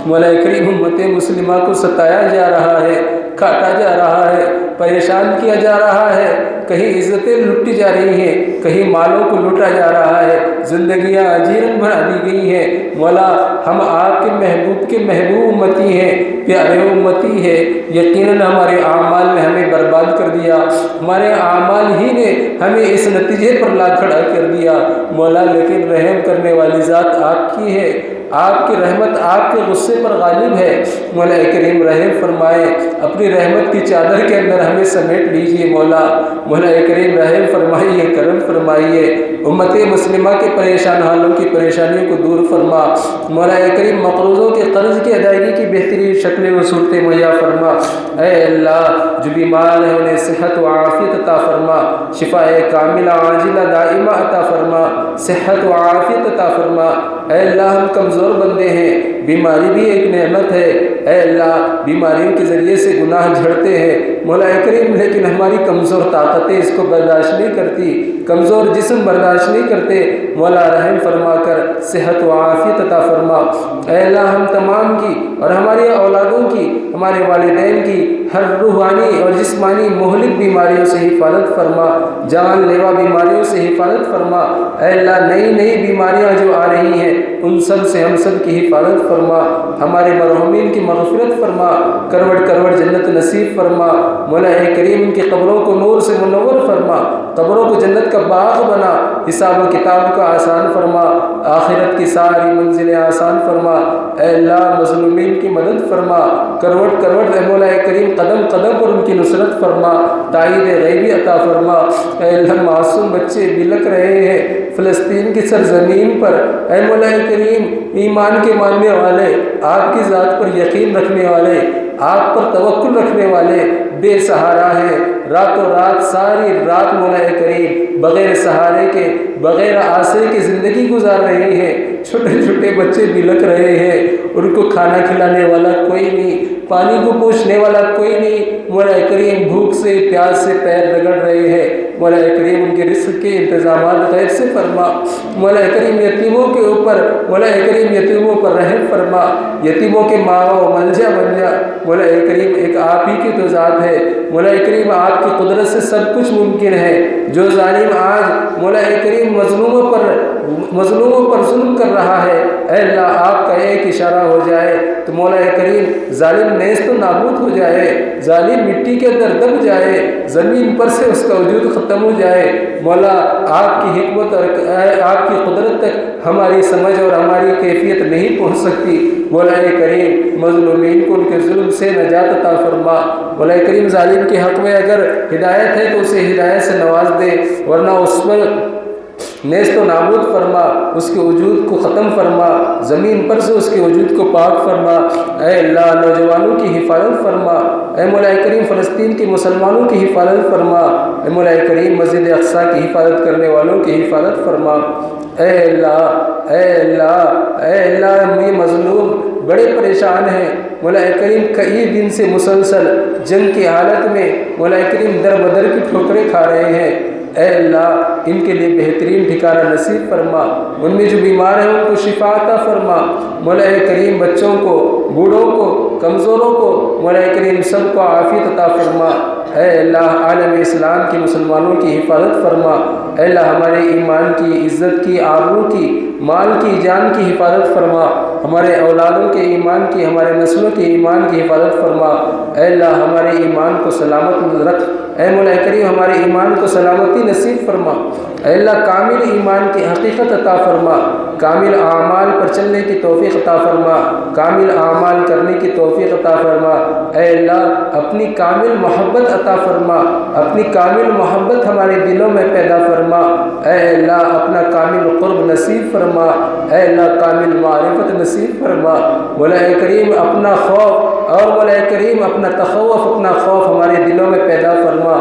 مولا کریم، امت مسلمہ کو ستایا جا رہا ہے، کاٹا جا رہا ہے، پریشان کیا جا رہا ہے، کہیں عزتیں لٹی جا رہی ہیں، کہیں مالوں کو لوٹا جا رہا ہے، زندگیاں اجیرن بنا دی گئی ہیں مولا، ہم آپ کے محبوب امتی ہیں، پیارے امتی ہے، یقیناً ہمارے اعمال نے ہمیں برباد کر دیا، ہمارے اعمال ہی نے ہمیں اس نتیجے پر لا کھڑا کر دیا مولا، لیکن رحم کرنے والی ذات آپ کی ہے، آپ کی رحمت آپ کے غصے پر غالب ہے مولا کریم، رحم فرمائے، اپنی رحمت کی چادر کے اندر ہمیں سمیٹ لیجئے مولا کریم، رحم فرمائیے، کرم فرمائیے، امت مسلمہ کے پریشان حالوں کی پریشانیوں کو دور فرما مولا کریم، مقروضوں کے قرض کی ادائیگی کی بہترین شکلیں و صورتیں مہیا فرما، اے اللہ جو بیمار ہیں انہیں صحت و عافیت عطا فرما، شفاء کاملہ عاجلہ دائمہ عطا فرما، صحت و عافیت عطا فرما، اے اللہ ہم کمزور بندے ہیں، بیماری بھی ایک نعمت ہے، اے اللہ بیماریوں کے ذریعے سے گناہ جھڑتے ہیں مولا کریم، لیکن ہماری کمزور طاقتیں اس کو برداشت نہیں کرتی، کمزور جسم برداشت نہیں کرتے مولا، رحم فرما کر صحت و عافیت عطا فرما، اے اللہ ہم تمام کی اور ہمارے اولادوں کی، ہمارے والدین کی ہر روحانی اور جسمانی مہلک بیماریوں سے حفاظت فرما، جان لیوا بیماریوں سے حفاظت فرما، اے اللہ نئی بیماریاں جو آ رہی ہیں ان سب سے ہم سب کی حفاظت فرما، ہمارے مرحومین کی مغفرت فرما، کروڑ کروڑ جنت نصیب فرما مولا کریم، ان کی قبروں کو نور سے منور فرما، قبروں کو جنت کا باغ بنا، حساب و کتاب کا آسان فرما، آخرت کی ساری منزلیں آسان فرما، اے اللہ مظلومین کی مدد فرما، کروڑ کروڑ مولا کریم قدم قدم پر ان کی نصرت فرما، تائید غیبی عطا فرما، اے اللہ معصوم بچے بلک رہے ہیں فلسطین کی سرزمین پر، اے مولا کریم ایمان کے ماننے والے، آپ کی ذات پر یقین رکھنے والے، آپ پر توکل رکھنے والے بے سہارا ہیں، راتوں رات ساری رات مولا کریم بغیر سہارے کے، بغیر آسرے کے زندگی گزار رہے ہیں، چھوٹے چھوٹے بچے بلک رہے ہیں، ان کو کھانا کھلانے والا کوئی نہیں، پانی کو پوچھنے والا کوئی نہیں مولا کریم، بھوک سے پیاس سے پیر رگڑ رہے ہیں مولا کریم، ان کے رزق کے انتظامات غیب سے فرما مولا کریم، یتیموں کے اوپر مولا کریم یتیموں پر رحم فرما، یتیموں کے ماوا و ملجا بن جا مولا کریم، ایک آپ ہی کی تو ذات ہے مولا کریم، آپ کی قدرت سے سب کچھ ممکن ہے، جو ظالم آج مولا کریم مظلوموں پر ظلم کر رہا ہے، اے اللہ آپ کا ایک اشارہ ہو جائے تو مولا کریم ظالم نیست و نابود ہو جائے، ظالم مٹی کے اندر دب جائے، زمین پر سے اس کا وجود ختم ہو جائے مولا، آپ کی حکمت اور آپ کی قدرت تک ہماری سمجھ اور ہماری کیفیت نہیں پہنچ سکتی مولا کریم، مظلومین کو ان کے ظلم سے نجات عطا فرما مولا کریم، ظالم کے حق میں اگر ہدایت ہے تو اسے ہدایت سے نواز دے، ورنہ اس پر نیست و نابود فرما، اس کے وجود کو ختم فرما، زمین پر سے اس کے وجود کو پاک فرما، اے اللہ نوجوانوں کی حفاظت فرما، اے مولا کریم فلسطین کے مسلمانوں کی حفاظت فرما، اے مولا کریم مسجد اقصیٰ کی حفاظت کرنے والوں کی حفاظت فرما، اے اللہ اے اللہ اے اللہ، یہ مظلوم بڑے پریشان ہیں مولا کریم، کئی دن سے مسلسل جنگ کی حالت میں مولا کریم در بدر کی ٹھوکریں کھا رہے ہیں، اے اللہ ان کے لیے بہترین ٹھکانہ نصیب فرما، ان میں جو بیمار ہیں ان کو شفا عطا فرما مولا کریم، بچوں کو، بوڑھوں کو، کمزوروں کو مولا کریم سب کو عافیت عطا فرما، اے اللہ عالم اسلام کی مسلمانوں کی حفاظت فرما، اے اللہ ہمارے ایمان کی، عزت کی، آبرو کی، مال کی، جان کی حفاظت فرما، ہمارے اولادوں کے ایمان کی، ہمارے نسلوں کے ایمان کی حفاظت فرما، اے اللہ ہمارے ایمان کو سلامت رکھ، اے مولا کریم ہمارے ایمان کو سلامتی نصیب فرما، اے اللہ کامل ایمان کی حقیقت عطا فرما، کامل اعمال پر چلنے کی توفیق عطا فرما، کامل اعمال کرنے کی توفیق عطا فرما، اے اللہ اپنی کامل محبت عطا فرما، اپنی کامل محبت ہمارے دلوں میں پیدا فرما، اے اللہ اپنا کامل قرب نصیب فرما، اے اللہ کامل معرفت نصیب فرما مولا کریم، اپنا خوف، اور مولا کریم اپنا تخوف، اپنا خوف ہمارے دلوں میں پیدا فرما۔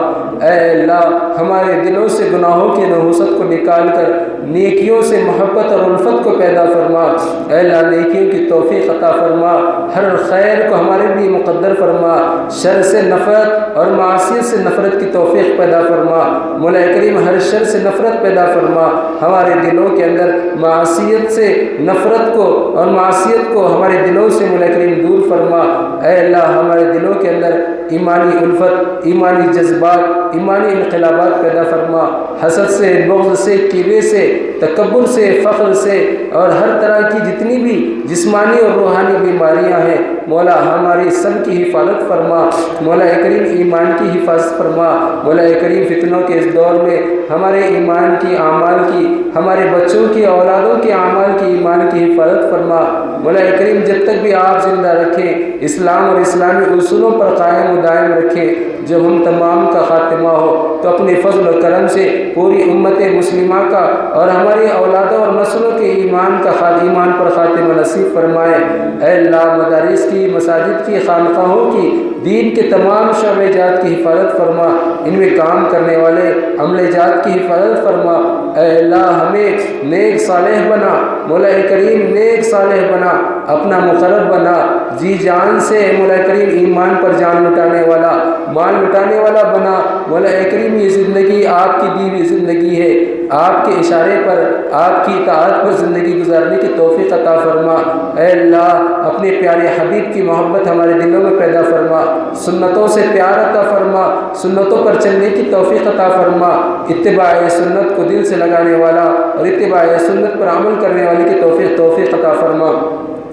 اے اللہ ہمارے دلوں سے گناہوں کی نحوست کو نکال کر نیکیوں سے محبت اور الفت کو پیدا فرما۔ اے اللہ نیکیوں کی توفیق عطا فرما، ہر خیر کو ہمارے لیے مقدر فرما، شر سے نفرت اور معصیت سے نفرت کی توفیق پیدا فرما۔ مولا کریم ہر شر سے نفرت پیدا فرما، ہمارے دلوں کے اندر معصیت سے نفرت کو اور معصیت کو ہمارے دلوں سے مولا کریم دور فرما۔ اے اللہ ہمارے دلوں کے اندر ایمانی الفت، ایمانی جذبات، ایمانی انقلابات پیدا فرما، حسد سے، بغض سے، کینے سے، تکبر سے، فخر سے اور ہر طرح کی جتنی بھی جسمانی اور روحانی بیماریاں ہیں مولا ہماری سب کی حفاظت فرما۔ مولا کریم ایمان کی حفاظت فرما۔ مولا کریم فتنوں کے اس دور میں ہمارے ایمان کی، اعمال کی، ہمارے بچوں کی، اولادوں کے اعمال کی، ایمان کی حفاظت فرما۔ مولا کریم جب تک بھی آپ زندہ رکھیں، اسلام اور اسلامی اصولوں پر قائم و دائم رکھیں، جب ہم تمام کا خاتمہ ہو تو اپنے فضل و کرم سے پوری امت مسلمہ کا اور ہماری اولادوں اور نسلوں کے ایمان پر خاتمہ نصیب فرمائے۔ اے اللہ مدارس کی، مساجد کی، خانقاہوں کی، دین کے تمام شعبہ جات کی حفاظت فرما، ان میں کام کرنے والے عملے جات کی حفاظت فرما۔ اے اللہ ہمیں نیک صالح بنا، مولا کریم نیک صالح بنا، اپنا مقرب بنا، جی جان سے مولا کریم ایمان پر جان لٹانے والا، مال لٹانے والا بنا۔ مولا کریم یہ زندگی آپ کی دی ہوئی زندگی ہے، آپ کے اشارے پر، آپ کی اطاعت پر زندگی گزارنے کی توفیق عطا فرما۔ اے اللہ اپنے پیارے حبیب کی محبت ہمارے دلوں میں پیدا فرما، سنتوں سے پیار عطا فرما، سنتوں پر چلنے کی توفیق عطا فرما، اتباع سنت کو دل سے لگانے والا اور اتباع سنت پر عمل کرنے والے کی توفیق عطا فرما۔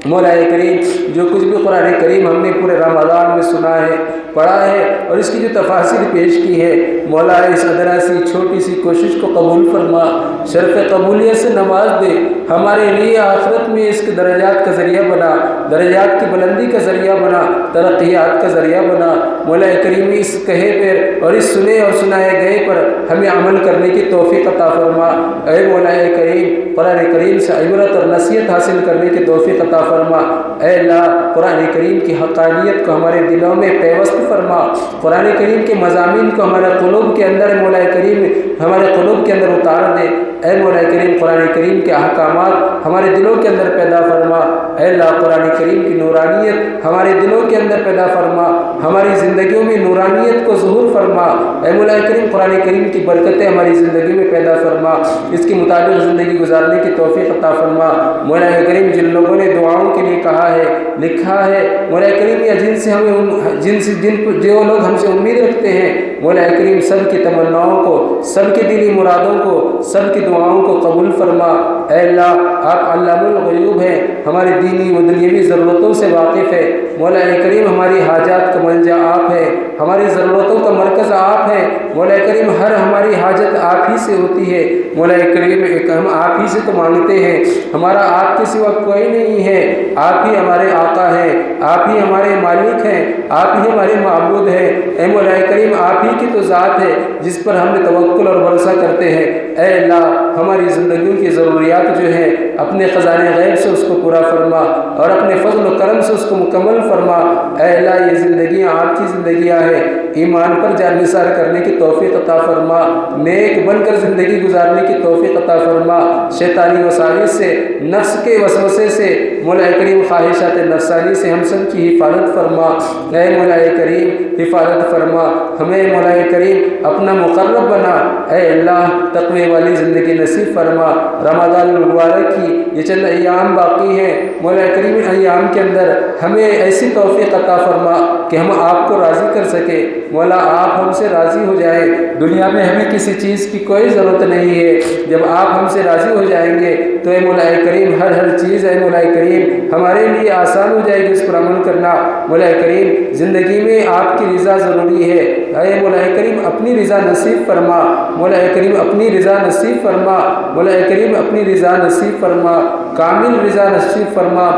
مولا کریم جو کچھ بھی قرآن کریم ہم نے پورے رمضان میں سنا ہے، پڑھا ہے اور اس کی جو تفاصیر پیش کی ہے مولا اس ادنا سی چھوٹی سی کوشش کو قبول فرما، شرف قبولیت سے نواز دے، ہمارے لیے آخرت میں اس کے درجات کا ذریعہ بنا، درجات کی بلندی کا ذریعہ بنا، ترقیات کا ذریعہ بنا۔ مولا کریم اس کہے پر اور اس سنے اور سنائے گئے پر ہمیں عمل کرنے کی توفیق عطا فرما۔ اے مولا کریم قرآن کریم سے عبرت اور نصیحت حاصل کرنے کی توفیق عطا فرما۔ اے اللہ قرآن کریم کی حقانیت کو ہمارے دلوں میں پیوست فرما، قرآن کریم کے مضامین کو ہمارے قلوب کے اندر مولا کریم ہمارے قلوب کے اندر اتار دے۔ اے مولا کریم قرآن کریم کے احکامات ہمارے دلوں کے اندر پیدا فرما۔ اے اللہ قرآن کریم کی نورانیت ہمارے دلوں کے اندر پیدا فرما، ہماری زندگیوں میں نورانیت کو ظہور فرما۔ اے مولا کریم قرآن کریم کی برکتیں ہماری زندگی میں پیدا فرما، اس کے مطابق زندگی گزارنے کی توفیق عطا فرما۔ مولا کریم جن لوگوں نے دعاؤں کے لیے کہا ہے، لکھا ہے مولا کریم یا جو لوگ ہم سے امید رکھتے ہیں مولا کریم سب کی تمناؤں کو، سب کی دلی مرادوں کو، سب کی دعاؤں کو قبول فرما۔ اے اللہ آپ علام الغیوب ہیں، ہماری دینی و دنیاوی ضرورتوں سے واقف ہے۔ مولا کریم ہماری حاجات کا منجا آپ ہے، ہماری ضرورتوں کا مرکز آپ ہے۔ مولا کریم ہر ہماری حاجت آپ ہی سے ہوتی ہے۔ مولا کریم ہم آپ ہی سے تو مانگتے ہیں، ہمارا آپ کے سوا کوئی نہیں ہے، آپ ہی ہمارے آقا ہیں، آپ ہی ہمارے مالک ہیں، آپ ہی ہمارے معبود ہیں۔ اے مولا کریم آپ ہی کی تو ذات ہے جس پر ہم توکل اور بھروسہ کرتے ہیں۔ اے اللہ ہماری زندگیوں کی ضروریات جو ہیں اپنے خزانے غیب سے اس کو پورا فرما اور اپنے فضل و کرم سے اس کو مکمل فرما۔ اے اللہ یہ زندگیاں آپ کی زندگیاں ہیں، ایمان پر جان نثار کرنے کی توفیق عطا فرما، نیک بن کر زندگی گزارنے کی توفیق عطا فرما، شیطانی وساوس سے، نفس کے وسوسے سے، مولا کریم خواہشات نفسانی سے ہم سب کی حفاظت فرما۔ اے مولا کریم حفاظت فرما، ہمیں مولا کریم اپنا مقرب بنا۔ اے اللہ تقوی والی زندگی نصیب فرما۔ رمضان المبارک کی یہ چند ایام باقی ہیں مولا کریم ایام کے اندر ہمیں ایسی توفیق عطا فرما کہ ہم آپ کو راضی کر سکے۔ مولا آپ ہم سے راضی ہو جائیں، دنیا میں ہمیں کسی چیز کی کوئی ضرورت نہیں ہے، جب آپ ہم سے راضی ہو جائیں گے تو اے مولا کریم ہر چیز اے مولا کریم ہمارے لیے آسان ہو جائے گی اس پر عمل کرنا۔ مولا کریم زندگی میں آپ کی رضا ضروری ہے، اے مولا کریم اپنی رضا نصیب فرما، مولا کریم اپنی رضا نصیب فرما، مولا کریم اپنی رضا نصیب فرما، کامل رضا نصیب فرما۔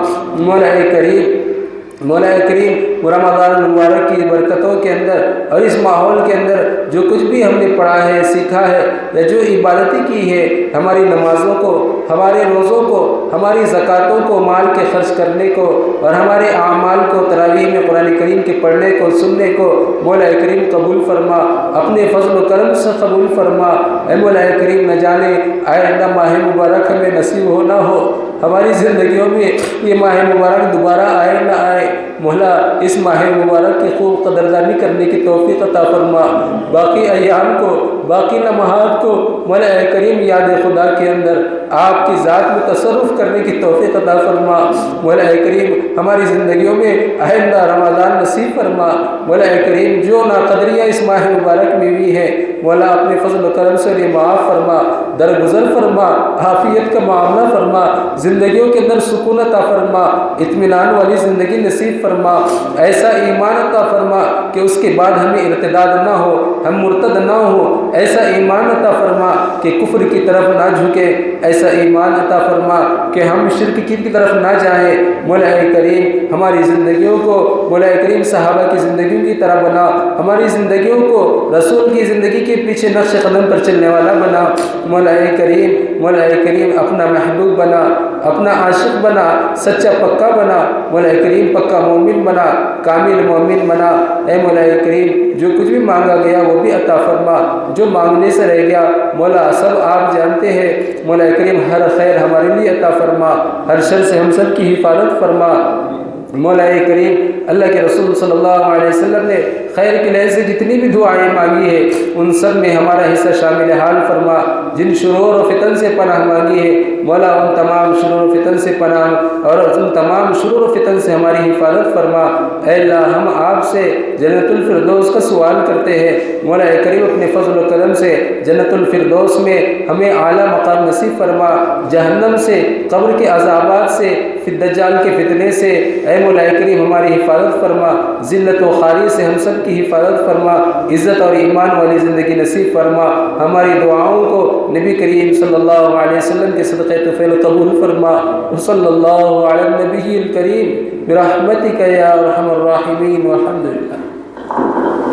مولا کریم رمضان المبارک کی برکتوں کے اندر اور اس ماحول کے اندر جو کچھ بھی ہم نے پڑھا ہے، سیکھا ہے یا جو عبادتیں کی ہے، ہماری نمازوں کو، ہمارے روزوں کو، ہماری زکوٰۃوں کو، مال کے خرچ کرنے کو اور ہمارے اعمال کو، تراویح میں قرآن کریم کے پڑھنے کو، سننے کو مولا کریم قبول فرما، اپنے فضل و کرم سے قبول فرما۔ اے مولا کریم، نہ جانے آئندہ ماہ مبارک ہمیں نصیب ہو نہ ہو، ہماری زندگیوں میں یہ ماہ مبارک دوبارہ آئے نہ آئے، مولا اس ماہ مبارک کی خوب قدردانی کرنے کی توفیق عطا فرما۔ باقی ایام کو، باقی لمحات کو مولا کریم یاد خدا کے اندر آپ کی ذات میں تصرف کرنے کی توفیق عطا فرما۔ مولا کریم ہماری زندگیوں میں آئندہ رمضان نصیب فرما۔ مولا کریم جو ناقدریاں اس ماہ مبارک میں ہوئی ہیں، مولا اپنے فضل و کرم سے انہیں معاف فرما، درگزر فرما، عافیت کا معاملہ فرما، زندگیوں کے اندر سکون عطا فرما، اطمینان والی زندگی نصیب فرما، ایسا ایمان عطا فرما کہ اس کے بعد ہمیں ارتداد نہ ہو، ہم مرتد نہ ہو، ایسا ایمان عطا فرما کہ کفر کی طرف نہ جھکے، ایسا ایمان عطا فرما کہ ہم شرک کی طرف نہ جائیں۔ مولا کریم ہماری زندگیوں کو مولا کریم صحابہ کی زندگیوں کی طرح بنا، ہماری زندگیوں کو رسول کی زندگی کے پیچھے نقش قدم پر چلنے والا بنا۔ مولا کریم اپنا محبوب بنا، اپنا عاشق بنا، سچا پکا بنا، مولا کریم پکا مومن بنا، کامل مومن بنا۔ اے مولا کریم جو کچھ بھی مانگا گیا وہ بھی عطا فرما، جو مانگنے سے رہ گیا مولا سب آپ جانتے ہیں۔ مولا کریم ہر خیر ہمارے لیے عطا فرما، ہر شر سے ہم سب کی حفاظت فرما۔ مولا کریم اللہ کے رسول صلی اللہ علیہ وسلم نے خیر کے لحاظ سے جتنی بھی دعائیں مانگی ہے ان سب میں ہمارا حصہ شامل حال فرما۔ جن شرور و فتن سے پناہ مانگی ہے مولا ان تمام شرور و فتن سے پناہ اور ان تمام شرور و فتن سے ہماری حفاظت فرما۔ اے اللہ ہم آپ سے جنت الفردوس کا سوال کرتے ہیں، مولا کریم اپنے فضل و کرم سے جنت الفردوس میں ہمیں اعلیٰ مقام نصیب فرما، جہنم سے، قبر کے عذابات سے، دجال کے فتنے سے اے مولا کریم ہماری حفاظت فرما، ذلت و خواری سے ہم سب کی حفاظت فرما، عزت اور ایمان والی زندگی نصیب فرما۔ ہماری دعاؤں کو نبی کریم صلی اللہ علیہ وسلم کے صدقے طفیل قبول فرما۔ صلی اللہ علی النبی الکریم برحمتک یا ارحم الراحمین والحمد للہ۔